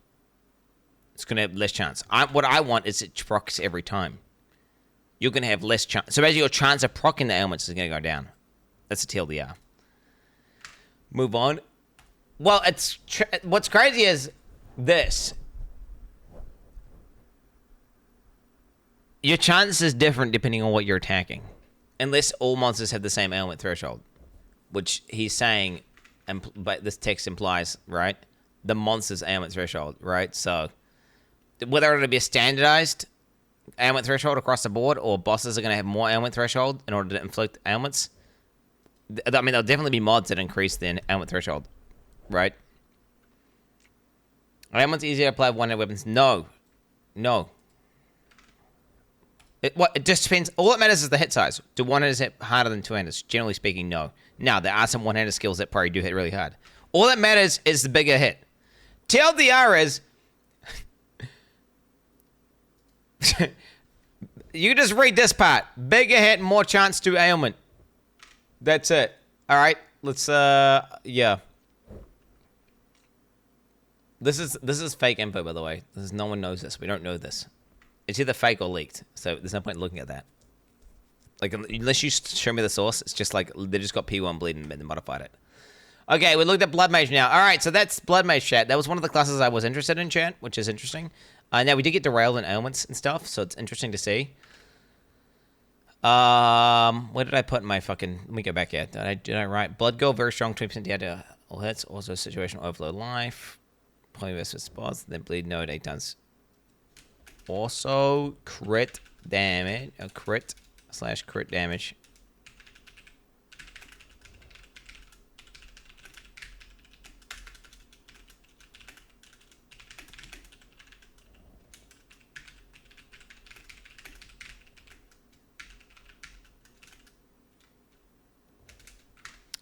It's going to have less chance. What I want is it procs every time. You're going to have less chance. So basically, your chance of proccing the ailments is going to go down. That's a TLDR. Move on. Well, what's crazy is this. your chance is different depending on what you're attacking. Unless all monsters have the same ailment threshold. Which he's saying, but this text implies, right? The monster's ailment threshold, right? So, whether it'll be a standardized ailment threshold across the board, or bosses are going to have more ailment threshold in order to inflict ailments. I mean, there'll definitely be mods that increase the ailment threshold, right? Ailment's easier to apply with one-handed weapons. No. It just depends. All that matters is the hit size. Do one-handers hit harder than two-handers? Generally speaking, no. Now, there are some one-handed skills that probably do hit really hard. All that matters is the bigger hit. TLDR is... you just read this part. Bigger hit, more chance to ailment. That's it. All right. Let's, yeah. This is fake info, by the way. No one knows this. We don't know this. It's either fake or leaked, so there's no point in looking at that. Like, unless you show me the source, it's just like, they just got P1 bleeding and then modified it. Okay, we looked at Blood Mage now. All right, so that's Blood Mage, chat. That was one of the classes I was interested in, chat, which is interesting. Now, we did get derailed in ailments and stuff, so it's interesting to see. Where did I put my fucking... Let me go back here. Did I write? Blood Girl, very strong, 20% dead to all hits. Also, situational overload life. Polymorph with spots, then bleed node 8 times. Also, crit damage. Crit/crit damage.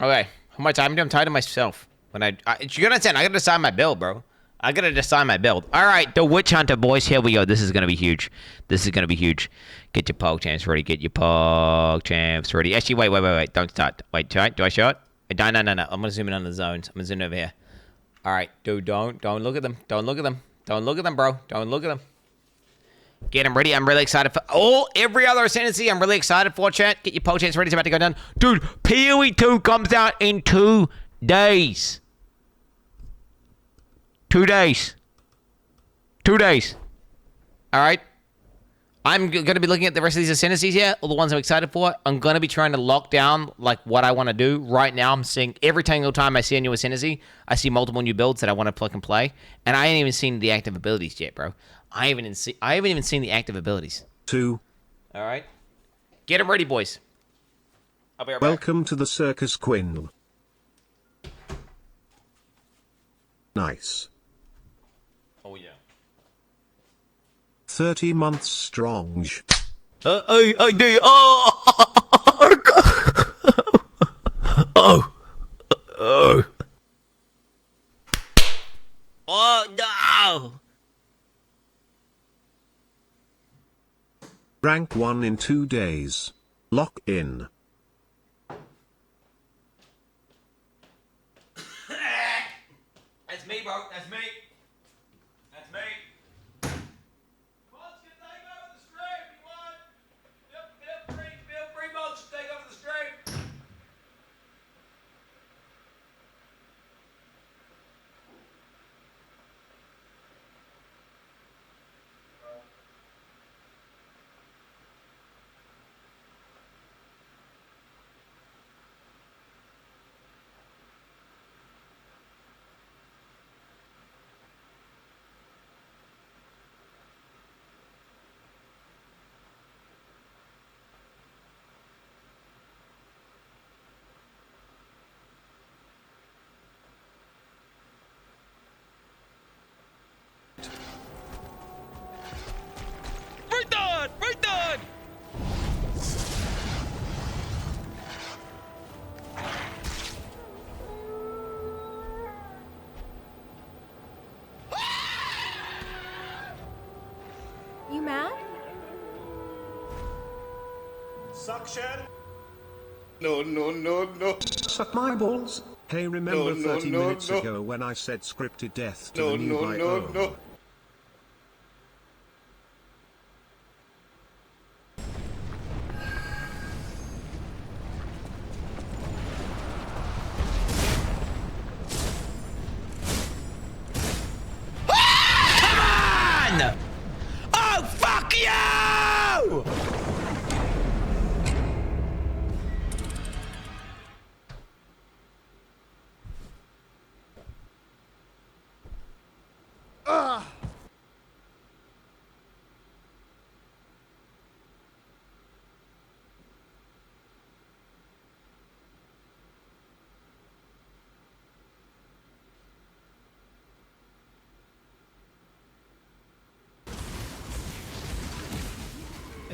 Okay, how much I'm tired of myself. You're gonna understand. I gotta decide my build, bro. I gotta decide my build. All right, the Witch Hunter boys. Here we go. This is gonna be huge. This is gonna be huge. Get your pog champs ready. Get your pog champs ready. Actually, wait. Don't start. Wait, do I show it? No. I'm gonna zoom in on the zones. I'm gonna zoom over here. All right, dude. Don't look at them. Don't look at them, bro. Don't look at them. Get them ready. I'm really excited for every other Ascendancy. I'm really excited for, chat. Get your pog champs ready. It's about to go down. Dude, PoE 2 comes out in 2 days. 2 days. 2 days. All right. I'm going to be looking at the rest of these Ascendancies here, all the ones I'm excited for. I'm going to be trying to lock down like what I want to do. Right now, I'm seeing every single time I see a new Ascendancy, I see multiple new builds that I want to plug and play. And I ain't even seen the active abilities yet, bro. I haven't even seen the active abilities. 2. All right. Get them ready, boys. I'll be right back. Welcome to the circus, Quin. Nice. Oh, yeah. 30 months strong. I do. Oh, no. Rank 1 in 2 days. Lock in. That's me, bro. That's me. That's me. Mods can take over the stream if you want. Feel free, mods to take over the stream. Right done! You mad? Suction. No. Suck my balls. Hey, remember 30 minutes ago when I said scripted death to the new biome? Oh, fuck you!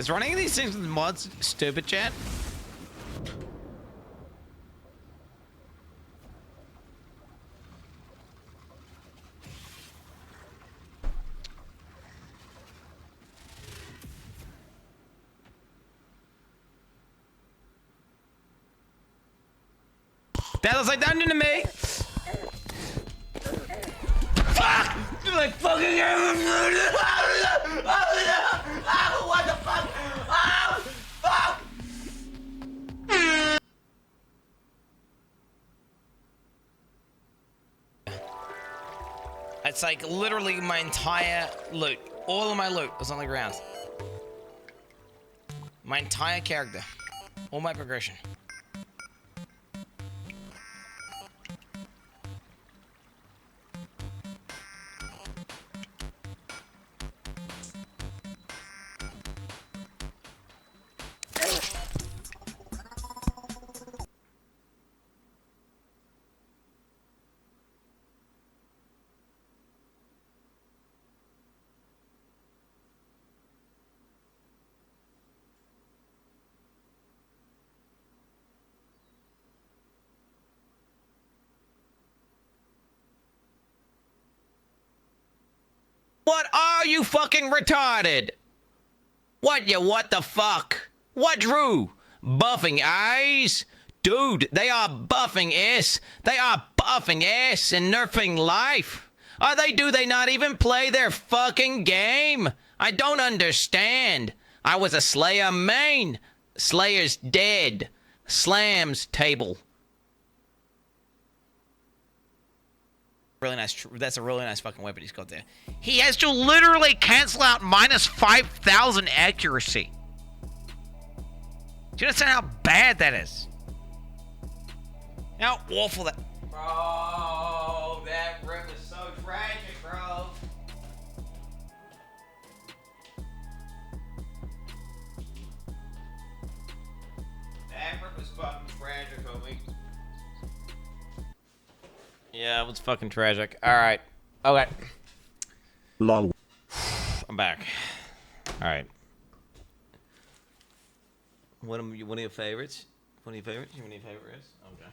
Is running these things with mods stupid, chat? That looks like dungeon to me. Fuck! You're like fucking. What the fuck? Oh, fuck! It's like literally my entire loot. All of my loot was on the ground. My entire character. All my progression. What are you fucking retarded? What the fuck? What Drew? Buffing eyes? Dude, they are buffing ass. They are buffing ass and nerfing life. Do they not even play their fucking game? I don't understand. I was a Slayer main. Slayer's dead. Slams table. Really nice. That's a really nice fucking weapon he's got there. He has to literally cancel out minus 5,000 accuracy. Do you understand how bad that is? How awful that... Bro, that rip is so tragic, bro. That rip is fucking tragic, homie. Yeah, it was fucking tragic. Alright. Okay. Lol. I'm back. Alright. One of your favorites? One of your favorites? One of your favorites? Okay.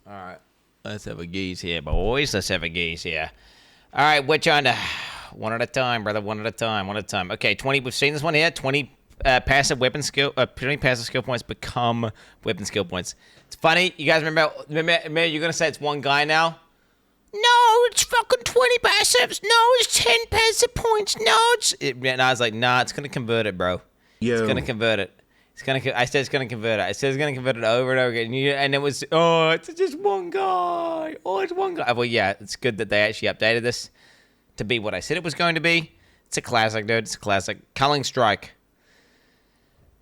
Alright. Let's have a gaze here, boys. Let's have a gaze here. Alright, which on to... One at a time, brother. One at a time. One at a time. Okay, 20... We've seen this one here. 20 passive weapon skill... 20 passive skill points become weapon skill points. It's funny. You guys remember you're going to say it's one guy now? No, it's fucking 20 passives. No, it's 10 passive points. No, it's... And I was like, nah, it's going to convert it, bro. Yo. It's going to convert it. I said it's going to convert it. I said it's going to convert it over and over again. And it was, oh, it's just one guy. Oh, it's one guy. Well, yeah, it's good that they actually updated this to be what I said it was going to be. It's a classic, dude. It's a classic. Culling Strike.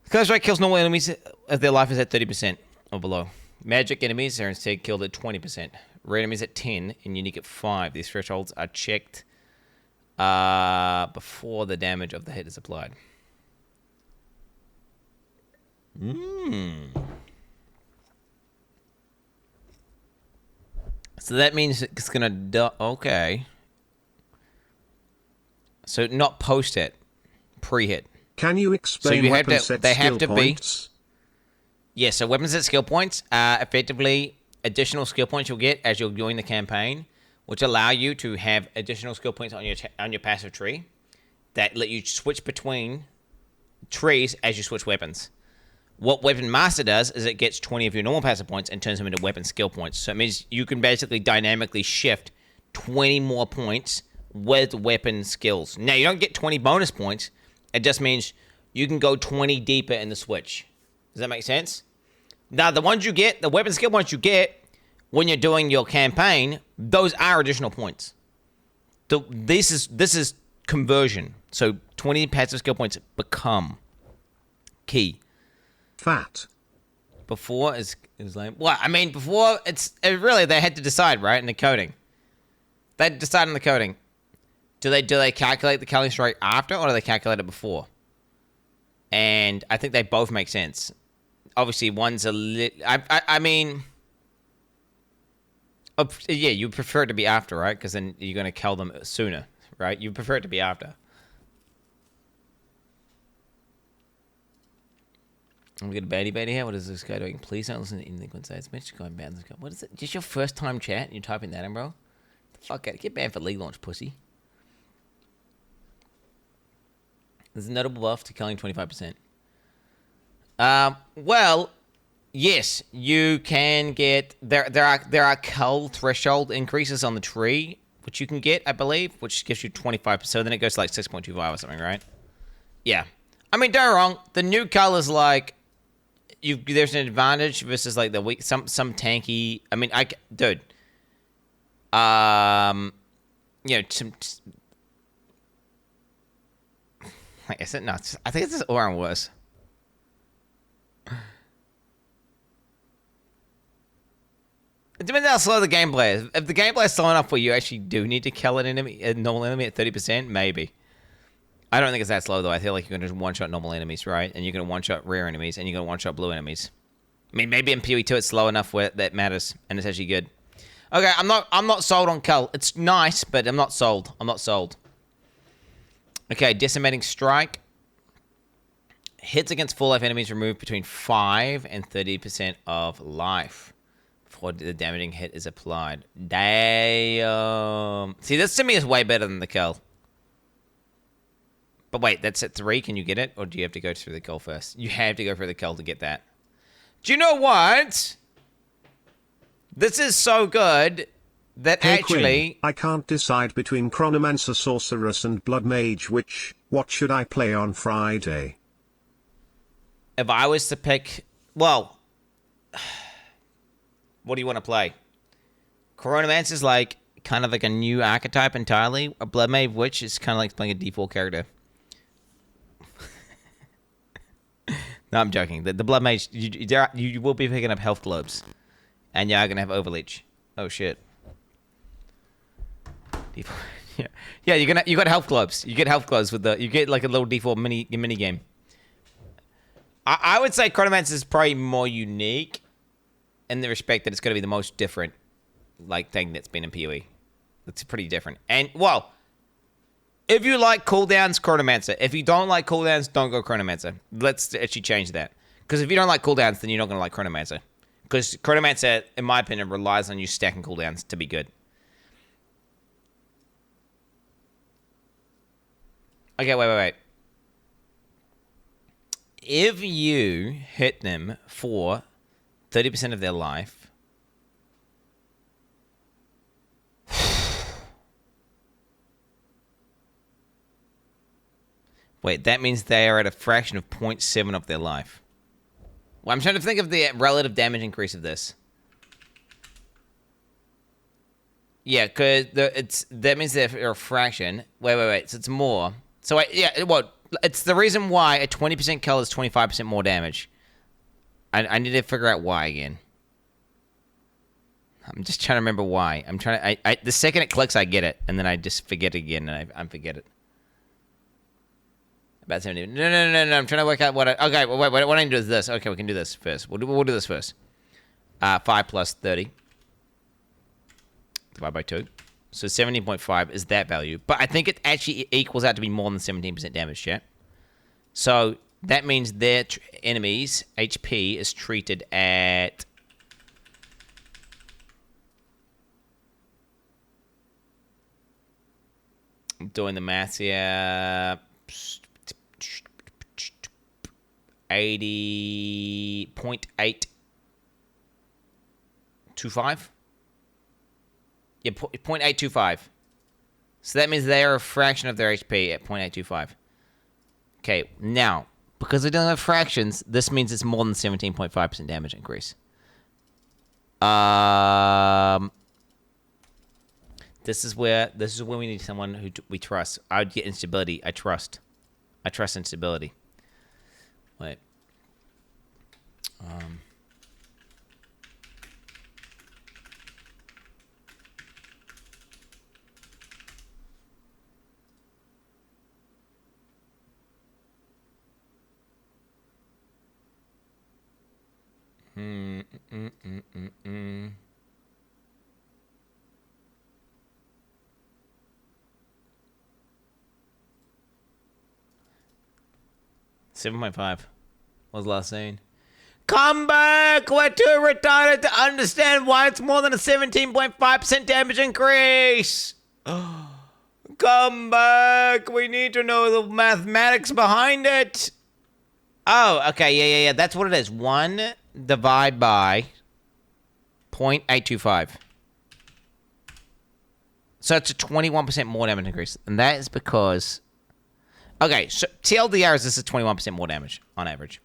Culling Strike kills normal enemies if their life is at 30% or below. Magic enemies are instead killed at 20%. Rare enemies at 10 and unique at 5. These thresholds are checked before the damage of the hit is applied. So that means it's gonna okay. So not post hit, pre-hit. Can you explain so weapon set they skill have to points? Yeah, so weapons at skill points are effectively additional skill points you'll get as you're doing the campaign, which allow you to have additional skill points on your passive tree that let you switch between trees as you switch weapons. What Weapon Master does is it gets 20 of your normal passive points and turns them into weapon skill points. So it means you can basically dynamically shift 20 more points with weapon skills. Now, you don't get 20 bonus points. It just means you can go 20 deeper in the switch. Does that make sense? Now, the ones you get, the weapon skill points you get when you're doing your campaign, those are additional points. This is conversion. So 20 passive skill points become key. Fat. Before is like what? I mean, before really they had to decide, right, in the coding. They had to decide in the coding. Do they calculate the Culling Strike after, or do they calculate it before? And I think they both make sense. Obviously, one's a I mean, yeah, you prefer it to be after, right? Because then you're gonna kill them sooner, right? You prefer it to be after. I'm gonna baddie here. What is this guy doing? Please don't listen to anything Quin says. Mitch going banned. What is it? Just your first time chat and you're typing that in, bro? The fuck out. Get banned for league launch, pussy. There's a notable buff to killing 25%. Well, yes, you can get there are cull threshold increases on the tree, which you can get, I believe, which gives you 25%. So then it goes to like 6.25 or something, right? Yeah. I mean, don't get me wrong. The new cull is like there's an advantage versus like the weak some tanky. I mean, dude. You know, is it not? I think it's just Oran worse. It depends how slow the gameplay is. If the gameplay is slow enough where you actually do need to kill a normal enemy at 30%, maybe. I don't think it's that slow, though. I feel like you're going to just one-shot normal enemies, right? And you're going to one-shot rare enemies, and you're going to one-shot blue enemies. I mean, maybe in PoE 2 it's slow enough where that matters, and it's actually good. Okay, I'm not sold on Cull. It's nice, but I'm not sold. I'm not sold. Okay, Decimating Strike. Hits against full life enemies remove between 5 and 30% of life before the damaging hit is applied. Damn. See, this to me is way better than the Cull. But wait, that's at 3. Can you get it? Or do you have to go through the Cull first? You have to go through the Cull to get that. Do you know what? This is so good that Hey actually... Quin, I can't decide between Chronomancer Sorceress and Blood Mage what should I play on Friday? If I was to pick... Well... What do you want to play? Chronomancer is like kind of like a new archetype entirely. A Blood Mage Witch is kind of like playing a default character. No, I'm joking. The Blood Mage, you will be picking up health globes. And you are going to have Overleech. Oh, shit. Yeah, you got health globes. You get health globes with you get like a little default mini game. I would say Chronomancer is probably more unique in the respect that it's going to be the most different like thing that's been in PoE. It's pretty different. And, well, if you like cooldowns, Chronomancer. If you don't like cooldowns, don't go Chronomancer. Let's actually change that. Because if you don't like cooldowns, then you're not going to like Chronomancer. Because Chronomancer, in my opinion, relies on you stacking cooldowns to be good. Okay, wait. If you hit them for 30% of their life... Wait, that means they are at a fraction of 0.7 of their life. Well, I'm trying to think of the relative damage increase of this. Yeah, because that means they're a fraction. Wait. So it's more. So, it's the reason why a 20% kill is 25% more damage. I need to figure out why again. I'm just trying to remember why. The second it clicks, I get it. And then I just forget it again, and I forget it. About 70. No. I'm trying to work out what okay, wait. What I need to do is this. Okay, we can do this first. We'll do this first. 5 plus 30. Divided by 2. So 17.5 is that value. But I think it actually equals out to be more than 17% damage, chat. So that means their enemies' HP is treated at... I'm doing the maths here. 80.825. Yeah, 0.825. So that means they are a fraction of their HP at 0.825. Okay, now, because they don't have fractions, this means it's more than 17.5% damage increase. This is where we need someone who we trust. I would get instability. I trust instability. Wait. Mm. 7.5 was last seen. Come back! We're too retarded to understand why it's more than a 17.5% damage increase! Come back! We need to know the mathematics behind it! Oh, okay, yeah. That's what it is. 1 divide by 0.825. So it's a 21% more damage increase. And that is because... Okay, so TLDR is this is 21% more damage on average.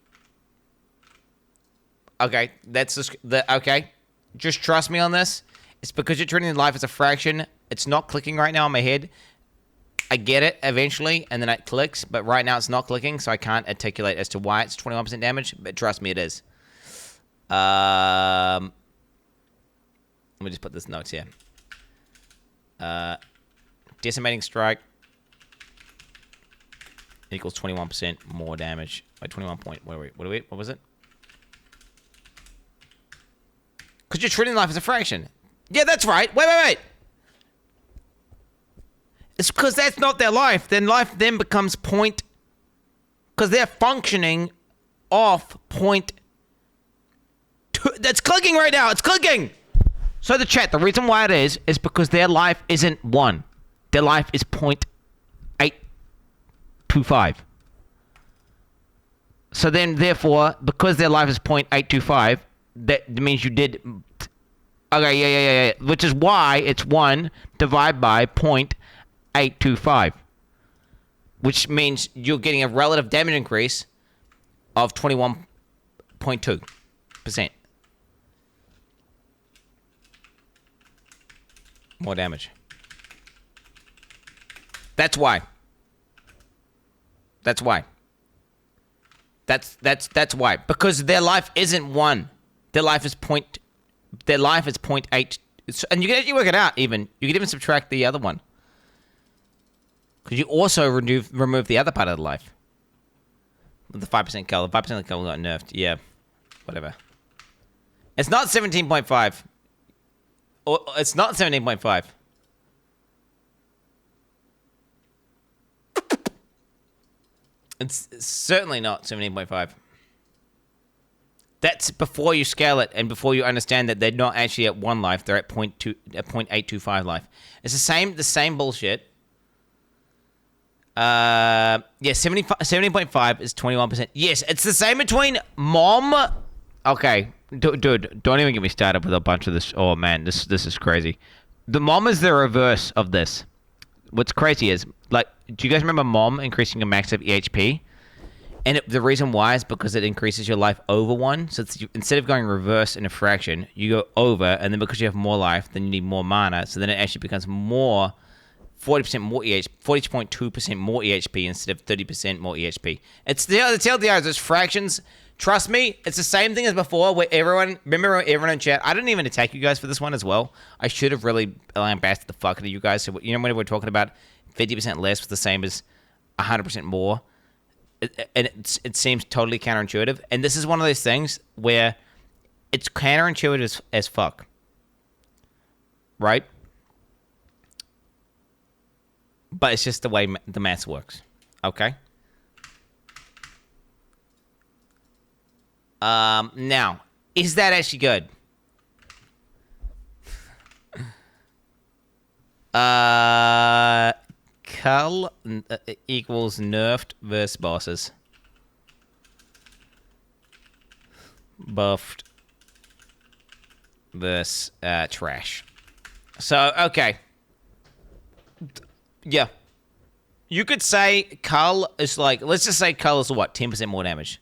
Okay, that's just okay. Just trust me on this. It's because you're treating life as a fraction. It's not clicking right now in my head. I get it eventually, and then it clicks, but right now it's not clicking, so I can't articulate as to why it's 21% damage, but trust me, it is. Let me just put this notes here. Decimating strike equals 21% more damage. Like 21 point, what was it? Because you're treating life as a fraction. Yeah, that's right. Wait. It's because that's not their life. Then life then becomes point... Because they're functioning off point... That's clicking right now. It's clicking! So the chat, the reason why it is because their life isn't 1. Their life is 0.825. So then, therefore, because their life is 0.825, that means you did... Okay, yeah. Which is why it's 1 divided by 0.825. Which means you're getting a relative damage increase of 21.2%. More damage. That's why. That's why. That's why. Because their life isn't 1. Their life is 0.8. And you can actually work it out even. You can even subtract the other one. Because you also remove the other part of the life. With the 5% color. 5% of the color got nerfed. Yeah. Whatever. It's not 17.5. Or it's not 17.5. It's certainly not 17.5. That's before you scale it and before you understand that they're not actually at 1 life, they're at 0.825 life. It's the same bullshit. Yeah, 70.5 is 21%. Yes, it's the same between mom. Okay, dude, don't even get me started with a bunch of this. Oh man, this is crazy. The mom is the reverse of this. What's crazy is, like, do you guys remember mom increasing your max of EHP? And the reason why is because it increases your life over 1. So instead of going reverse in a fraction, you go over, and then because you have more life, then you need more mana. So then it actually becomes more, 40% more EHP, 40.2% more EHP instead of 30% more EHP. It's the TLDR is just fractions. Trust me, it's the same thing as before. Where everyone in chat. I didn't even attack you guys for this one as well. I should have really lambasted the fuck out of you guys. So you know when we're talking about 50% less was the same as 100% more. And it seems totally counterintuitive. And this is one of those things where it's counterintuitive as fuck. Right? But it's just the way the maths works. Okay? Now, is that actually good? Cull equals nerfed versus bosses. Buffed versus trash. So, okay. Yeah. You could say Cull is like, let's just say Cull is what, 10% more damage.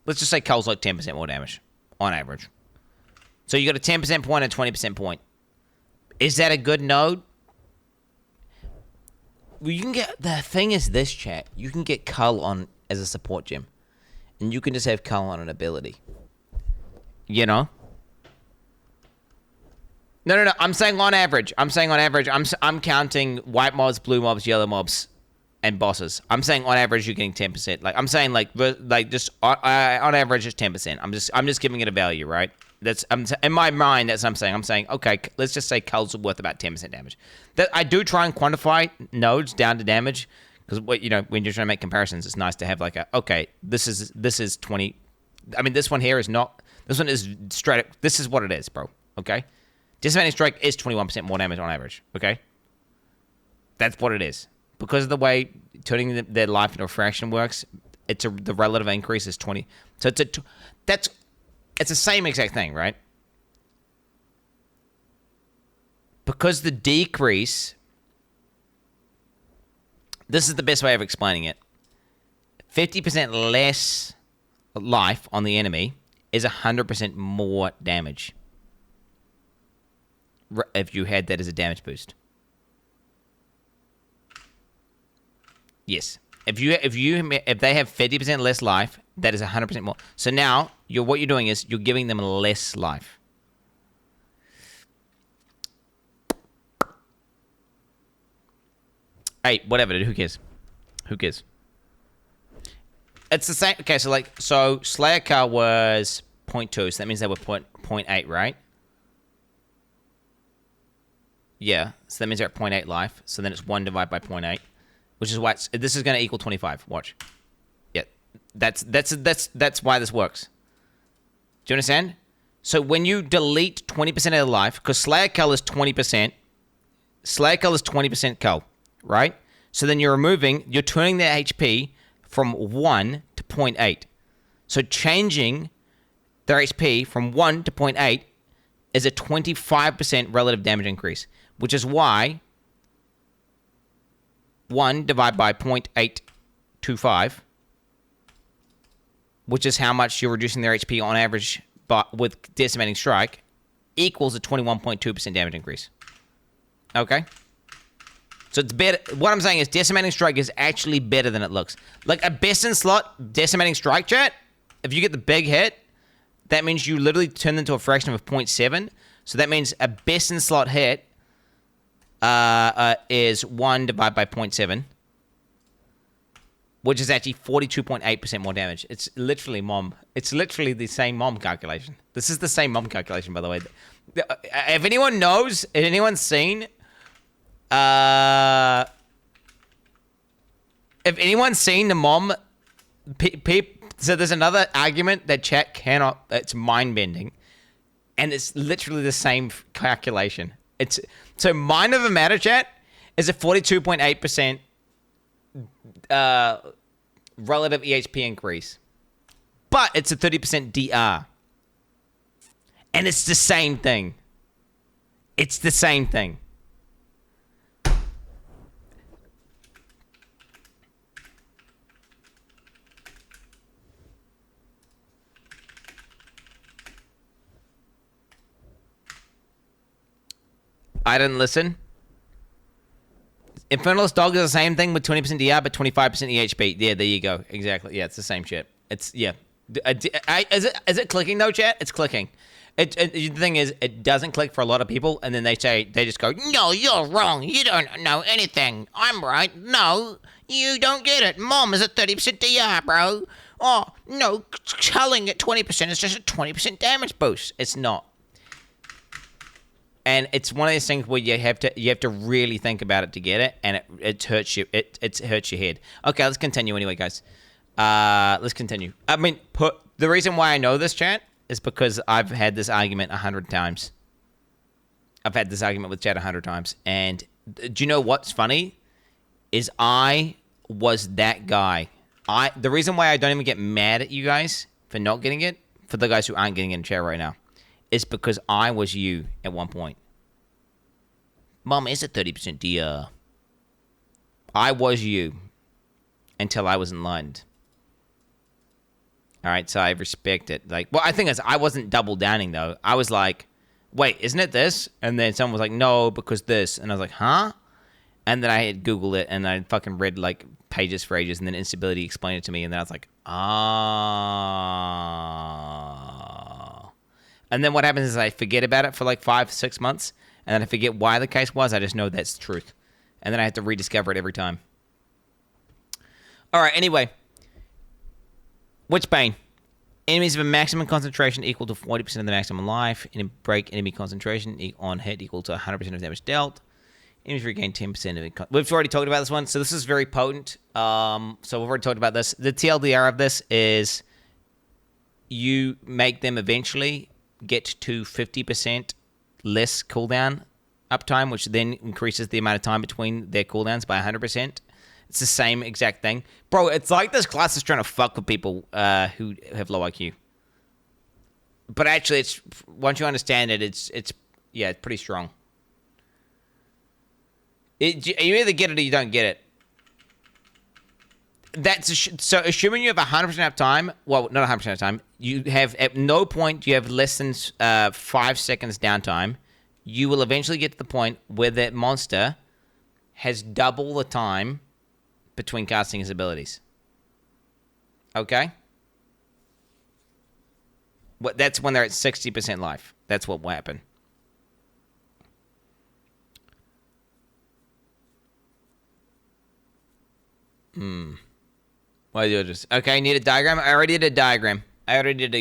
Let's just say Cull's like 10% more damage on average. So you got a 10% point and a 20% point. Is that a good node? Well, you can get, the thing is this, chat. You can get Cull on as a support gem. And you can just have Cull on an ability. You know? No. I'm saying on average. I'm counting white mobs, blue mobs, yellow mobs, and bosses. I'm saying on average you're getting 10%. Like I'm saying like just on average it's 10%. I'm just giving it a value, right? In my mind. That's what I'm saying. I'm saying okay, let's just say Cull's worth about 10% damage. That I do try and quantify nodes down to damage because when you're trying to make comparisons, it's nice to have like this is 20. I mean, this one here is not. This one is straight up. This is what it is, bro. Okay? Decimating Strike is 21% more damage on average. Okay? That's what it is. Because of the way turning their life into a fraction works, the relative increase is 20. So it's the same exact thing, right? Because the decrease, this is the best way of explaining it. 50% less life on the enemy is 100% more damage. If you had that as a damage boost. Yes. If they have 50% less life, that is 100% more. So now what you're doing is you're giving them less life. Hey, whatever, dude. Who cares? Who cares? It's the same. Okay, so Slayer Car was 0.2, so that means they were 0.8, right? Yeah, so that means they're at 0.8 life. So then it's 1 divided by 0.8, which is why this is going to equal 25. Watch. Yeah, that's why this works. Do you understand? So when you delete 20% of their life, because Slayer Cull is 20%, Slayer Cull is 20% Cull, right? So then you're turning their HP from 1 to 0.8. So changing their HP from 1 to 0.8 is a 25% relative damage increase, which is why 1 divided by 0.825, which is how much you're reducing their HP on average with Decimating Strike, equals a 21.2% damage increase. Okay? So it's better. What I'm saying is Decimating Strike is actually better than it looks. Like a best in slot Decimating Strike, chat, if you get the big hit, that means you literally turn into a fraction of 0.7. So that means a best in slot hit is 1 divided by 0.7, which is actually 42.8% more damage. It's literally It's literally the same mom calculation. This is the same mom calculation, by the way. If anyone knows, if anyone's seen, if anyone's seen the mom, so there's another argument that chat cannot. It's mind bending, and it's literally the same calculation. So mind over matter, chat, is a 42.8% relative EHP increase, but it's a 30% DR, and it's the same thing. It's the same thing. I didn't listen. Infernalist Dog is the same thing with 20% DR, but 25% EHP. Yeah, there you go. Exactly. Yeah, it's the same shit. Yeah. Is it clicking though, chat? It's clicking. The thing is, it doesn't click for a lot of people, and then they just go, no, you're wrong. You don't know anything. I'm right. No, you don't get it. Mom is at 30% DR, bro. Oh, no, culling at 20% is just a 20% damage boost. It's not. And it's one of those things where you have to really think about it to get it, and it hurts you. It hurts your head. Okay, let's continue anyway, guys. Let's continue. I mean, the reason why I know this, chat, is because I've had this argument 100 times. I've had this argument with chat 100 times, and do you know what's funny? Is I was that guy. The reason why I don't even get mad at you guys for not getting it, for the guys who aren't getting it in chat right now, is because I was you at one point. Mom is at 30% DR. I was you until I was enlightened. All right, so I respect it. I think I wasn't double downing though. I was like, wait, isn't it this? And then someone was like, no, because this. And I was like, huh? And then I had Googled it, and I fucking read pages for ages, and then Instability explained it to me, and then I was like, ah. And then what happens is I forget about it for 5-6 months, and then I forget why the case was. I just know that's the truth. And then I have to rediscover it every time. All right, anyway. Witchbane. Enemies of a maximum concentration equal to 40% of the maximum life. Break enemy concentration on hit equal to 100% of damage dealt. Enemies regain 10% of it. We've already talked about this one, so this is very potent. So we've already talked about this. The TLDR of this is you make them eventually get to 50% less cooldown uptime, which then increases the amount of time between their cooldowns by 100%. It's the same exact thing. Bro, it's like this class is trying to fuck with people who have low IQ. But actually, it's once you understand it, it's pretty strong. You either get it or you don't get it. So assuming you have 100% uptime, well, not 100% uptime, you have at no point you have less than 5 seconds downtime. You will eventually get to the point where that monster has double the time between casting his abilities. Okay? That's when they're at 60% life. That's what will happen. Why do you just... Okay, need a diagram? I already did a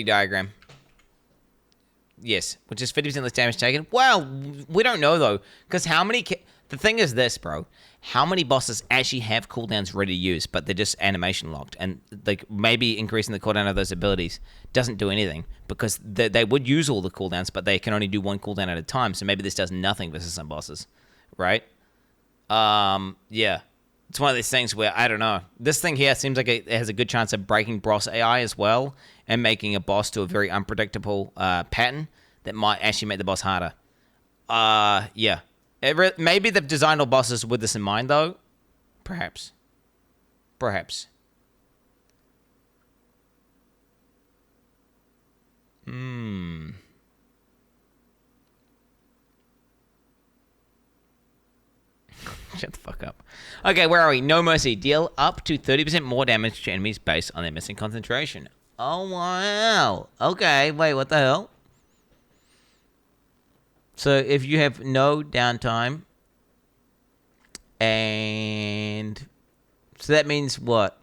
diagram. Yes, which is 50% less damage taken. Well, we don't know, though. Because how many... The thing is this, bro. How many bosses actually have cooldowns ready to use, but they're just animation locked? And like maybe increasing the cooldown of those abilities doesn't do anything. Because they would use all the cooldowns, but they can only do one cooldown at a time. So maybe this does nothing versus some bosses. Right? Yeah. It's one of these things where, I don't know. This thing here seems like it has a good chance of breaking boss AI as well and making a boss to a very unpredictable pattern that might actually make the boss harder. Yeah. Maybe they've designed all bosses with this in mind, though. Perhaps. Shut the fuck up. Okay, where are we? No Mercy. Deal up to 30% more damage to enemies based on their missing concentration. Oh, wow. Okay, wait, what the hell? So if you have no downtime, and so that means what?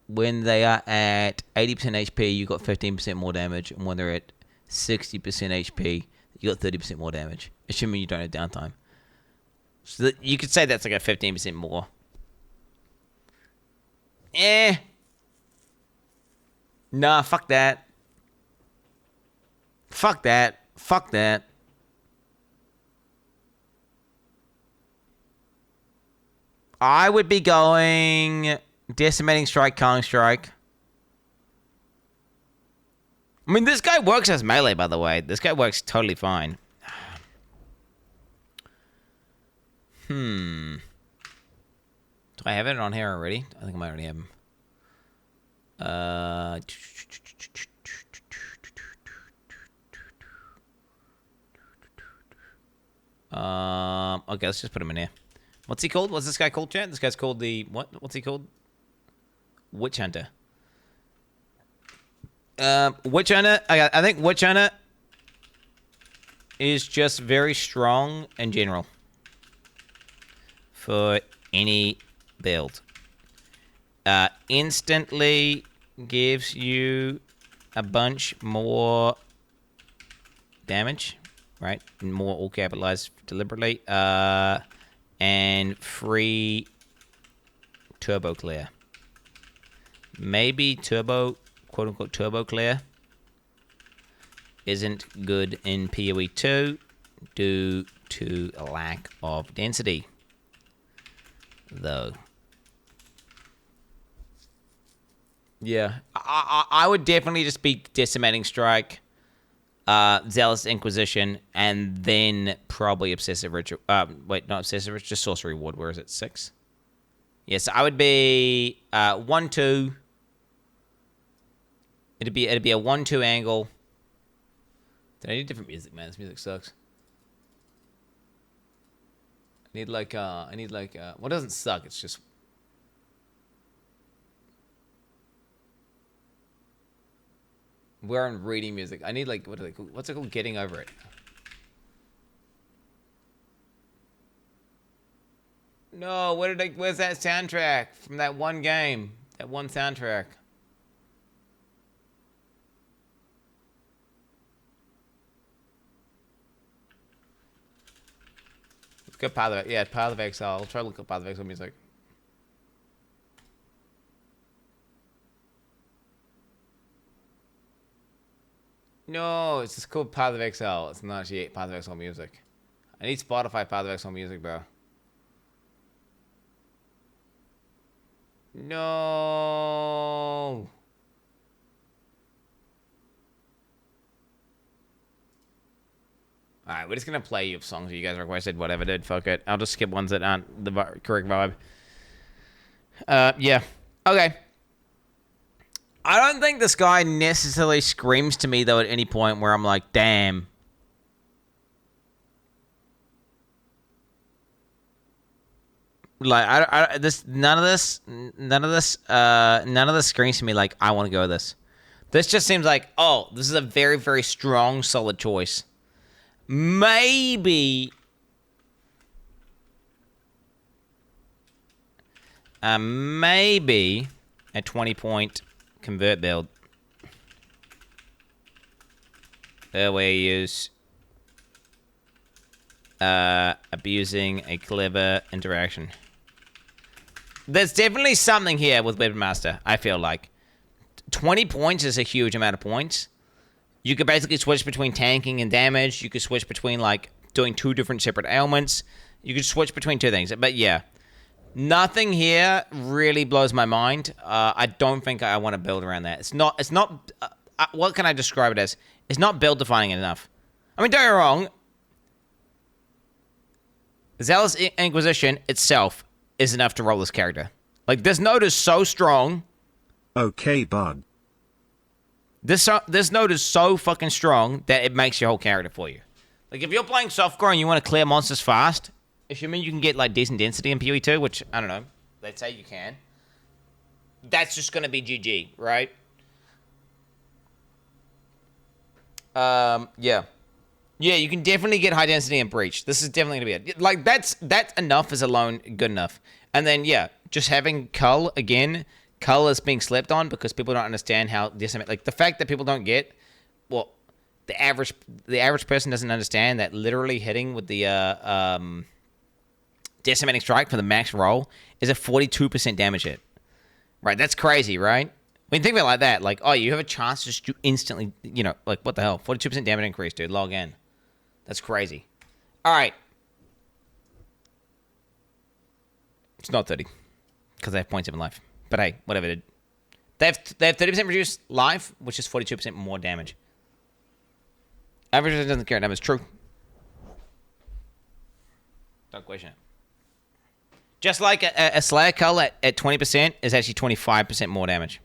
When they are at 80% HP, you got 15% more damage, and when they're at 60% HP, you got 30% more damage, assuming you don't have downtime. So you could say that's like a 15% more. Nah, fuck that. I would be going Decimating Strike, Culling Strike. I mean, this guy works as melee, by the way. This guy works totally fine. Do I have it on here already? I think I might already have him. Okay, let's just put him in here. What's he called? What's this guy called, chat? This guy's called the... What? What's he called? Witch Hunter. Witch Hunter... I think Witch Hunter is just very strong in general. For any build. Instantly gives you a bunch more damage, right? More all capitalized deliberately. And free turbo clear. Maybe turbo, quote unquote turbo clear, isn't good in PoE 2 due to a lack of density. Though. Yeah. I would definitely just be Decimating Strike, Zealous Inquisition, and then probably Obsessive Ritual. Wait, not Obsessive Ritual, just Sorcery Ward. Where is it? 6? Yes, I would be 1-2. It'd be a 1-2 angle. Did I need different music, man? This music sucks. I need like well, it doesn't suck, it's just... We're on reading music. I need like, what's it called? Getting Over It. No, where's that soundtrack from that one game? That one soundtrack. Let's go Path of... Yeah, Path of Exile. I'll try to look up Path of Exile music. No, it's just called Path of Exile. It's not actually Path of Exile music. I need Spotify Path of Exile music, bro. No. Alright, we're just gonna play you songs that you guys requested. Whatever, dude. Fuck it. I'll just skip ones that aren't the correct vibe. Yeah. Okay. I don't think this guy necessarily screams to me, though, at any point where I'm like, damn. Like, none of this screams to me like, I want to go with this. This just seems like, oh, this is a very, very strong, solid choice. Maybe a 20-point convert build. Where we use abusing a clever interaction. There's definitely something here with Weapon Master, I feel like. 20 points is a huge amount of points. You could basically switch between tanking and damage. You could switch between, like, doing 2 different separate ailments. You could switch between 2 things. But, yeah. Nothing here really blows my mind. I don't think I want to build around that. It's not, what can I describe it as? It's not build defining enough. I mean, don't get me wrong. Zealous Inquisition itself is enough to roll this character. Like, this node is so strong. Okay, bud. This node is so fucking strong that it makes your whole character for you. Like, if you're playing softcore and you want to clear monsters fast, assuming you can get, like, decent density in PoE 2, which, I don't know, let's say you can, that's just going to be GG, right? Yeah. Yeah, you can definitely get high density and breach. This is definitely going to be it. Like, that's enough is alone good enough. And then, yeah, just having Cull, again, Cull is being slept on because people don't understand how decimate. Like, the fact that people don't get, well, the average person doesn't understand that literally hitting with the decimating strike for the max roll is a 42% damage hit. Right, that's crazy, right? When you think about it like that, like, oh, you have a chance to just instantly, you know, like, what the hell? 42% damage increase, dude. Log in. That's crazy. All right. It's not 30 because they have 0.7 life. But hey, whatever, dude. They have 30% reduced life, which is 42% more damage. Average doesn't care. That is true. Don't question it. Just like a Slayer Cull at 20% is actually 25% more damage.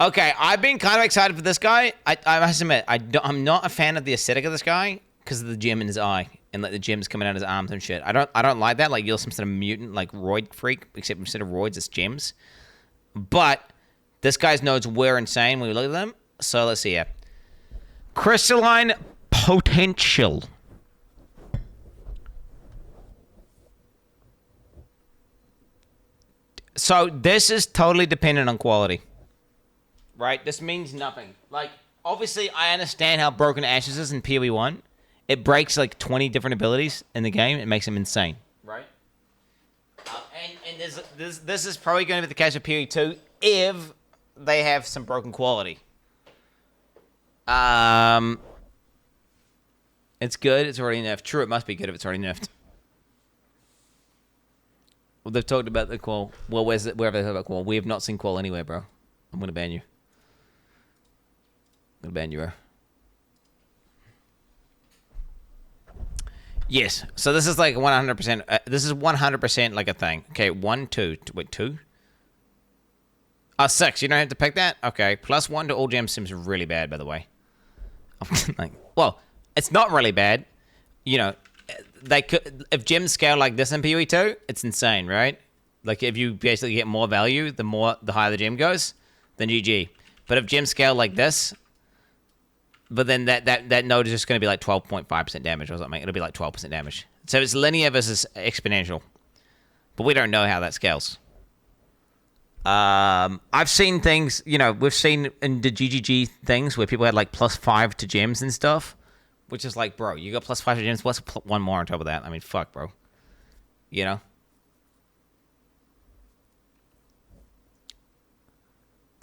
Okay, I've been kind of excited for this guy. I must admit, I'm not a fan of the aesthetic of this guy because of the gem in his eye and like the gems coming out of his arms and shit. I don't like that. Like, you're some sort of mutant, like roid freak, except instead of roids, it's gems. But this guy's nodes were insane when we look at them. So let's see here. Crystalline Potential. So this is totally dependent on quality. Right? This means nothing. Like, obviously, I understand how broken Ashes is in PoE 1. It breaks, like, 20 different abilities in the game. It makes them insane. Right? And this is probably going to be the case with PoE 2 if they have some broken quality. It's good. It's already nerfed. True, it must be good if it's already nerfed. Well, they've talked about the qual. Well, wherever they talk about qual. We have not seen qual anywhere, bro. I'm going to ban you. I'm going to ban you, bro. Yes. So this is like 100%. This is 100% like a thing. Okay, 1, 2. Wait, 2? 6. You don't have to pick that? Okay. +1 to all gems seems really bad, by the way. Like, well, it's not really bad. You know, they could, if gems scale like this in PoE 2, it's insane, right? Like, if you basically get more value, the higher the gem goes, then GG. But if gems scale like this, but then that node is just going to be like 12.5% damage or something. It'll be like 12% damage. So it's linear versus exponential. But we don't know how that scales. I've seen things, you know, we've seen in the GGG things where people had like +5 to gems and stuff. Which is like, bro, you got +5 to gems, what's one more on top of that? I mean, fuck, bro. You know?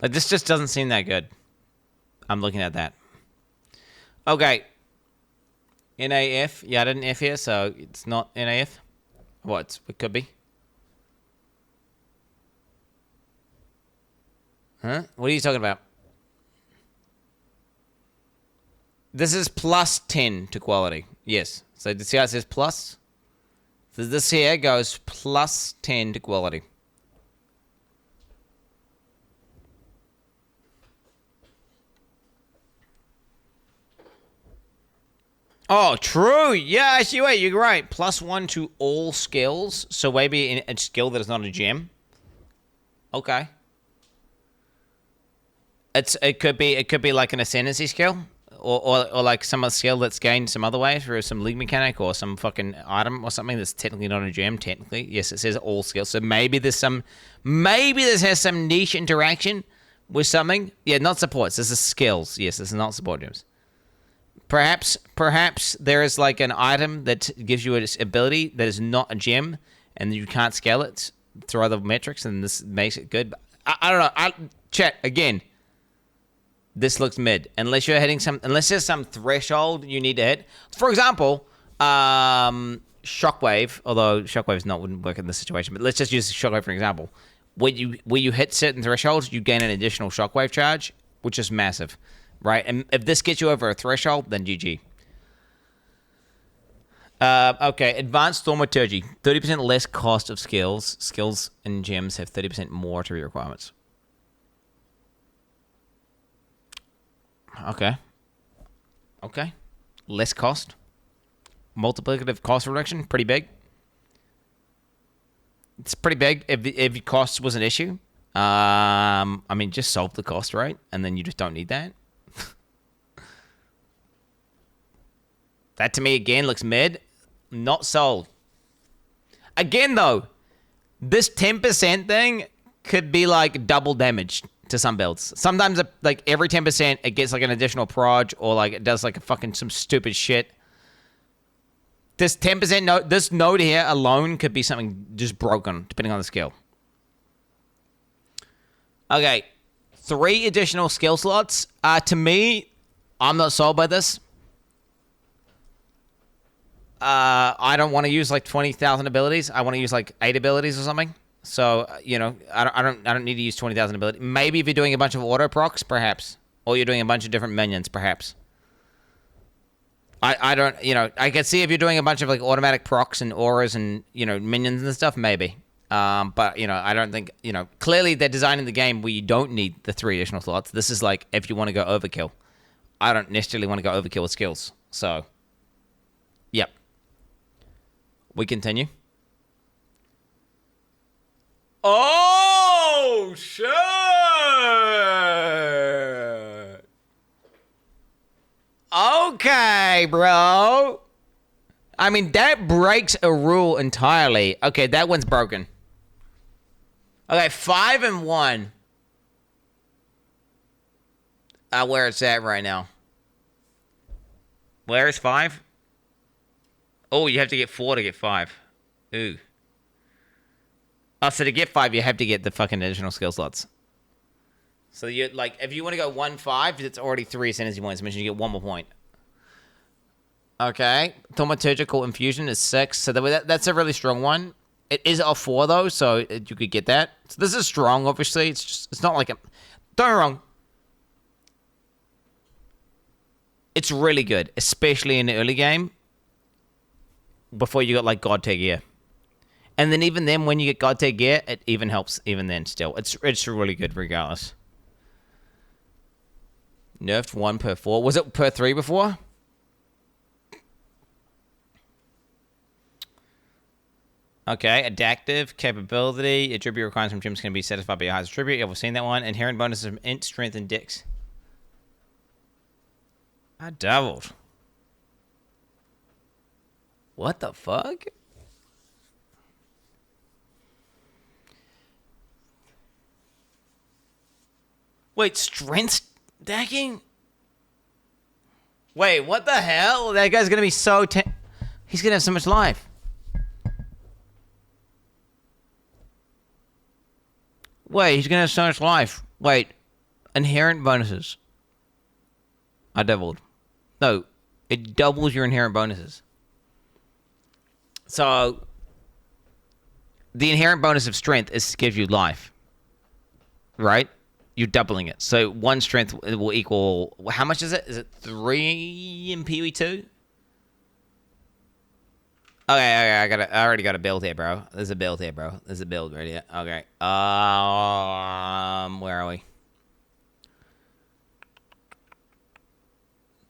Like, this just doesn't seem that good. I'm looking at that. Okay. NAF. Yeah, I didn't F here, so it's not NAF. What? It could be. Huh? What are you talking about? This is plus 10 to quality. Yes. So see how it says plus? So this here goes plus 10 to quality. Oh, true. Yeah, actually, wait, you're right. Plus 1 to all skills. So maybe a skill that is not a gem. Okay. It could be like an ascendancy skill. Or like some other skill that's gained some other way through some league mechanic or some fucking item or something that's technically not a gem, technically. Yes, it says all skills. So maybe this has some niche interaction with something. Yeah, not supports. This is skills. Yes, this is not support gems. Perhaps there is like an item that gives you an ability that is not a gem and you can't scale it through other metrics and this makes it good. I don't know. Chat, again. This looks mid. Unless there's some threshold you need to hit. For example, Shockwave, although Shockwave wouldn't work in this situation, but let's just use Shockwave for an example. When you hit certain thresholds, you gain an additional Shockwave charge, which is massive, right? And if this gets you over a threshold, then GG. Okay, Advanced Thaumaturgy. 30% less cost of skills. Skills and gems have 30% more to requirements. Okay. Less cost. Multiplicative cost reduction. Pretty big. It's pretty big if cost was an issue. I mean, just solve the cost, right? And then you just don't need that. That to me, again, looks mid. Not sold. Again, though, this 10% thing could be like double damage to some builds. Sometimes, like, every 10%, it gets, like, an additional proj, or, like, it does, like, a fucking some stupid shit. This 10% node, this node here alone could be something just broken, depending on the skill. Okay. 3 additional skill slots. To me, I'm not sold by this. I don't want to use, like, 20,000 abilities. I want to use, like, 8 abilities or something. So, you know, I don't need to use 20,000 ability. Maybe if you're doing a bunch of auto procs, perhaps. Or you're doing a bunch of different minions, perhaps. I don't, you know, I can see if you're doing a bunch of, like, automatic procs and auras and, you know, minions and stuff, maybe. But, you know, I don't think, you know, clearly they're designing the game where you don't need the 3 additional slots. This is, like, if you want to go overkill. I don't necessarily want to go overkill with skills. So, yep. We continue. Oh, shit! Okay, bro. I mean, that breaks a rule entirely. Okay, that one's broken. Okay, 5 and 1. Where it's at right now. Where is 5? Oh, you have to get 4 to get 5. Ooh. Oh, so to get 5, you have to get the fucking additional skill slots. So you like, if you want to go 1-5, it's already 3 ascendancy points. It means you get 1 more point. Okay, Thaumaturgical Infusion is 6, so that's a really strong one. It is a 4 though, so you could get that. So this is strong, obviously. It's not like a. Don't get me wrong. It's really good, especially in the early game. Before you got like God tier gear. And then even then, when you get God tier gear, it even helps even then still. It's really good regardless. Nerfed 1 per 4. Was it per 3 before? Okay, adaptive capability. Attribute requirements from gems can be satisfied by your highest attribute. Yeah, we've seen that one. Inherent bonuses from int, strength, and dex. I doubled. What the fuck? Wait, strength stacking? Wait, what the hell? That guy's gonna be so he's gonna have so much life. Wait, he's gonna have so much life. Wait, inherent bonuses. I doubled. No, it doubles your inherent bonuses. So, the inherent bonus of strength gives you life. Right? You're doubling it. So, 1 strength will equal... How much is it? Is it 3 in PoE2? Okay, I already got a build here, bro. There's a build here, bro. There's a build right here. Okay. Where are we?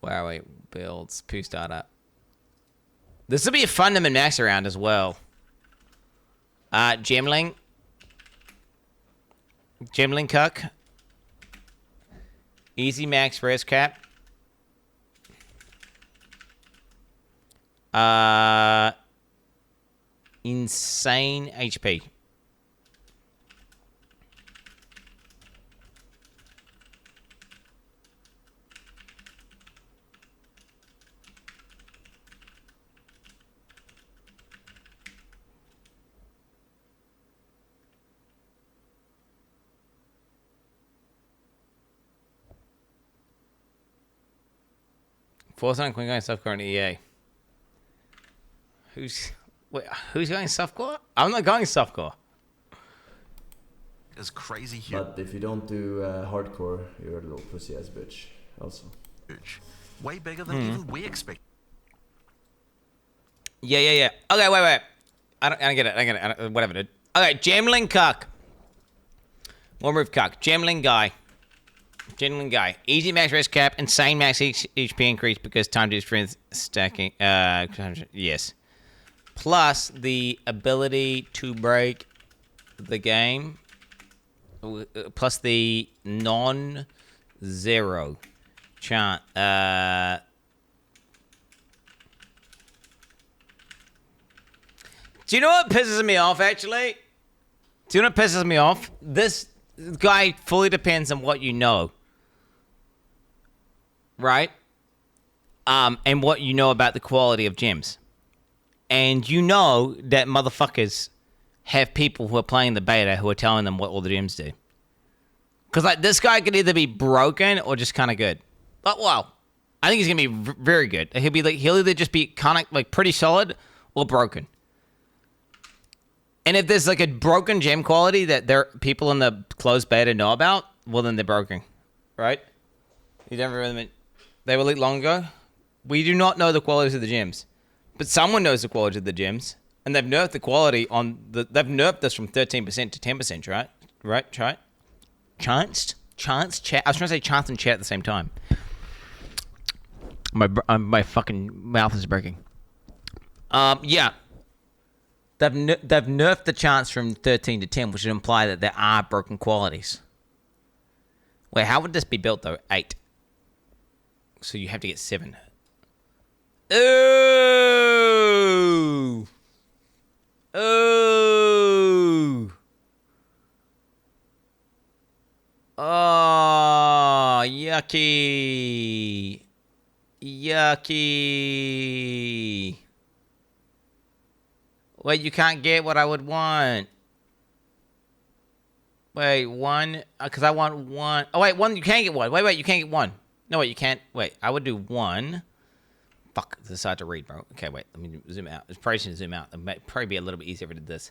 Where are we? Builds. Poo startup. This will be a fun to min-max around as well. Gemling. Gemling Cuck. Easy max res cap. Insane HP. Fortnite Quin going softcore on EA. Who's going softcore? I'm not going softcore. As crazy But if you don't do hardcore, you're a little pussy ass bitch. Also. huge. Way bigger than even we expected. Yeah. Okay, wait. I don't get it. Whatever, dude. Okay, Gemling Cuck. One move Cuck. Gemling guy. Easy max rest cap. Insane max HP increase because time to strength stacking. Yes. Plus the ability to break the game. Plus the non-zero chance. Do you know what pisses me off, actually? Do you know what pisses me off? This guy fully depends on what you know. Right? And what you know about the quality of gems. And you know that motherfuckers have people who are playing the beta who are telling them what all the gems do. Because, like, this guy could either be broken or just kind of good. But, well, I think he's going to be very good. He'll either just be kind of, like, pretty solid or broken. And if there's, like, a broken gem quality that people in the closed beta know about, well, then they're broken. Right? You never really... They were leaked long ago. We do not know the qualities of the gems. But someone knows the quality of the gems. And they've nerfed the quality on the... They've nerfed this from 13% to 10%, right? Right? Chanced? Chat? I was trying to say chance and chat at the same time. My fucking mouth is breaking. Yeah. They've nerfed the chance from 13 to 10, which would imply that there are broken qualities. Wait, how would this be built, though? 8. So you have to get 7. Ooh! Ooh! Oh, yucky! Yucky! Wait, you can't get what I would want. Wait, 1? Because I want 1. Oh, wait, 1. You can't get 1. Wait, you can't get 1. No, wait, you can't. Wait, I would do 1. Fuck, this is hard to read, bro. Okay, wait, let me zoom out. It's probably should zoom out. It might probably be a little bit easier if I did this.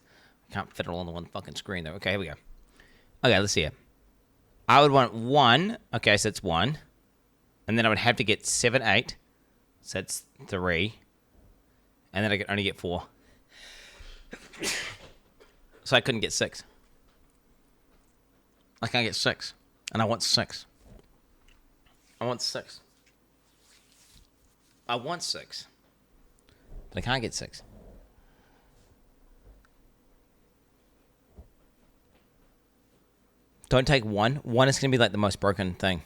I can't fit it all on the one fucking screen, though. Okay, here we go. Okay, let's see it. I would want 1. Okay, so it's 1. And then I would have to get 7, 8. So that's 3. And then I could only get 4. So I couldn't get 6. I can't get 6. And I want 6. I want 6. I want 6. But I can't get 6. Don't take 1. 1 is going to be like the most broken thing.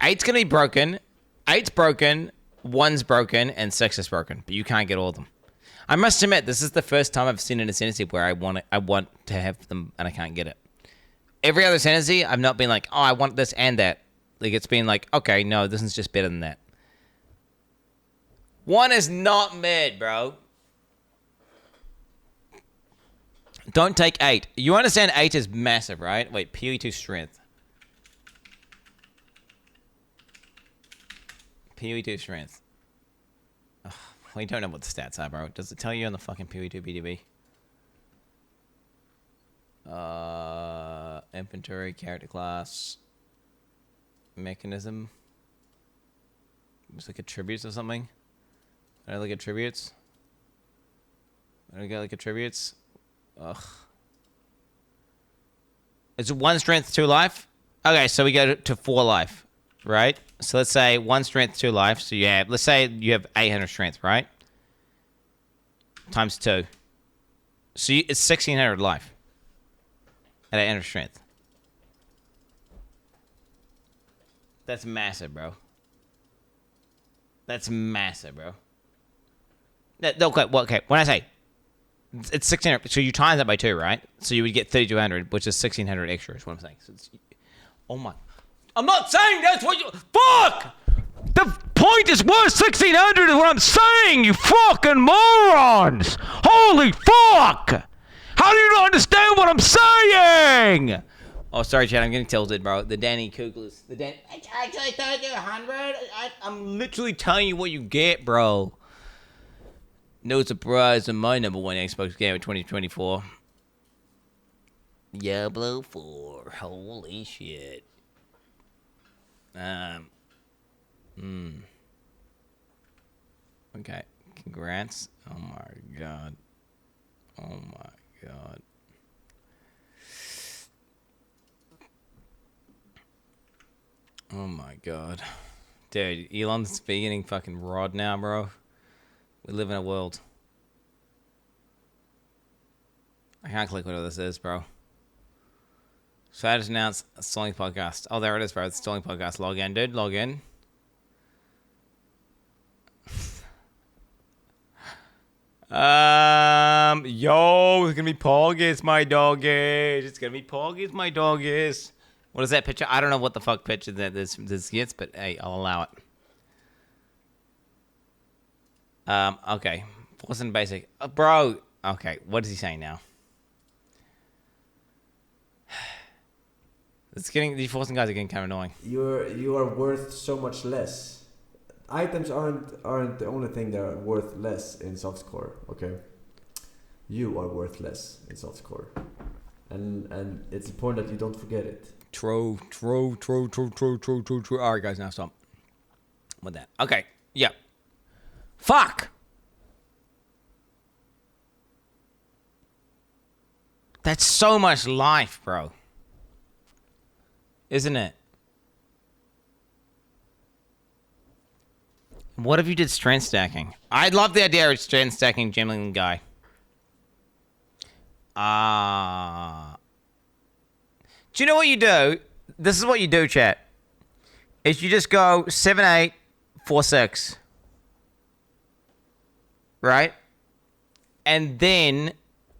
8's going to be broken. 8's broken. 1's broken. And 6 is broken. But you can't get all of them. I must admit, this is the first time I've seen an Ascendancy where I want to have them and I can't get it. Every other Ascendancy, I've not been like, oh, I want this and that. Like, it's been like, okay, no, this is just better than that. 1 is not mid, bro. Don't take 8. You understand 8 is massive, right? Wait, PoE2 strength. PoE2 strength. Ugh, we don't know what the stats are, bro. Does it tell you on the fucking PoE2 BDB? Inventory, character class, mechanism. It's like attributes or something. I like attributes. I got like attributes. Ugh. Is it 1 strength, 2 life? Okay, so we go to 4 life, right? So let's say 1 strength, 2 life. So you have, let's say you have 800 strength, right? Times 2. So it's 1600 life at 800 strength. That's massive, bro. That's massive, bro. Okay, when I say it's 1600, so you times that by 2, right? So you would get 3200, which is 1600 extra, is what I'm saying. So it's, oh my. I'm not saying that's what you. Fuck! The point is worth 1600 is what I'm saying, you fucking morons! Holy fuck! How do you not understand what I'm saying? Oh, sorry, Chad, I'm getting tilted, bro. The Danny Kuglers. I actually told you 100. I'm literally telling you what you get, bro. No surprise in my number 1 Xbox game of 2024. Diablo 4. Holy shit. Okay. Congrats. Oh my god. Oh my god. Oh my god. Dude, Elon's beginning fucking rod now, bro. We live in a world. I can't click what this is, bro. So I just announced a Stalling Podcast. Oh, there it is, bro. It's Stalling Podcast. Log in, dude. Log in. Yo, it's gonna be Poggis, my doggies. It's gonna be Poggis, my doggies. What is that picture? I don't know what the fuck picture that this gets, but hey, I'll allow it. Okay. Forcing basic. Bro. Okay, what is he saying now? It's getting, these forcing guys are getting kind of annoying. You are worth so much less. Items aren't the only thing that are worth less in softcore, okay? You are worth less in softcore. And it's important that you don't forget it. True. Alright, guys, now stop. With that. Okay, yeah. Fuck! That's so much life, bro. Isn't it? What if you did strength stacking? I love the idea of strength stacking Gemlin guy. Do you know what you do? This is what you do, chat. Is you just go 7, 8, 4, 6. Right? And then,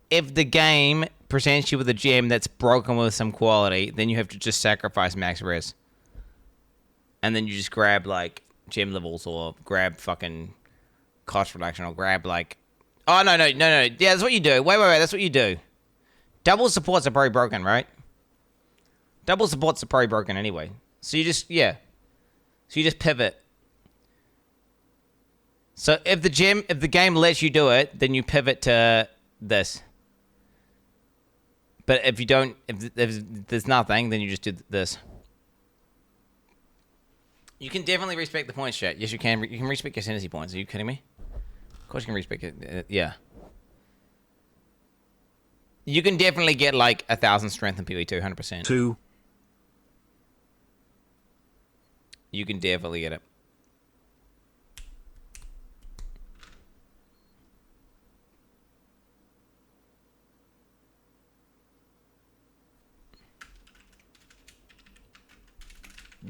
if the game presents you with a gem that's broken with some quality, then you have to just sacrifice max res. And then you just grab, like, gem levels or grab fucking cost reduction or grab, like... Oh, no. Yeah, that's what you do. Wait. That's what you do. Double supports are probably broken, right? Double supports are probably broken anyway. So you just, yeah. So you just pivot. So if the game lets you do it, then you pivot to this. But if you don't, if there's nothing, then you just do this. You can definitely respect the points, chat. Yes, you can. You can respect your ascendancy points. Are you kidding me? Of course you can respect it. Yeah. You can definitely get like 1,000 strength in PoE 2, 100%. 2. You can definitely get it.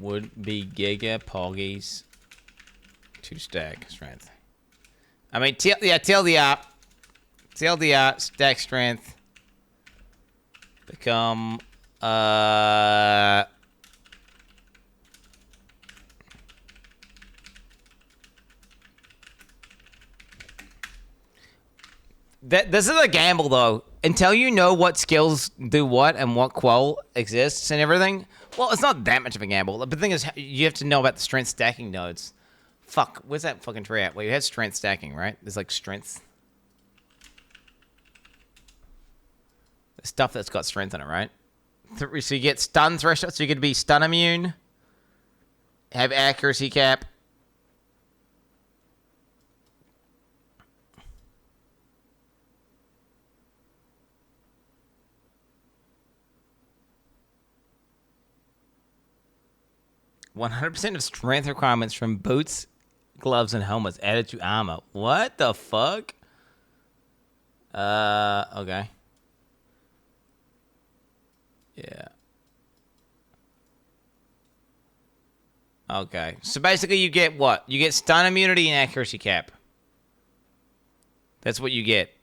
Would be Giga Poggies to stack strength. I mean, TLDR, stack strength. Become, this is a gamble, though. Until you know what skills do what and what qual exists and everything, well, it's not that much of a gamble. But the thing is, you have to know about the strength stacking nodes Fuck, where's that fucking tree at? Well, you had strength stacking, right? There's like strength. Stuff that's got strength in it, right? So you get stun threshold, so you could be stun immune, have accuracy cap. "100% of strength requirements from boots, gloves, and helmets added to armor." What the fuck? Okay. Yeah. Okay. So basically you get what? You get stun immunity and accuracy cap. That's what you get.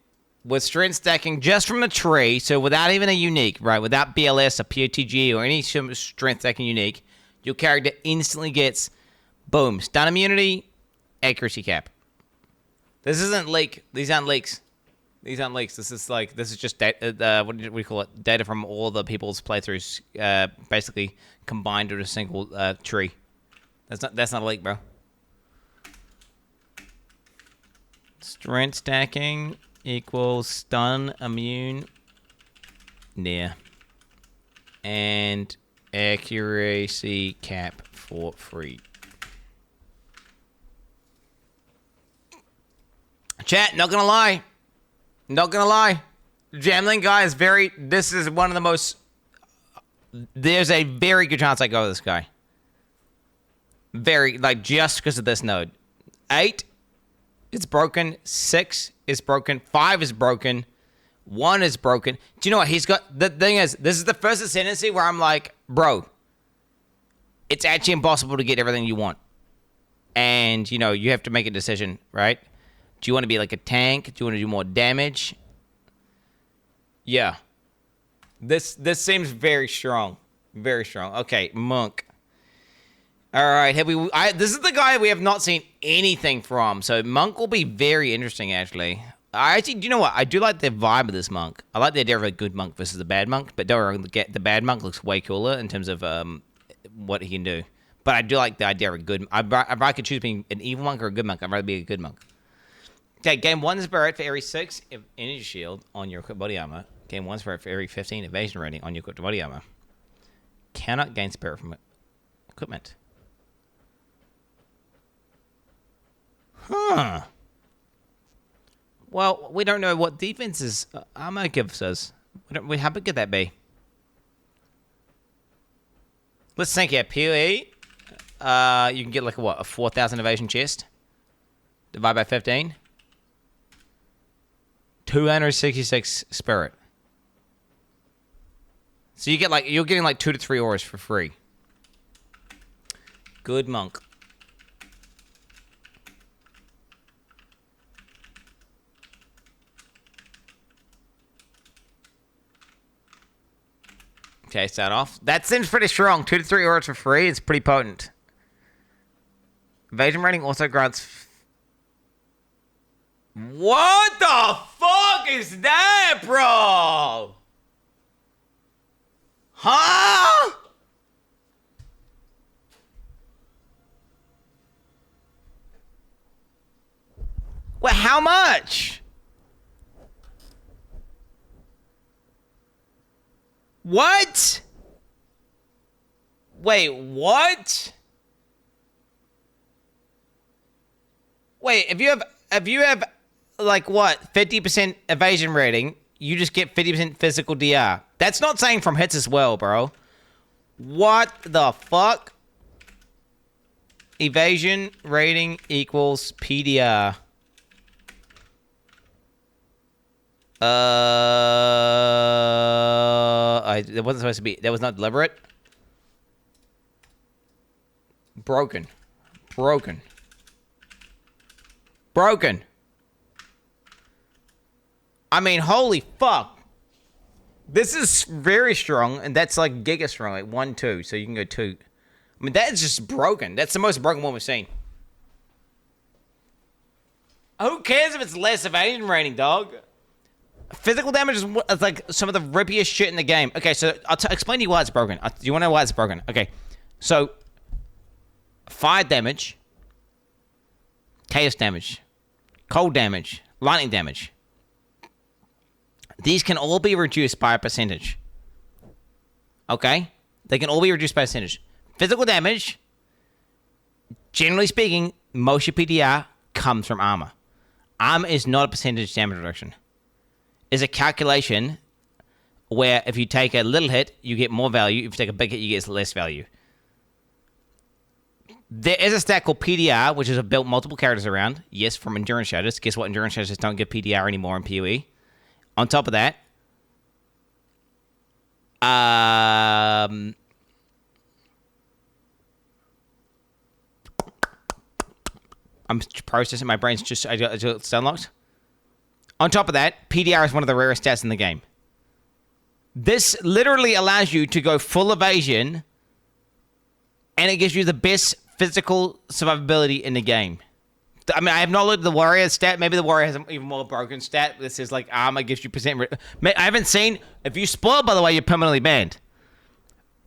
With strength stacking just from a tree, so without even a unique, right? Without BLS, a POTG, or any strength stacking unique, your character instantly gets, boom, stun immunity, accuracy cap. This isn't leak. These aren't leaks. These aren't leaks. This is just data, what do we call it? Data from all the people's playthroughs, basically combined into a single tree. That's not a leak, bro. Strength stacking equals stun immune near and accuracy cap for free. Chat, not gonna lie. Not gonna lie, Jamling guy is this is one of the most, there's a very good chance I go with this guy. Very, like, just because of this node. 8 is broken, 6 is broken, 5 is broken, 1 is broken. Do you know what he's got? The thing is, this is the first ascendancy where I'm like, bro, it's actually impossible to get everything you want. And, you know, you have to make a decision, right? Do you want to be like a tank? Do you want to do more damage? Yeah. This seems very strong. Very strong. Okay, Monk. All right, this is the guy we have not seen anything from, so Monk will be very interesting, actually. Do you know what? I do like the vibe of this Monk. I like the idea of a good Monk versus a bad Monk, but don't get the bad Monk looks way cooler in terms of what he can do. But I do like the idea of a good... If I could choose between an evil Monk or a good Monk, I'd rather be a good Monk. Okay, gain 1 Spirit for every 6 energy shield on your equipped body armor. Gain 1 Spirit for every 15 evasion rating on your equipped body armor. Cannot gain Spirit from equipment. Huh. Well, we don't know what defense's armor gives us. How big could that be? Let's think here. PoE. You can get like a 4,000 evasion chest. Divide by 15. 266 spirit. So you're getting like 2 to 3 auras for free. Good Monk. Okay, start off. That seems pretty strong. 2 to 3 auras for free. It's pretty potent. Evasion rating also grants... What the fuck is that, bro? Huh? Well, how much? What? Wait, what? Wait, if you have like what, 50% evasion rating, you just get 50% physical DR. That's not saying from hits as well, bro. What the fuck? Evasion rating equals PDR. It wasn't supposed to be. That was not deliberate. Broken. I mean, holy fuck. This is very strong, and that's like giga strong, like 1, 2, so you can go 2. I mean, that is just broken. That's the most broken one we've seen. Who cares if it's less evasion rating, dog? Physical damage is like some of the rippiest shit in the game. Okay, so I'll explain to you why it's broken. Do you want to know why it's broken? Okay, so fire damage chaos damage, cold damage, lightning damage. These can all be reduced by a percentage. Okay? They can all be reduced by a percentage. Physical damage, generally speaking, most of your PDR comes from armor. Armor is not a percentage damage reduction. It's a calculation where if you take a little hit, you get more value. If you take a big hit, you get less value. There is a stat called PDR, which is built multiple characters around. Yes, from Endurance Shadows. Guess what? Endurance Shadows don't give PDR anymore in PoE. On top of that, I'm processing. My brain's just it's unlocked. On top of that, PDR is one of the rarest stats in the game. This literally allows you to go full evasion, and it gives you the best physical survivability in the game. I mean, I have not looked at the warrior stat. Maybe the warrior has an even more broken stat. This is like armor gives you percent. I haven't seen. If you spoil, by the way, you're permanently banned.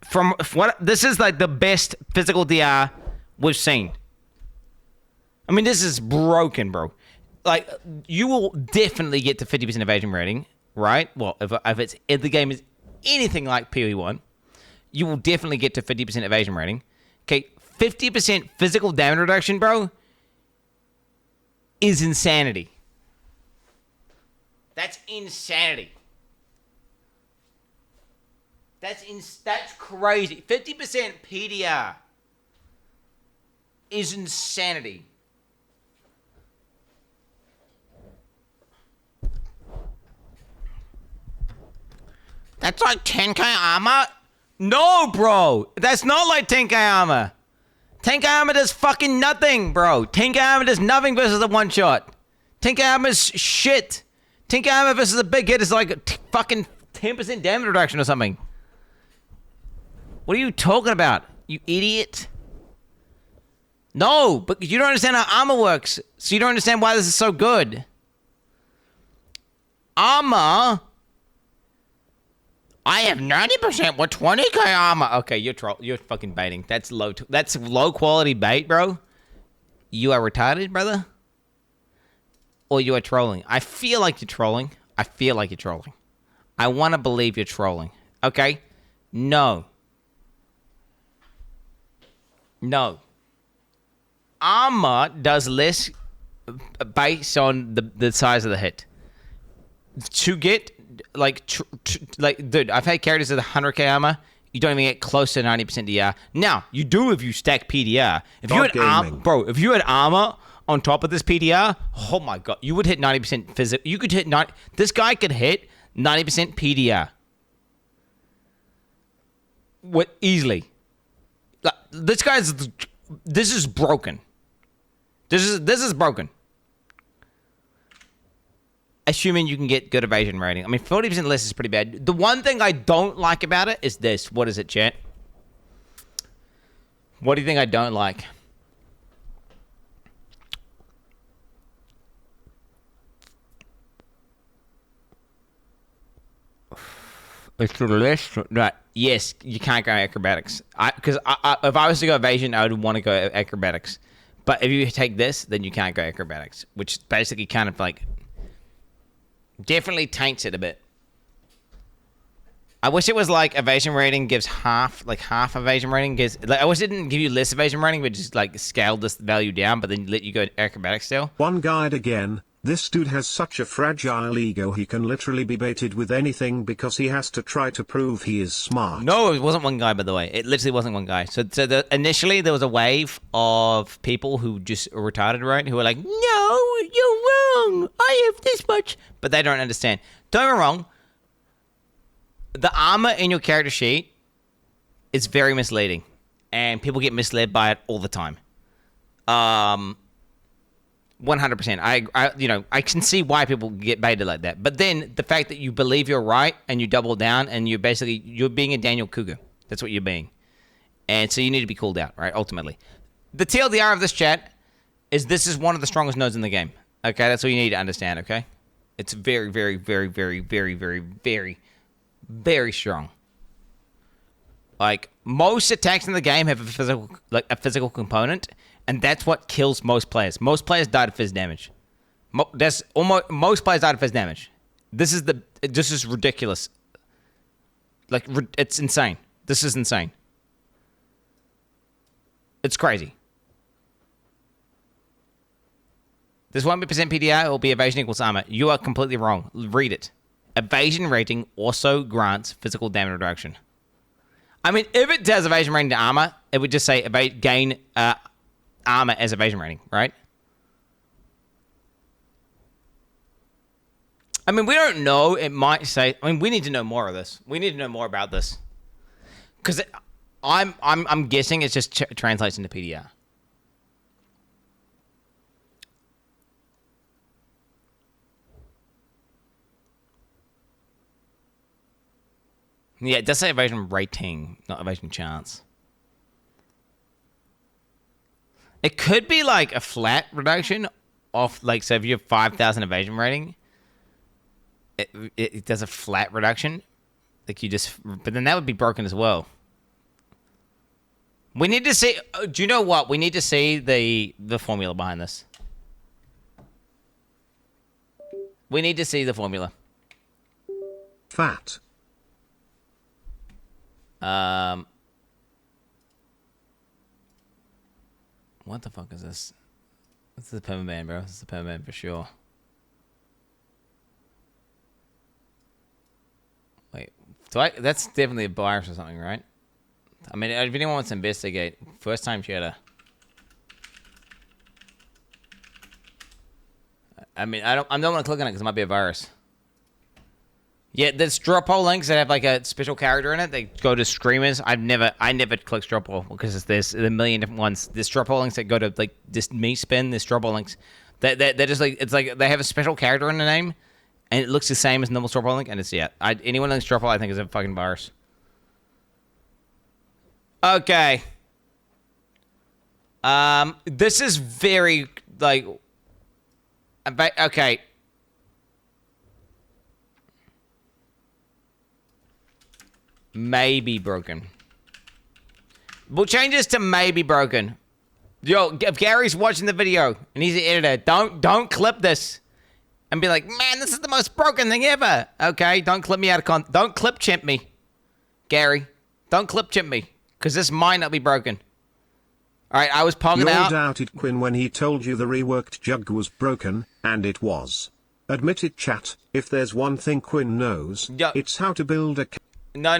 From what this is like the best physical DR we've seen. I mean, this is broken, bro. Like, you will definitely get to 50% evasion rating, right? Well, if the game is anything like PoE1, you will definitely get to 50% evasion rating. Okay, 50% physical damage reduction, bro, is insanity. That's insanity. That's crazy. 50% PDR is insanity. That's like 10k armor? No, bro. That's not like 10k armor. 10k armor does fucking nothing, bro. 10k armor does nothing versus a one shot. 10k armor is shit. 10k armor versus a big hit is like fucking 10% damage reduction or something. What are you talking about, you idiot? No, but you don't understand how armor works, so you don't understand why this is so good. Armor... I have 90% with 20k armor. Okay, you're fucking baiting. That's low quality bait, bro. You are retarded, brother. Or you are trolling. I feel like you're trolling. I want to believe you're trolling. Okay? No. Armor does less based on the size of the hit. To get dude, I've had characters with 100k armor. You don't even get close to 90% DR. Now, you do if you stack PDR. If you had armor on top of this PDR, oh my god, you would hit 90% physical. You could hit this guy could hit 90% PDR. What easily? This is broken. This is broken. Assuming you can get good evasion rating. I mean, 40% less is pretty bad. The one thing I don't like about it is this. What is it, chat? What do you think I don't like? It's less. Right. Yes, you can't go acrobatics. Because if I was to go evasion, I would want to go acrobatics. But if you take this, then you can't go acrobatics, which basically kind of like definitely taints it a bit. I wish it was like evasion rating gives half evasion rating gives. Like, I wish it didn't give you less evasion rating, but just like scaled this value down, but then let you go acrobatics still. One guide again. This dude has such a fragile ego he can literally be baited with anything because he has to try to prove he is smart. No, it wasn't one guy, by the way. It literally wasn't one guy. So initially there was a wave of people who just were retarded, right? Who were like, no, you're wrong. I have this much. But they don't understand. Don't get me wrong. The armor in your character sheet is very misleading. And people get misled by it all the time. 100%. I can see why people get baited like that. But then the fact that you believe you're right and you double down and you're being a Daniel Cougar. That's what you're being. And so you need to be called out, right? Ultimately. The TLDR of this chat is this is one of the strongest nodes in the game. Okay? That's what you need to understand, okay? It's very, very, very, very, very, very, very, very strong. Like, most attacks in the game have a physical component, And that's what kills most players. Most players die to fizz damage. Most players die to fizz damage. This is ridiculous. Like, it's insane. This is insane. It's crazy. This won't be percent PDR, it will be evasion equals armor. You are completely wrong. Read it. Evasion rating also grants physical damage reduction. I mean, if it does evasion rating to armor, it would just say gain armor as evasion rating, right? I mean, we don't know. It might say. I mean, we need to know more of this. We need to know more about this, because I'm guessing it just translates into PDR. Yeah, it does say evasion rating, not evasion chance. It could be like a flat reduction off, like, so if you have 5,000 evasion rating, it does a flat reduction. Like, you just, but then that would be broken as well. We need to see, do you know what? We need to see the formula behind this. We need to see the formula. Fat. What the fuck is this? This is a permaban, bro. This is a permaban for sure. Wait, that's definitely a virus or something, right? I mean, if anyone wants to investigate, first time shatter. I mean, I don't want to click on it because it might be a virus. Yeah, there's drop hole links that have like a special character in it. They go to streamers. I never click drop hole because there's a million different ones. There's drop hole links that go to like this me spin. There's drop hole links. They're just like, it's like they have a special character in the name, and it looks the same as normal drop hole link. And it's anyone links drop hole, I think is a fucking virus. Okay. This is very like. Okay. Maybe broken. We'll change this to maybe broken. Yo, if Gary's watching the video and he's the editor, don't clip this and be like, man, this is the most broken thing ever. Okay, don't clip me out of don't clip chimp me, Gary. Don't clip chimp me, because this might not be broken. All right, I was pogging out. You doubted Quinn when he told you the reworked jug was broken, and it was. Admit it, chat. If there's one thing Quinn knows, it's how to build a. No.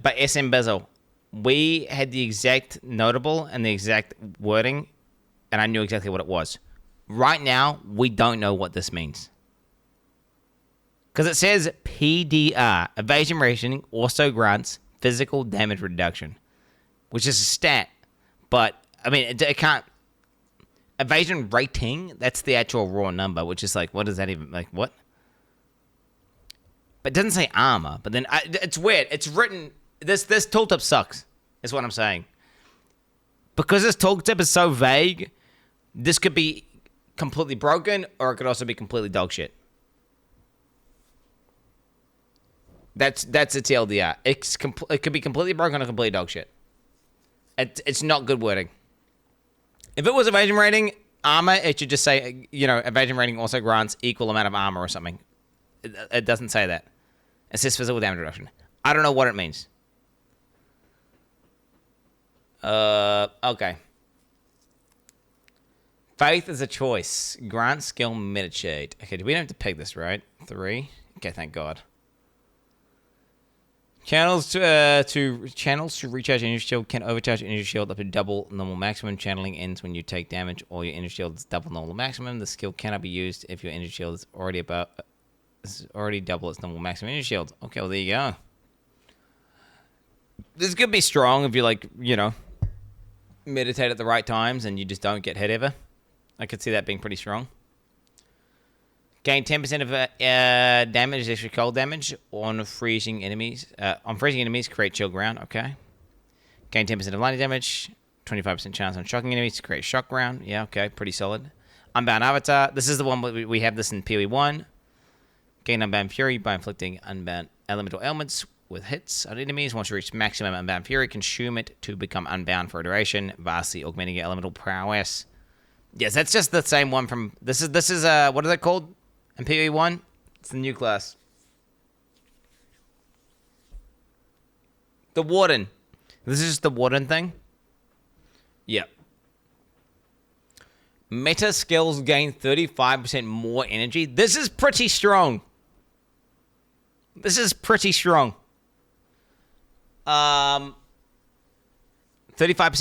But SM Bezel, we had the exact notable and the exact wording, and I knew exactly what it was. Right now, we don't know what this means. Because it says PDR, evasion rating also grants physical damage reduction, which is a stat. But, I mean, it can't. Evasion rating, that's the actual raw number, which is like, what does that even, like, what? But it doesn't say armor. But then it's weird. It's written. This tooltip sucks. Is what I'm saying. Because this tooltip is so vague, this could be completely broken, or it could also be completely dog shit. That's its TLDR. It could be completely broken or completely dog shit. It's not good wording. If it was evasion rating armor, it should just say, evasion rating also grants equal amount of armor or something. It doesn't say that. It says physical damage reduction. I don't know what it means. Okay. Faith is a choice. Grant skill mitigate. Okay, we don't have to pick this, right? 3. Okay, thank God. Channels to recharge energy shield can overcharge energy shield up to double normal maximum. Channeling ends when you take damage or your energy shield is double normal maximum. The skill cannot be used if your energy shield is already double its normal maximum energy shield. Okay, well there you go. This could be strong if you meditate at the right times and you just don't get hit ever. I could see that being pretty strong. Gain 10% of damage, extra cold damage on freezing enemies. Create chill ground. Okay. Gain 10% of lightning damage. 25% chance on shocking enemies to create shock ground. Yeah, okay, pretty solid. Unbound Avatar. This is the one we have this in PoE 1. Gain Unbound Fury by inflicting unbound elemental ailments with hits on enemies. Once you reach maximum Unbound Fury, consume it to become unbound for a duration, vastly augmenting your elemental prowess. Yes, that's just the same one from... This is what is it called? In PvE1? It's the new class. The Warden. This is just the Warden thing? Yep. Meta skills gain 35% more energy. This is pretty strong. This is pretty strong. 35%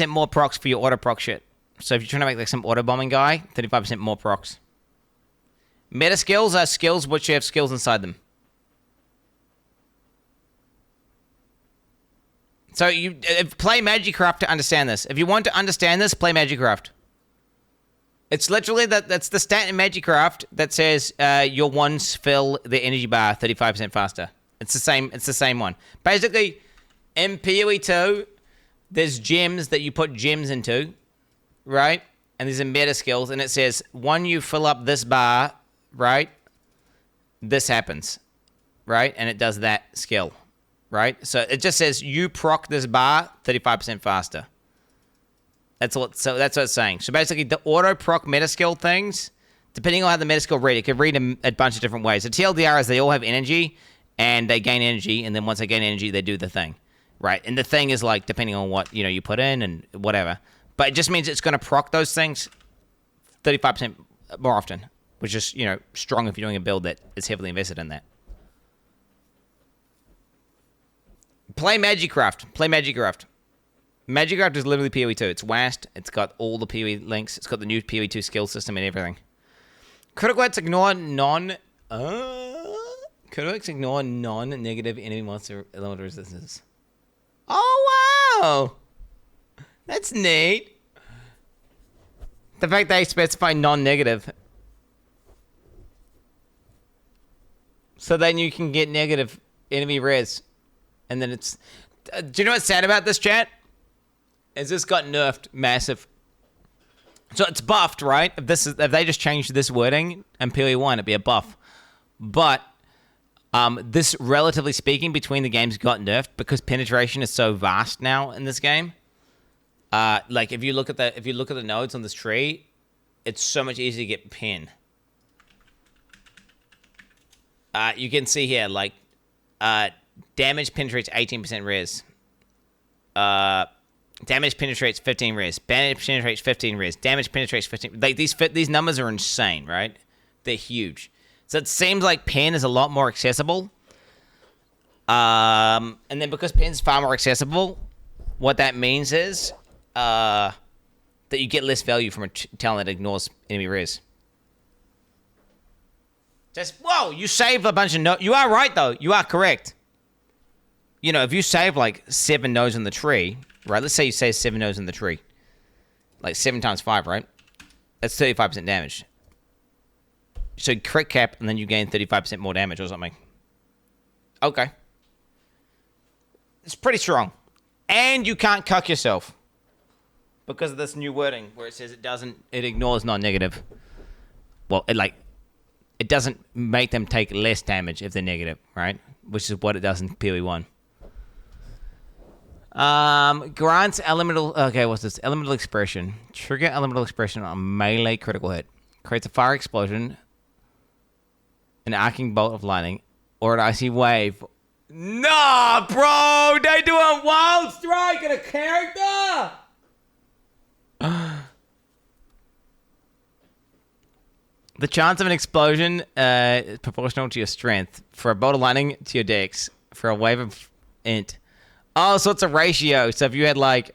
more procs for your auto proc shit. So if you're trying to make like some auto bombing guy, 35% more procs. Meta skills are skills which have skills inside them. So you play Magicraft to understand this. If you want to understand this, play Magicraft. It's literally that's the stat in Magicraft that says your wands fill the energy bar 35% faster. It's the same one. Basically, in PoE 2, there's gems that you put gems into, right? And there's a meta skills, and it says when you fill up this bar, right? This happens, right? And it does that skill, right? So it just says you proc this bar 35% faster. That's what it's saying. So basically, the auto proc meta skill things, depending on how the meta skill read, it could read a bunch of different ways. The TLDR is they all have energy, and they gain energy, and then once they gain energy, they do the thing, right? And the thing is like depending on what you put in and whatever, but it just means it's going to proc those things 35% more often, which is strong if you're doing a build that is heavily invested in that. Play Magicraft. Play Magicraft. Magicraft is literally PoE 2. It's WASD. It's got all the PoE links. It's got the new PoE 2 skill system and everything. Critical hits ignore non-negative enemy monster elemental resistances. Oh, wow! That's neat. The fact they specify non-negative. So then you can get negative enemy res. And then it's... do you know what's sad about this, chat? Is this got nerfed massive. So it's buffed, right? If they just changed this wording in PoE1, it'd be a buff. But this, relatively speaking, between the games got nerfed because penetration is so vast now in this game. Like if you look at the nodes on this tree, it's so much easier to get pen. You can see here, like damage penetrates 18% res. Damage penetrates 15 res. Damage penetrates 15 res. Damage penetrates 15. Like these numbers are insane, right? They're huge. So it seems like pen is a lot more accessible. And then because pen's far more accessible, what that means is that you get less value from a talent that ignores enemy res. Just whoa! You save a bunch of nodes. You are right though. You are correct. If you save like 7 nodes in the tree. Right, let's say you save 7 nodes in the tree. Like 7 times 5, right? That's 35% damage. So crit cap, and then you gain 35% more damage or something. Okay. It's pretty strong. And you can't cuck yourself. Because of this new wording, where it says it ignores non-negative. Well, it doesn't make them take less damage if they're negative, right? Which is what it does in PoE1. Grants elemental... Okay, what's this? Elemental expression. Trigger elemental expression on melee critical hit. Creates a fire explosion, an arcing bolt of lightning, or an icy wave. Nah, bro! They do a wild strike in a character! The chance of an explosion is proportional to your strength. For a bolt of lightning, to your dex. For a wave of int... Oh, so it's a ratio. So if you had like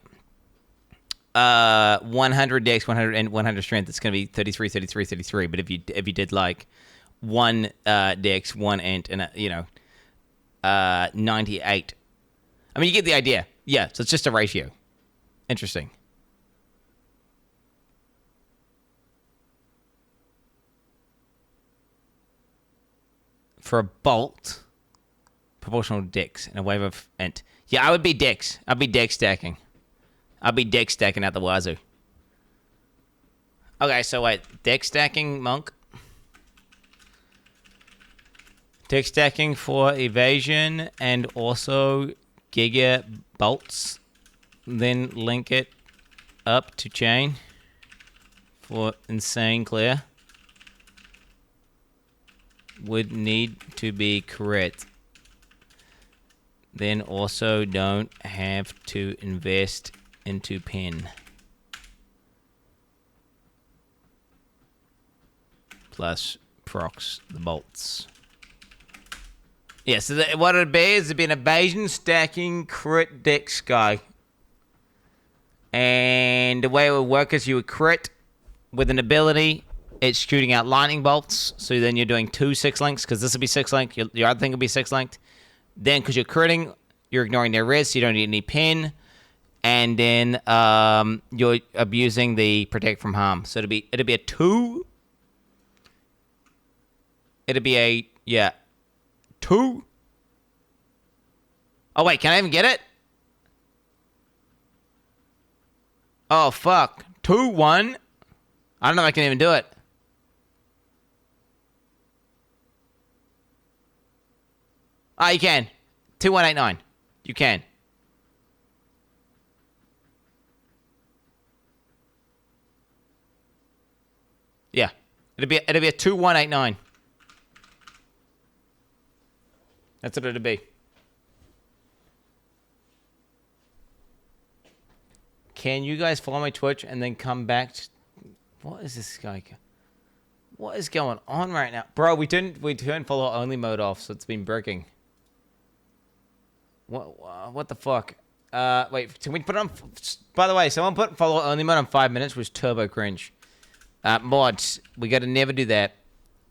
100 dex, 100 and 100 strength, it's going to be 33, 33, 33. But if you did like 1 dex, 1 int, and 98. I mean, you get the idea. Yeah, so it's just a ratio. Interesting. For a bolt, proportional dex and a wave of int. Yeah, I would be dex. I'd be dex stacking. I'd be dex stacking out the wazoo. Okay, so wait. Dex stacking, monk? Tick stacking for evasion and also Giga bolts. Then link it up to chain for insane clear. Would need to be correct. Then also don't have to invest into pin. Plus procs the bolts. Yeah, so what it'd be is it'd be an evasion stacking crit dex guy. And the way it would work is you would crit with an ability. It's shooting out lightning bolts. So then you're doing 2 6-links because this would be 6-link. Your other thing would be 6-linked. Then because you're critting, you're ignoring their res. You don't need any pin. And then you're abusing the protect from harm. So it'd be a 2. It'd be a 2. Oh wait, can I even get it? Oh fuck. 2 1. I don't know if I can even do it. Ah, you can. 2189. You can. Yeah. It'd be a 2189. That's what it'd be. Can you guys follow my Twitch and then come back? What is this guy? What is going on right now, bro? We turned follow only mode off, so it's been breaking. What the fuck? Wait, can we put it on? By the way, someone put follow only mode on 5 minutes, was turbo cringe. Mods, we gotta never do that.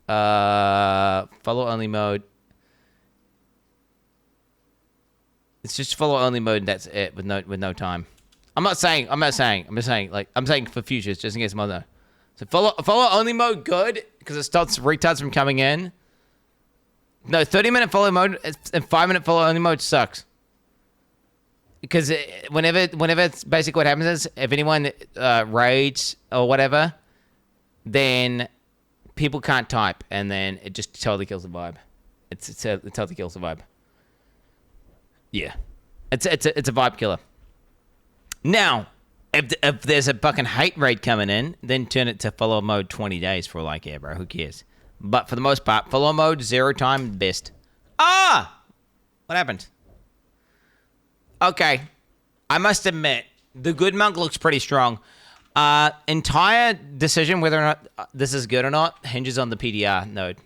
Follow only mode. It's just follow only mode. And that's it with no time. I'm just saying for futures, just in case I'm other. So follow only mode good because it stops retards from coming in. No, 30-minute follow mode and 5-minute follow only mode sucks. Because whenever it's basically what happens is if anyone raids or whatever, then people can't type and then it just totally kills the vibe. It totally kills the vibe. Yeah, it's a vibe killer. Now, if there's a fucking hate raid coming in, then turn it to follow mode 20 days for like, yeah, bro, who cares? But for the most part, follow mode 0 time best. Ah, what happened? Okay, I must admit the good monk looks pretty strong. Entire decision whether or not this is good or not hinges on the PDR node.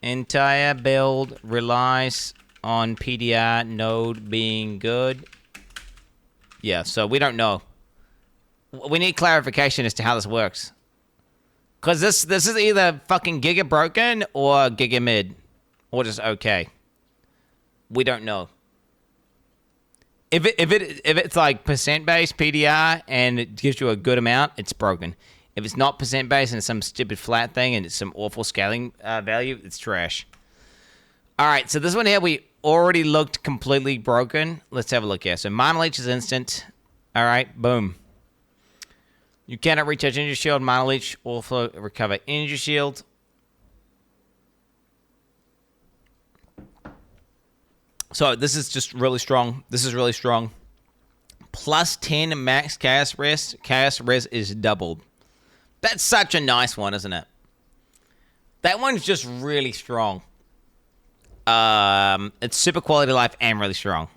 Entire build relies on PDR node being good. Yeah, so we don't know. We need clarification as to how this works. Because this is either fucking giga broken or giga mid. Or just okay. We don't know. If it's like percent based PDR and it gives you a good amount, it's broken. If it's not percent based and it's some stupid flat thing and it's some awful scaling value, it's trash. All right, so this one here we already looked completely broken. Let's have a look here. So Mana Leech is instant. All right, boom. You cannot recharge energy shield. Mana Leech also recover energy shield. So this is just really strong. This is really strong. Plus 10 max chaos res. Chaos res is doubled. That's such a nice one, isn't it? That one's just really strong. It's super quality of life and really strong.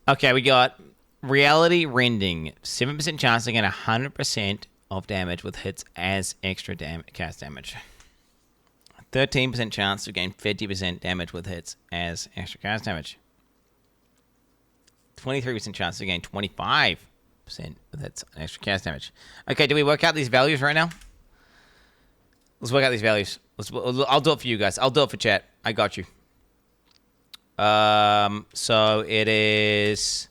Okay, we got Reality Rending. 7% chance to gain 100% of damage with hits as extra cast damage. 13% chance to gain 50% damage with hits as extra cast damage. 23% chance to gain 25% with hits and extra cast damage. Okay, do we work out these values right now? Let's work out these values. I'll do it for you guys. I'll do it for chat. I got you. So it is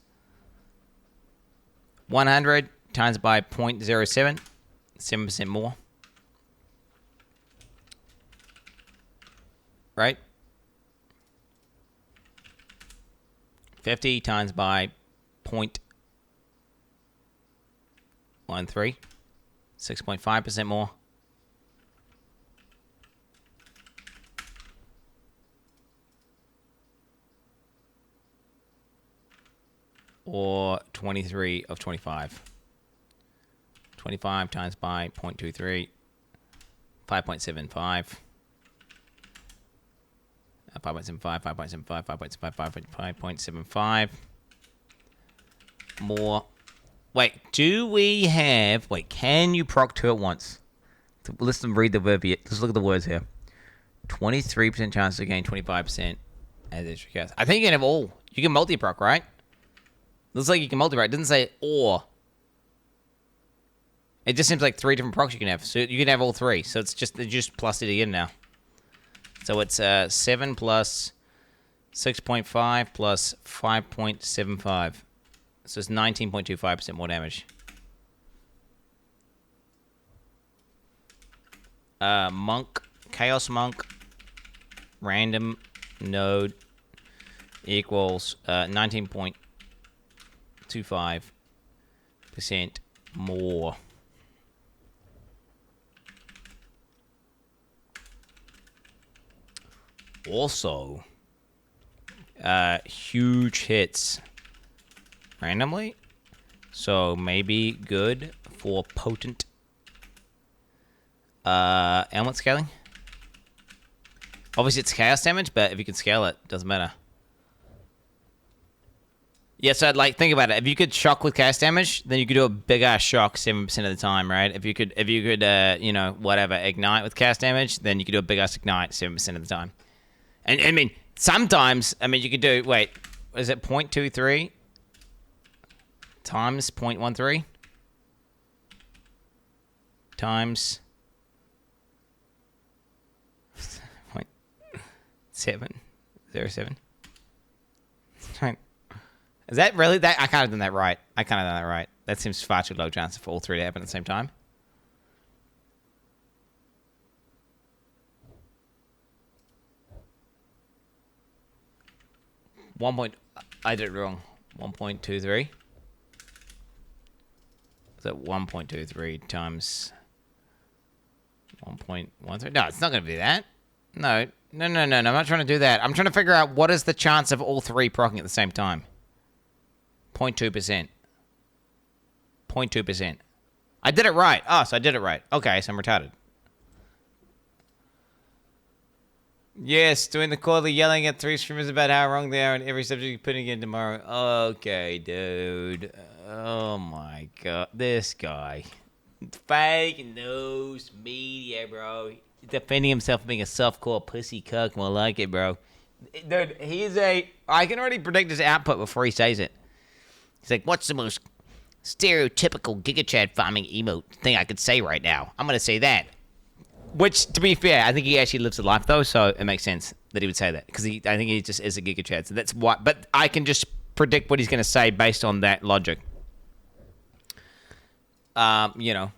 100 times by 0.07, 7% more. Right? 50 times by 0.13. 6.5% more. Or 23 of 25. 25 times by 0.23. 5.75. 5.75, 5.75, 5.75, 5.75. More. Wait, do we have... Wait, can you proc 2 at once? Listen, read the verb. Let's look at the words here. 23% chance to gain 25% as extra cast. I think you can have all. You can multi-proc, right? Looks like you can multi-proc. It doesn't say or. It just seems like 3 different procs you can have. So you can have all 3. So it's just plus it again now. So it's 7 plus 6.5 plus 5.75. So it's 19.25% more damage. Monk, Chaos Monk, random node equals 19.25% more. Also, huge hits randomly, so maybe good for potent ailment scaling. Obviously it's chaos damage, but if you can scale it, doesn't matter. Yeah, so like think about it. If you could shock with chaos damage, then you could do a big ass shock 7% of the time, right? If you could you know, whatever, ignite with chaos damage, then you could do a big ass ignite 7% of the time. And I mean, sometimes, I mean, you could do, wait, is it 0.23 times 0.13 times 0.707? Is that really that? I kind of done that right. That seems far too low chance for all 3 to happen at the same time. I did it wrong. 1.23. Is that 1.23 times 1.13? No, it's not going to be that. No. I'm not trying to do that. I'm trying to figure out what is the chance of all 3 proccing at the same time. 0.2%. 0.2%. I did it right. Oh, so I did it right. Okay, so I'm retarded. Yes, doing the quarterly yelling at 3 streamers about how wrong they are on every subject you're putting in tomorrow. Okay, dude. Oh my god. This guy. Fake news media, bro. Defending himself being a softcore pussy cuck. More like it, bro. Dude, I can already predict his output before he says it. He's like, what's the most stereotypical Giga Chad farming emote thing I could say right now? I'm going to say that. Which, to be fair, I think he actually lives a life, though, so it makes sense that he would say that. Because I think he just is a Giga Chad, so that's why. But I can just predict what he's going to say based on that logic. You know.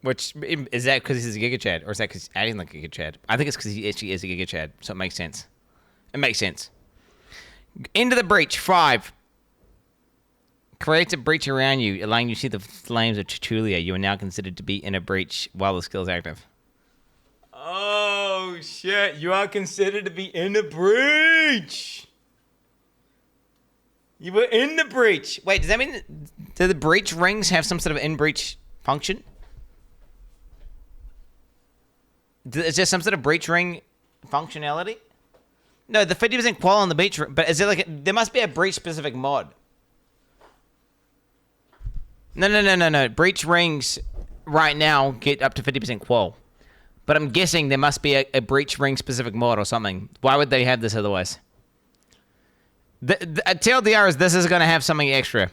Which, is that because he's a Giga Chad? Or is that because he's adding like a Giga Chad? I think it's because he actually is a Giga Chad, so it makes sense. It makes sense. Into the breach, 5. Creates a breach around you, allowing you to see the flames of Tertulia. You are now considered to be in a breach while the skill is active. Oh, shit. You are considered to be in a breach. You were in the breach. Wait, does that mean... Do the breach rings have some sort of in-breach function? Is there some sort of breach ring functionality? No, the 50% qual on the breach ring... But is there like... There must be a breach-specific mod. No. Breach rings right now get up to 50% qual. But I'm guessing there must be a breach ring specific mod or something. Why would they have this otherwise? TLDR is this is going to have something extra.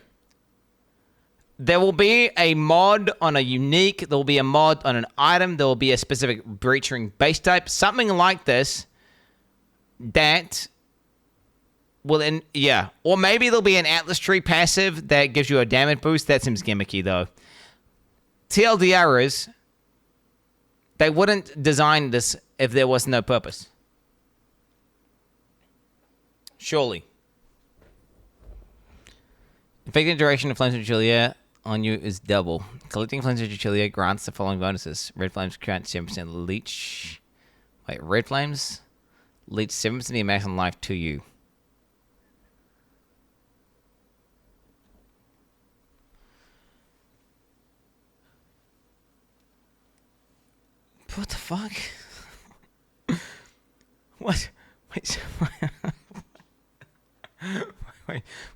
There will be a mod on a unique. There will be a mod on an item. There will be a specific breach ring base type. Something like this. That... Well, then, yeah. Or maybe there'll be an Atlas Tree passive that gives you a damage boost. That seems gimmicky, though. TLDR is... They wouldn't design this if there was no purpose. Surely. Infecting duration of flames of Julia on you is double. Collecting flames of Chilia grants the following bonuses. Red flames grant 7% leech. Wait, red flames leech 7% of your maximum life to you. What the fuck? What? Wait.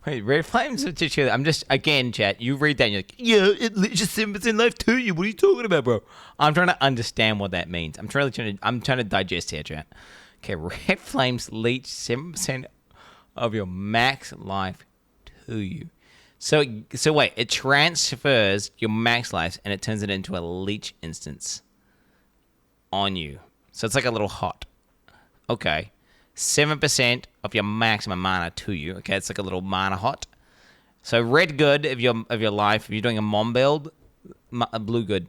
Wait, red flames of Chichilla. I'm just, again, chat, you read that and you're like, yeah, it's just 7% life to you. What are you talking about, bro? I'm trying to understand what that means. I'm trying to digest here, chat. Okay, red flames leech 7% of your max life to you. So wait, it transfers your max life and it turns it into a leech instance on you. So it's like a little hot. Okay. 7% of your maximum mana to you. Okay, it's like a little mana hot. So red good of your life. If you're doing a mom build, blue good.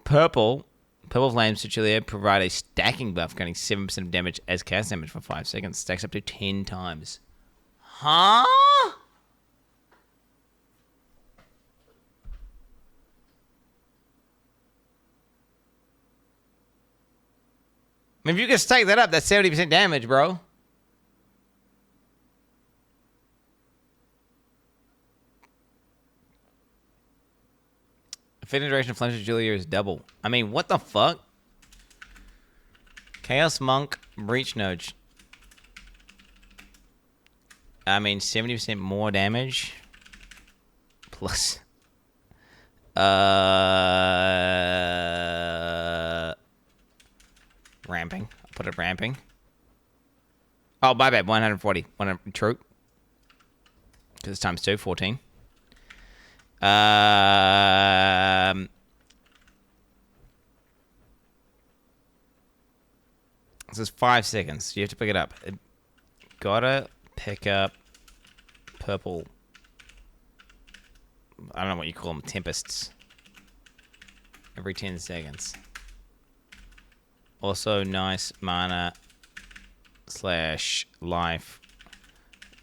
Purple flames to Chilia provide a stacking buff, granting 7% of damage as cast damage for 5 seconds. Stacks up to 10 times. Huh? I mean, if you can stack that up, that's 70% damage, bro. Fitting duration of Flames of Julia is double. I mean, what the fuck? Chaos Monk, Breach Node. I mean, 70% more damage. Plus. Ramping. I'll put it ramping. Oh, my bad. 140. True. Because it's times 2, 14. This is 5 seconds. You have to pick it up. Gotta pick up purple. I don't know what you call them. Tempests. Every 10 seconds. Also, nice mana / life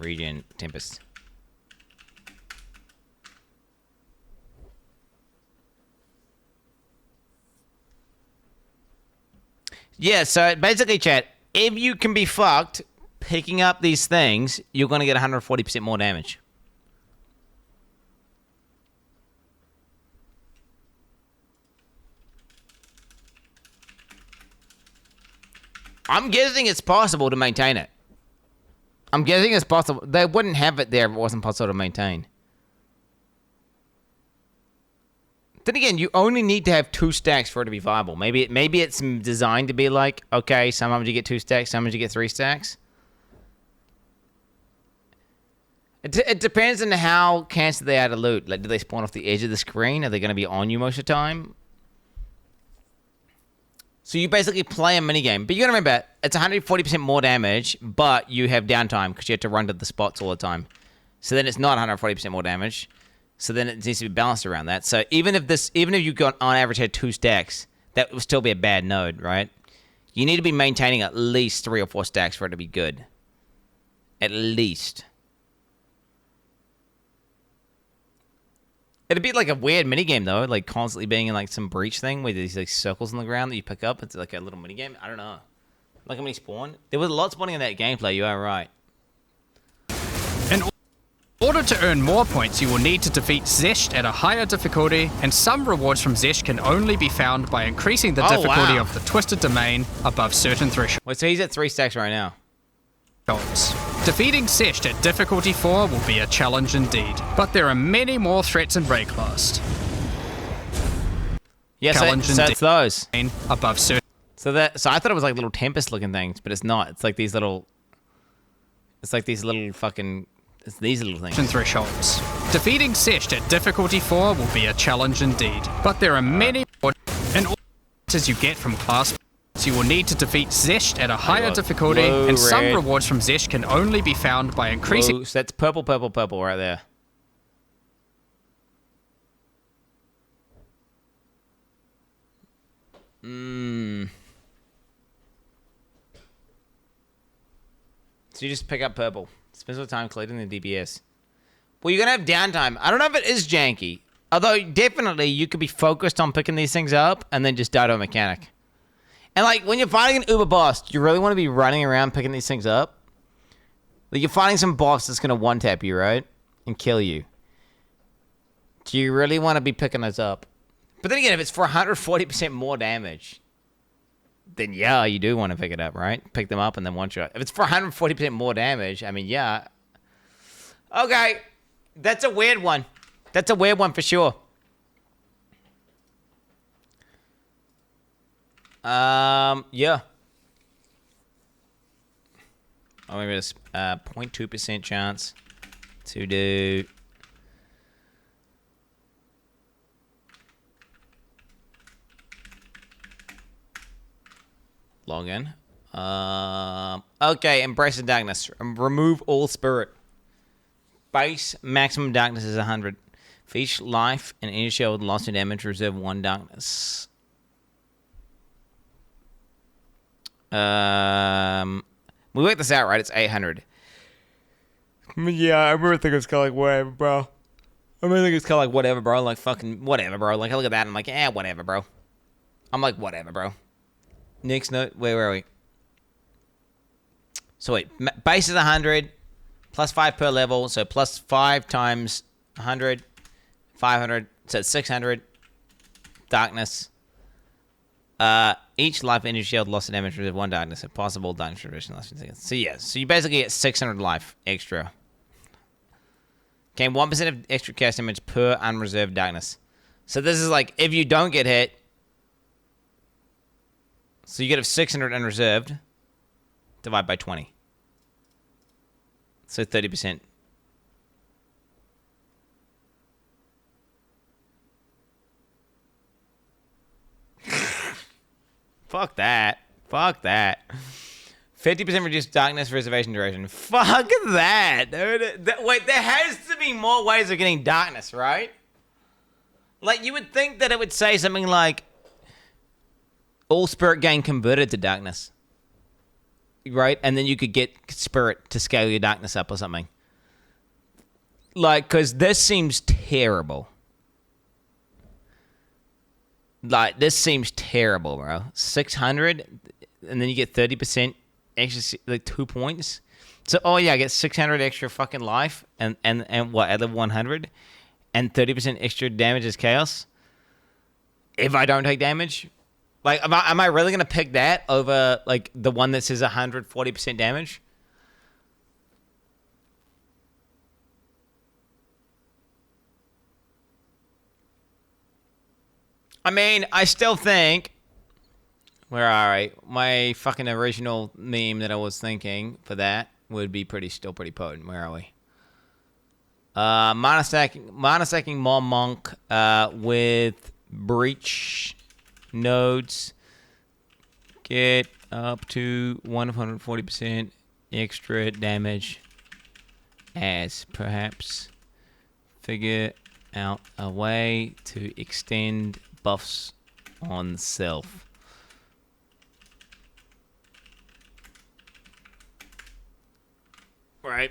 regen tempest. Yeah, so basically, chat, if you can be fucked picking up these things, you're going to get 140% more damage. I'm guessing it's possible to maintain it. I'm guessing it's possible. They wouldn't have it there if it wasn't possible to maintain. Then again, you only need to have 2 stacks for it to be viable. Maybe it's designed to be like, okay, sometimes you get 2 stacks, sometimes you get 3 stacks. It depends on how cancer they are to loot. Like, do they spawn off the edge of the screen? Are they going to be on you most of the time? So you basically play a minigame. But you got to remember, it's 140% more damage, but you have downtime because you have to run to the spots all the time. So then it's not 140% more damage. So then it needs to be balanced around that. So even if you got on average had 2 stacks, that would still be a bad node, right? You need to be maintaining at least 3 or 4 stacks for it to be good. At least. It'd be like a weird minigame though, like constantly being in like some breach thing with these like circles on the ground that you pick up. It's like a little minigame. I don't know. Look how many spawn. There was a lot spawning in that gameplay, you are right. In order to earn more points, you will need to defeat Zesht at a higher difficulty, and some rewards from Zesht can only be found by increasing the difficulty of the Twisted Domain above certain thresholds. Wait, so he's at 3 stacks right now. Defeating Zesht at difficulty 4 will be a challenge indeed, but there are many more threats in Breaklast. Yeah, so it's those. Above certain. So I thought it was like little Tempest looking things, but it's not. It's like these little. It's like these little fucking. It's these little things. Thresholds. Defeating Zesht at difficulty 4 will be a challenge indeed, but there are many more. And as you get from class, you will need to defeat Zesht at a higher difficulty, and some rewards from Zesht can only be found by increasing. Blue, so that's purple right there. So you just pick up purple. Spends all time collecting the DPS. Well, you're going to have downtime. I don't know if it is janky. Although, definitely, you could be focused on picking these things up and then just die to a mechanic. And, like, when you're fighting an uber boss, do you really want to be running around picking these things up? Like, you're fighting some boss that's going to one-tap you, right? And kill you. Do you really want to be picking those up? But then again, if it's for 140% more damage, then yeah, you do want to pick it up, right? Pick them up and then one-shot. If it's for 140% more damage, I mean, yeah. Okay. That's a weird one. That's a weird one for sure. Yeah. Oh, maybe it's 0.2% chance to do. Log in. Okay, Embrace of Darkness. Remove all spirit. Base maximum darkness is 100. For each life and any shield lost in damage, reserve 1 darkness. We worked this out, right? It's 800. Yeah, I remember thinking it's kind of like whatever, bro. I remember thinking it's kind of like whatever, bro. Like fucking whatever, bro. Like I look at that and I'm like, eh, whatever, bro. I'm like, whatever, bro. Next note, where are we? So wait, base is 100, plus 5 per level, so plus 5 times 100, 500, so it's 600. Darkness. Each life energy shield lost to damage with 1 darkness. If possible, darkness duration lasts 10 seconds. So yeah, so you basically get 600 life extra. Okay, 1% of extra cast damage per unreserved darkness. So this is like, if you don't get hit, so you get a 600 unreserved, divide by 20. So 30%. Fuck that. Fuck that. 50% reduced darkness reservation duration. Fuck that, dude. Wait, there has to be more ways of getting darkness, right? Like, you would think that it would say something like, all spirit gain converted to darkness. Right? And then you could get spirit to scale your darkness up or something. Like, because this seems terrible. Like, this seems terrible, bro. 600, and then you get 30% extra, like 2 points. So, oh yeah, I get 600 extra fucking life, and what, at level 100? And 30% extra damage is chaos? If I don't take damage? Like, am I really going to pick that over, like, the one that says 140% damage? I mean, I still think... Where are I? My fucking original meme that I was thinking for that would be still pretty potent. Where are we? Mana stacking more monk with breach nodes. Get up to 140% extra damage as perhaps figure out a way to extend buffs on self. Right.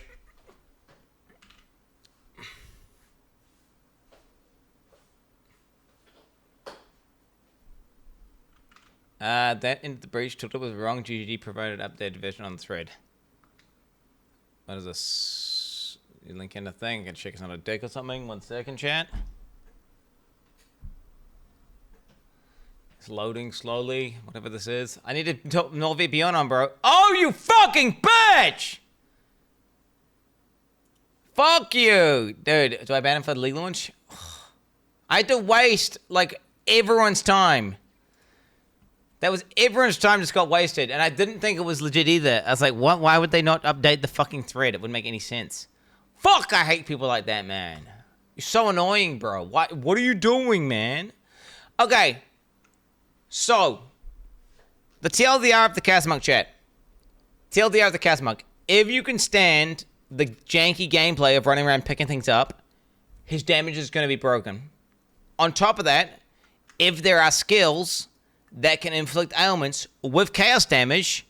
That into the breach took it was wrong. GGG provided updated version on the thread. What is this? You link in a thing. I can check it's on a deck or something. 1 second, chat. It's loading slowly. Whatever this is. I need to put NordVPN on, bro. Oh, you fucking bitch! Fuck you! Dude, do I ban him for the league launch? I had to waste, like, everyone's time. That was everyone's time just got wasted, and I didn't think it was legit either. I was like, what? Why would they not update the fucking thread? It wouldn't make any sense. Fuck, I hate people like that, man. You're so annoying, bro. What are you doing, man? Okay. So, the TLDR of the Casmonk chat. TLDR of the Casmonk. If you can stand the janky gameplay of running around picking things up, his damage is going to be broken. On top of that, if there are skills that can inflict ailments with chaos damage,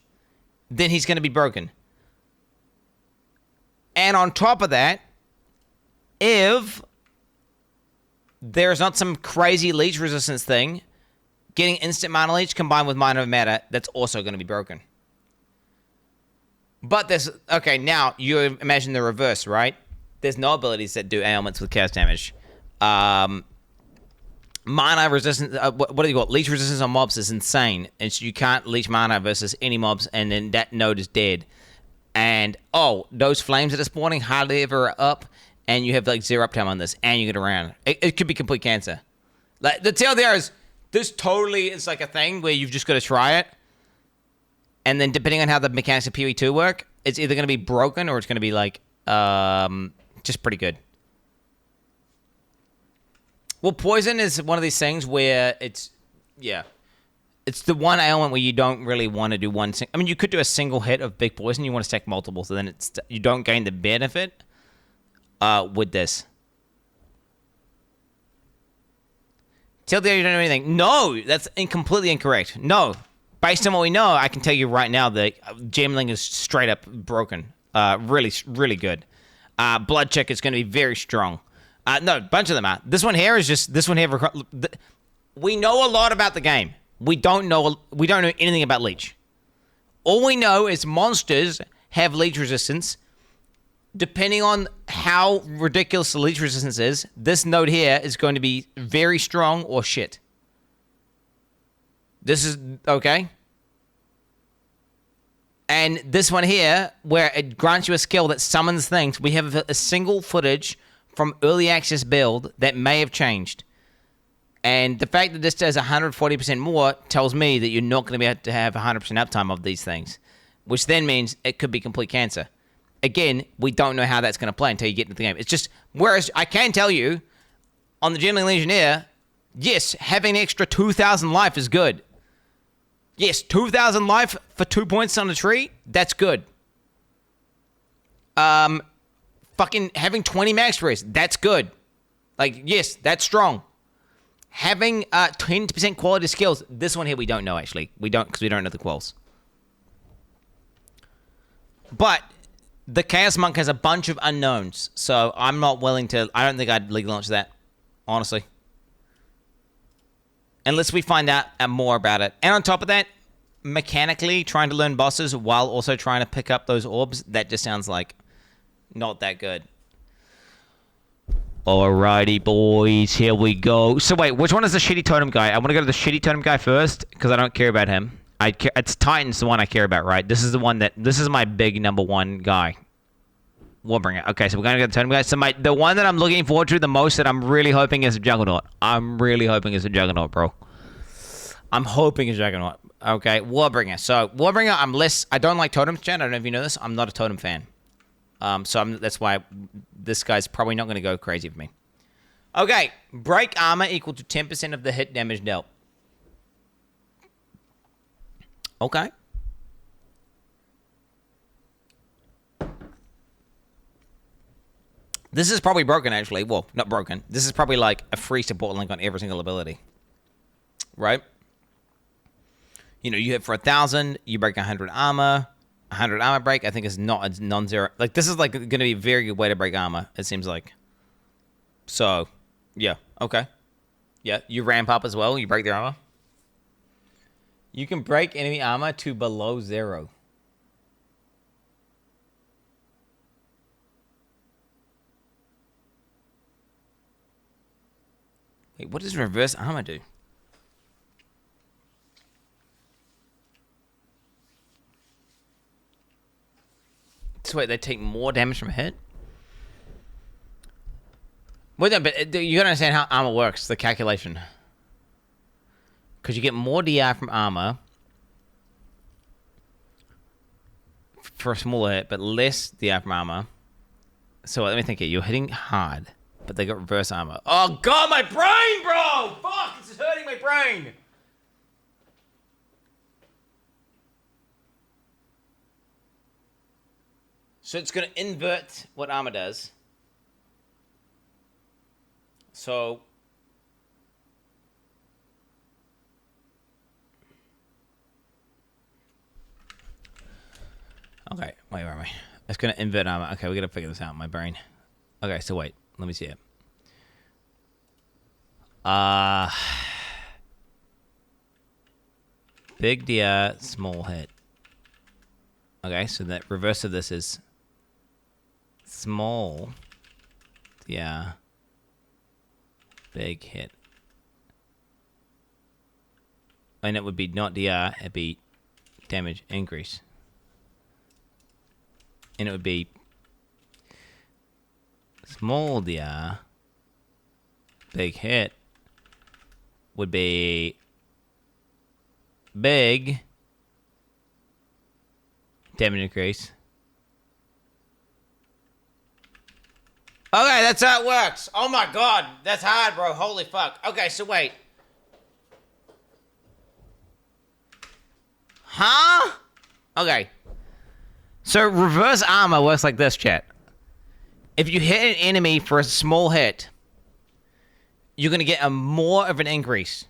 then he's going to be broken. And on top of that, if there's not some crazy leech resistance thing, getting instant mana leech combined with minor matter, that's also going to be broken. But there's... Okay, now you imagine the reverse, right? There's no abilities that do ailments with chaos damage. Mana resistance... what do you call it? Leech resistance on mobs is insane. And so you can't leech mana versus any mobs, and then that node is dead. And, those flames that are spawning hardly ever are up, and you have, like, 0 uptime on this, and you get around. It could be complete cancer. Like, the tale there is, this totally is, like, a thing where you've just got to try it. And then, depending on how the mechanics of PoE2 work, it's either going to be broken, or it's going to be, like, just pretty good. Well, poison is one of these things where it's... Yeah. It's the one ailment where you don't really want to do one... I mean, you could do a single hit of big poison. You want to stack multiple, so then you don't gain the benefit with this. Till there you don't know anything. No, that's completely incorrect. No. Based on what we know, I can tell you right now that Gemling is straight up broken. Really, really good. Blood check is going to be very strong. No, a bunch of them are. This one here is just... This one here... We know a lot about the game. We don't know anything about leech. All we know is monsters have leech resistance. Depending on how ridiculous the leech resistance is, this node here is going to be very strong or shit. This is... Okay. And this one here, where it grants you a skill that summons things, we have a single footage from early access build that may have changed. And the fact that this does 140% more tells me that you're not going to be able to have 100% uptime of these things, which then means it could be complete cancer. Again, we don't know how that's going to play until you get into the game. It's just, whereas I can tell you, on the Gemling Legionnaire, yes, having an extra 2,000 life is good. Yes, 2,000 life for 2 points on a tree, that's good. Fucking having 20 max race, that's good. Like, yes, that's strong. Having 10% quality skills, this one here we don't know, actually. We don't, because we don't know the quals. But the Chaos Monk has a bunch of unknowns, so I'm not willing to... I don't think I'd league launch that, honestly. Unless we find out more about it. And on top of that, mechanically, trying to learn bosses while also trying to pick up those orbs, that just sounds like not that good. Alrighty, boys, here we go. So wait, which one is the shitty totem guy? I want to go to the shitty totem guy first, because I don't care about him. It's Titan's the one I care about, right? This is the one that... This is my big #1 guy. Warbringer. Okay, so we're going to go to the totem guy. So the one that I'm looking forward to the most that I'm really hoping is a Juggernaut. I'm really hoping it's a Juggernaut, bro. I'm hoping it's a Juggernaut. Okay, Warbringer. So, Warbringer, I don't like totems, Jen. I don't know if you know this. I'm not a totem fan. That's why this guy's probably not going to go crazy for me. Okay, break armor equal to 10% of the hit damage dealt. Okay. This is probably broken, actually. Well, not broken. This is probably like a free support link on every single ability. Right? You know, you hit for 1,000, you break 100 armor. 100 armor break, I think, is not a non-zero. Like, this is like going to be a very good way to break armor, it seems like. So, yeah, okay. Yeah, you ramp up as well, you break their armor. You can break enemy armor to below 0. Wait, what does reverse armor do? So wait, they take more damage from a hit? Well, no, but you gotta understand how armor works, the calculation. Because you get more DI from armor for a smaller hit, but less DI from armor. So let me think here. You're hitting hard, but they got reverse armor. Oh god, my brain, bro! Fuck, this is hurting my brain! So it's going to invert what armor does. So... Okay, wait, where am I? It's going to invert armor. Okay, we got to figure this out in my brain. Okay, so wait. Let me see it. Big DR, small hit. Okay, so the reverse of this is small DR, big hit. And it would be not DR, it'd be damage increase. And it would be small DR, big hit would be big damage increase. Okay, that's how it works. Oh my god, that's hard, bro. Holy fuck. Okay, so wait. Huh? Okay. So reverse armor works like this, chat. If you hit an enemy for a small hit, you're going to get a more of an increase.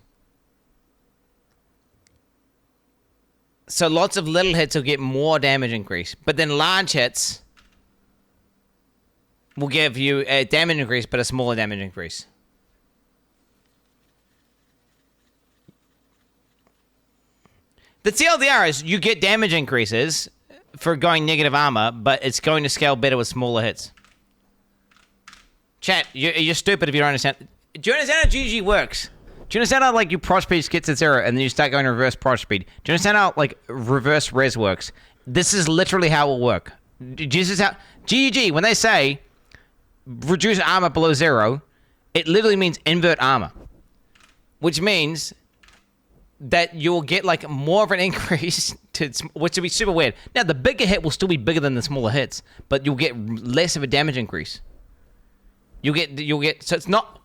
So lots of little hits will get more damage increase. But then large hits will give you a damage increase, but a smaller damage increase. The TLDR is you get damage increases for going negative armor, but it's going to scale better with smaller hits. Chat, you're stupid if you don't understand. Do you understand how GG works? Do you understand how, like, you prod speed gets to 0 and then you start going reverse prod speed? Do you understand how, like, reverse res works? This is literally how it will work. This is how... GG, when they say reduce armor below 0, it literally means invert armor. Which means that you'll get, like, more of an increase, which will be super weird. Now, the bigger hit will still be bigger than the smaller hits, but you'll get less of a damage increase. You'll get... So it's not...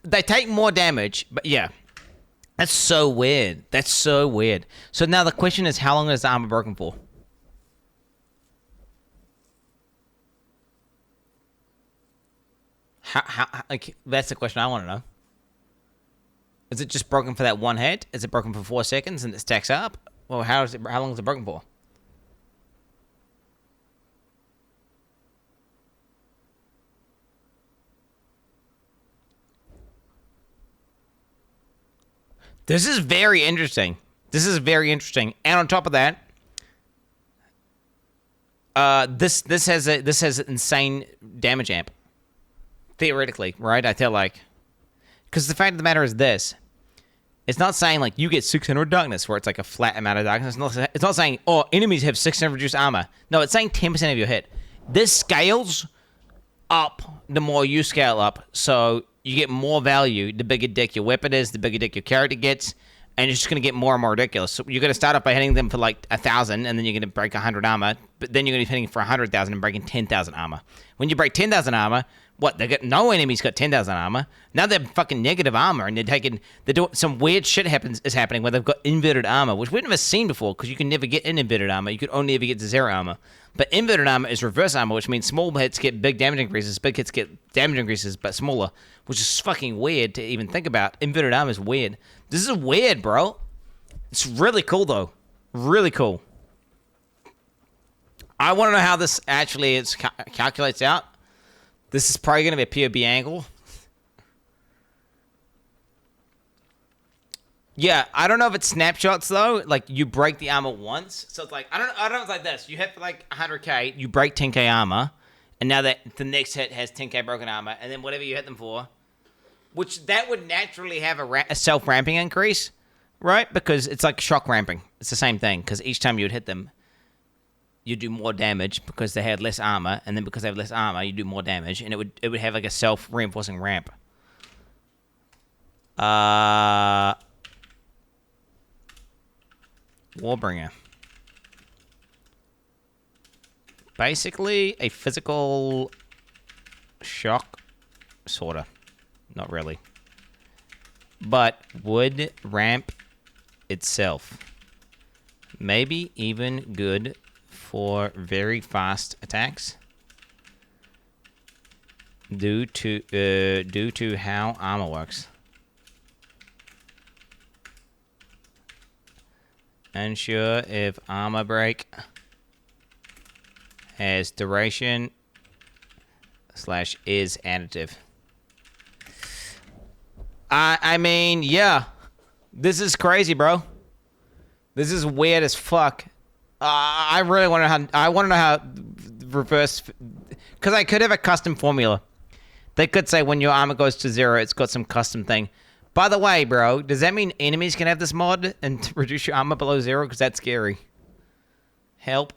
They take more damage, but yeah. That's so weird. That's so weird. So now the question is, how long is the armor broken for? How like, that's the question I want to know. Is it just broken for that one hit? Is it broken for 4 seconds and it stacks up? Well, how long is it broken for? This is very interesting. This is very interesting. And on top of that, this has insane damage amp. Theoretically, right? I feel like, because the fact of the matter is this: it's not saying like you get 600 darkness, where it's like a flat amount of darkness. It's not saying enemies have 600 reduced armor. No, it's saying 10% of your hit. This scales up the more you scale up, so you get more value the bigger dick your weapon is, the bigger dick your character gets, and it's just going to get more and more ridiculous. So you're going to start off by hitting them for like 1,000, and then you're going to break 100 armor, but then you're going to be hitting for 100,000 and breaking 10,000 armor. When you break 10,000 armor, what? No enemy's got 10,000 armor. Now they're fucking negative armor, and they're doing some weird shit is happening where they've got inverted armor, which we've never seen before, because you can never get in inverted armor. You could only ever get to 0 armor. But inverted armor is reverse armor, which means small hits get big damage increases, big hits get damage increases, but smaller, which is fucking weird to even think about. Inverted armor is weird. This is weird, bro. It's really cool, though. Really cool. I want to know how this actually calculates out. This is probably going to be a POB angle. Yeah, I don't know if it's snapshots though. Like you break the armor once, so it's like I don't know. It's like this: you hit for like 100k, you break 10k armor, and now that the next hit has 10k broken armor, and then whatever you hit them for, which that would naturally have a self-ramping increase, right? Because it's like shock ramping. It's the same thing. Because each time you would hit them, you do more damage because they had less armor, and then because they have less armor, you do more damage, and it would have like a self-reinforcing ramp. Warbringer. Basically, a physical shock, sorta. Not really. But would ramp itself. Maybe even good for very fast attacks. Due to how armor works. Unsure if armor break has duration /is additive. I mean, yeah. This is crazy, bro. This is weird as fuck. I really want to know how. I want to know how reverse. Because I could have a custom formula. They could say when your armor goes to 0, it's got some custom thing. By the way, bro, does that mean enemies can have this mod and reduce your armor below 0? Because that's scary. Help.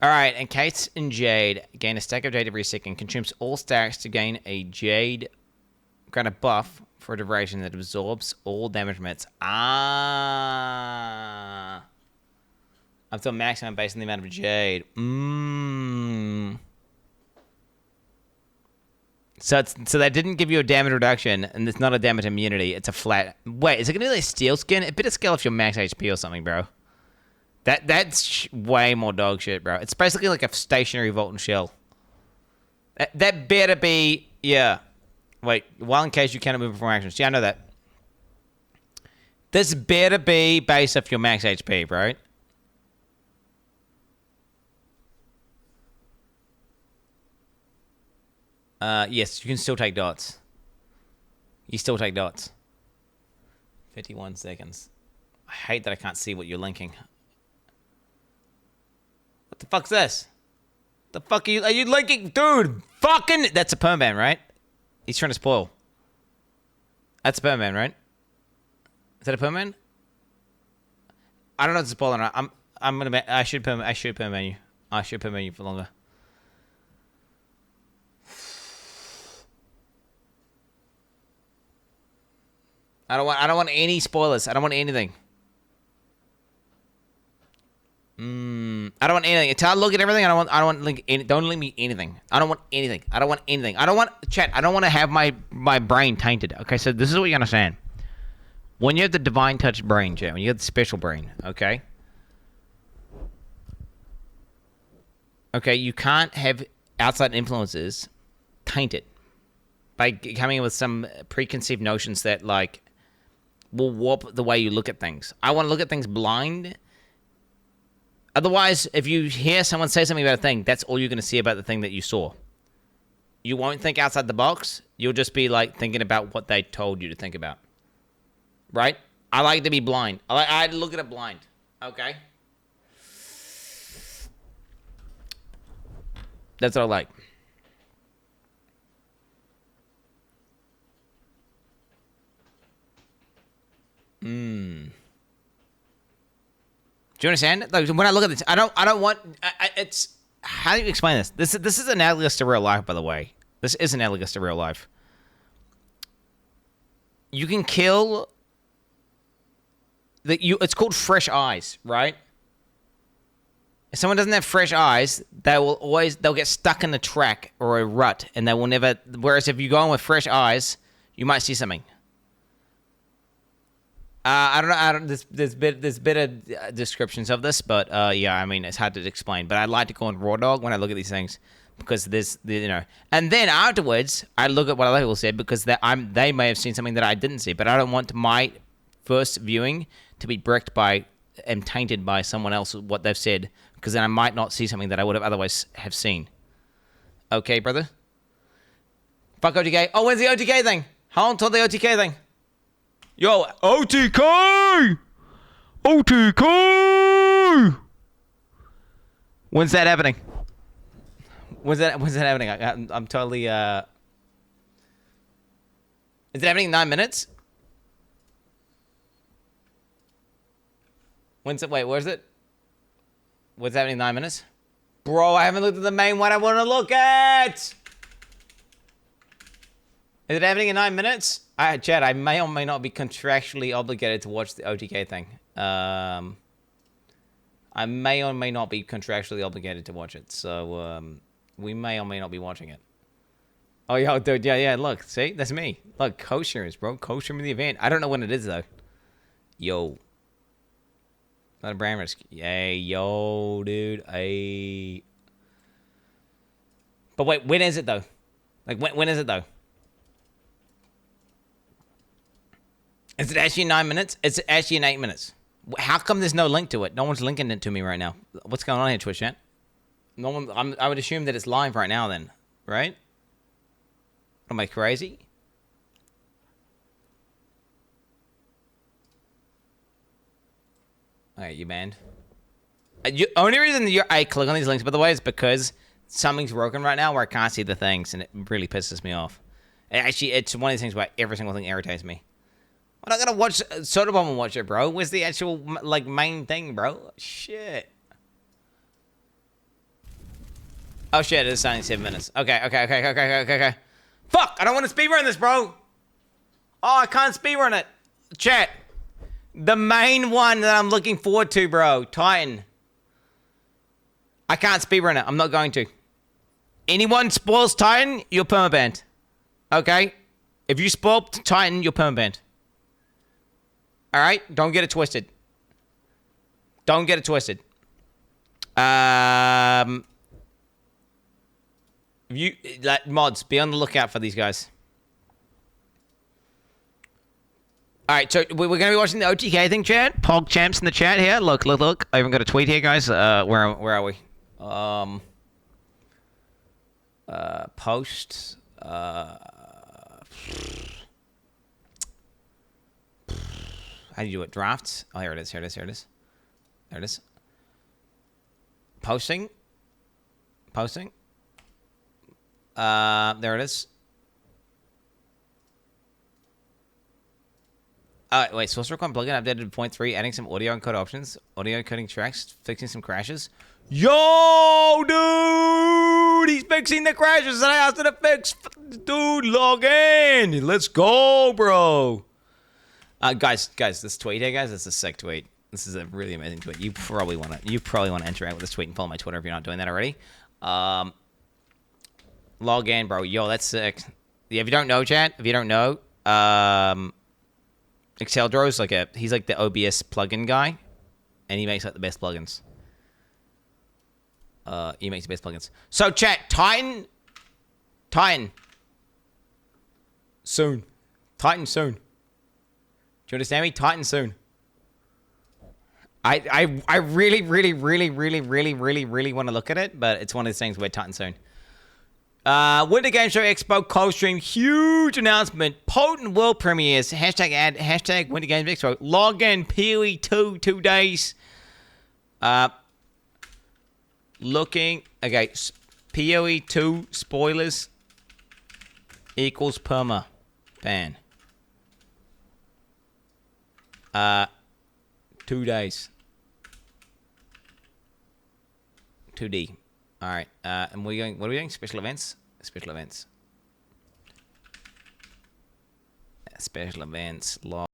Alright, Encased in Jade. Gain a stack of Jade every second. Consumes all stacks to gain a Jade. Grant a buff for a duration that absorbs all damage from its. Up to a maximum based on the amount of Jade. So that didn't give you a damage reduction, and it's not a damage immunity. It's a flat. Wait, is it gonna be like steel skin? A bit of skill if you're max HP or something, bro. That's way more dog shit, bro. It's basically like a stationary Volt and Shell. That better be, yeah. Wait, while in case you cannot move before actions. Yeah, I know that. This better be based off your max HP, right? Yes, you can still take dots. You still take dots. 51 seconds. I hate that I can't see what you're linking. What the fuck's this? The fuck are you linking? Dude, fucking... That's a permaban, right? He's trying to spoil. That's a permaban, right? Is that a permaban? I don't know if it's a spoil or not. I should permaban you. I should permaban you for longer. I don't want any spoilers. I don't want anything. I don't want anything. Until I look at everything, I don't want don't link me anything. I don't want anything. I don't want anything. I don't want chat. I don't want to have my brain tainted. Okay, so this is what you understand. When you have the divine touch brain, chat, when you have the special brain, okay? Okay, you can't have outside influences taint it by coming in with some preconceived notions that like will warp the way you look at things. I want to look at things blind. Otherwise, if you hear someone say something about a thing, that's all you're going to see about the thing that you saw. You won't think outside the box. You'll just be like thinking about what they told you to think about. Right? I like to be blind. I look at it blind. Okay? That's what I like. Do you understand? Like, when I look at this, I don't want. It's how do you explain this? This is analogous to real life, by the way. This is analogous to real life. You can kill. It's called fresh eyes, right? If someone doesn't have fresh eyes, they'll get stuck in a track or a rut, and they will never. Whereas if you go in with fresh eyes, you might see something. I don't know. There's better descriptions of this, but yeah, I mean, it's hard to explain. But I like to go on raw dog when I look at these things because and then afterwards I look at what other people said because they may have seen something that I didn't see, but I don't want my first viewing to be bricked by and tainted by someone else what they've said because then I might not see something that I would have otherwise have seen. Okay, brother. Fuck OTK. Oh, when's the OTK thing? How long till the OTK thing? Yo, OTK! OTK! When's that happening? When's that happening? I'm totally, Is it happening in 9 minutes? Wait, where's it? What's happening in 9 minutes? Bro, I haven't looked at the main one I want to look at! Is it happening in 9 minutes? Chad, I may or may not be contractually obligated to watch the OTK thing. I may or may not be contractually obligated to watch it. So, we may or may not be watching it. Oh, yo, dude, yeah, look. See? That's me. Look, co-streamers, bro. Co-streaming the event. I don't know when it is, though. Yo. Not a brand risk. Hey, yo, dude. Hey. But wait, when is it, though? Like, when is it, though? Is it actually in 9 minutes? It's actually in 8 minutes. How come there's no link to it? No one's linking it to me right now. What's going on here, Twitch chat? No one. I would assume that it's live right now. Then right? Am I crazy? Alright, you banned. Only reason I click on these links, by the way, is because something's broken right now where I can't see the things, and it really pisses me off. Actually, it's one of these things where every single thing irritates me. I'm not gonna watch Soda Bomb and watch it, bro. Where's the actual, like, main thing, bro? Shit. Oh, shit, it is only 7 minutes. Okay. Fuck! I don't want to speedrun this, bro! Oh, I can't speedrun it. Chat. The main one that I'm looking forward to, bro. Titan. I can't speedrun it. I'm not going to. Anyone spoils Titan, you're permabanned. Okay? If you spoil Titan, you're permabanned. Alright? Don't get it twisted. Don't get it twisted. You, like, mods, be on the lookout for these guys. Alright, so we're going to be watching the OTK thing, chat. Pog Champs in the chat here. Look. I even got a tweet here, guys. Where are we? Post. How do you do it? Drafts? Oh, here it is. There it is. Posting. There it is. Wait, source record plugin updated 0.3, adding some audio encode options, audio encoding tracks, fixing some crashes. Yo, dude! He's fixing the crashes that I asked him to fix. Dude, log in. Let's go, bro. Guys, this tweet here, guys, this is a sick tweet. This is a really amazing tweet. You probably want to interact with this tweet and follow my Twitter if you're not doing that already. Log in, bro. Yo, that's sick. Yeah, if you don't know, chat, Exile Dro's he's like the OBS plugin guy, and he makes like the best plugins. He makes the best plugins. So chat, Titan, soon. Do you understand me? Titan soon. I really want to look at it, but it's one of those things where Titan soon. Winter Game Show Expo cold stream, huge announcement, potent world premieres, hashtag ad, hashtag Winter Games Expo, log in, PoE 2 days. Looking, okay, PoE 2 spoilers equals perma ban. 2 days. 2D. All right, and what are we doing? Special events. Special events. Log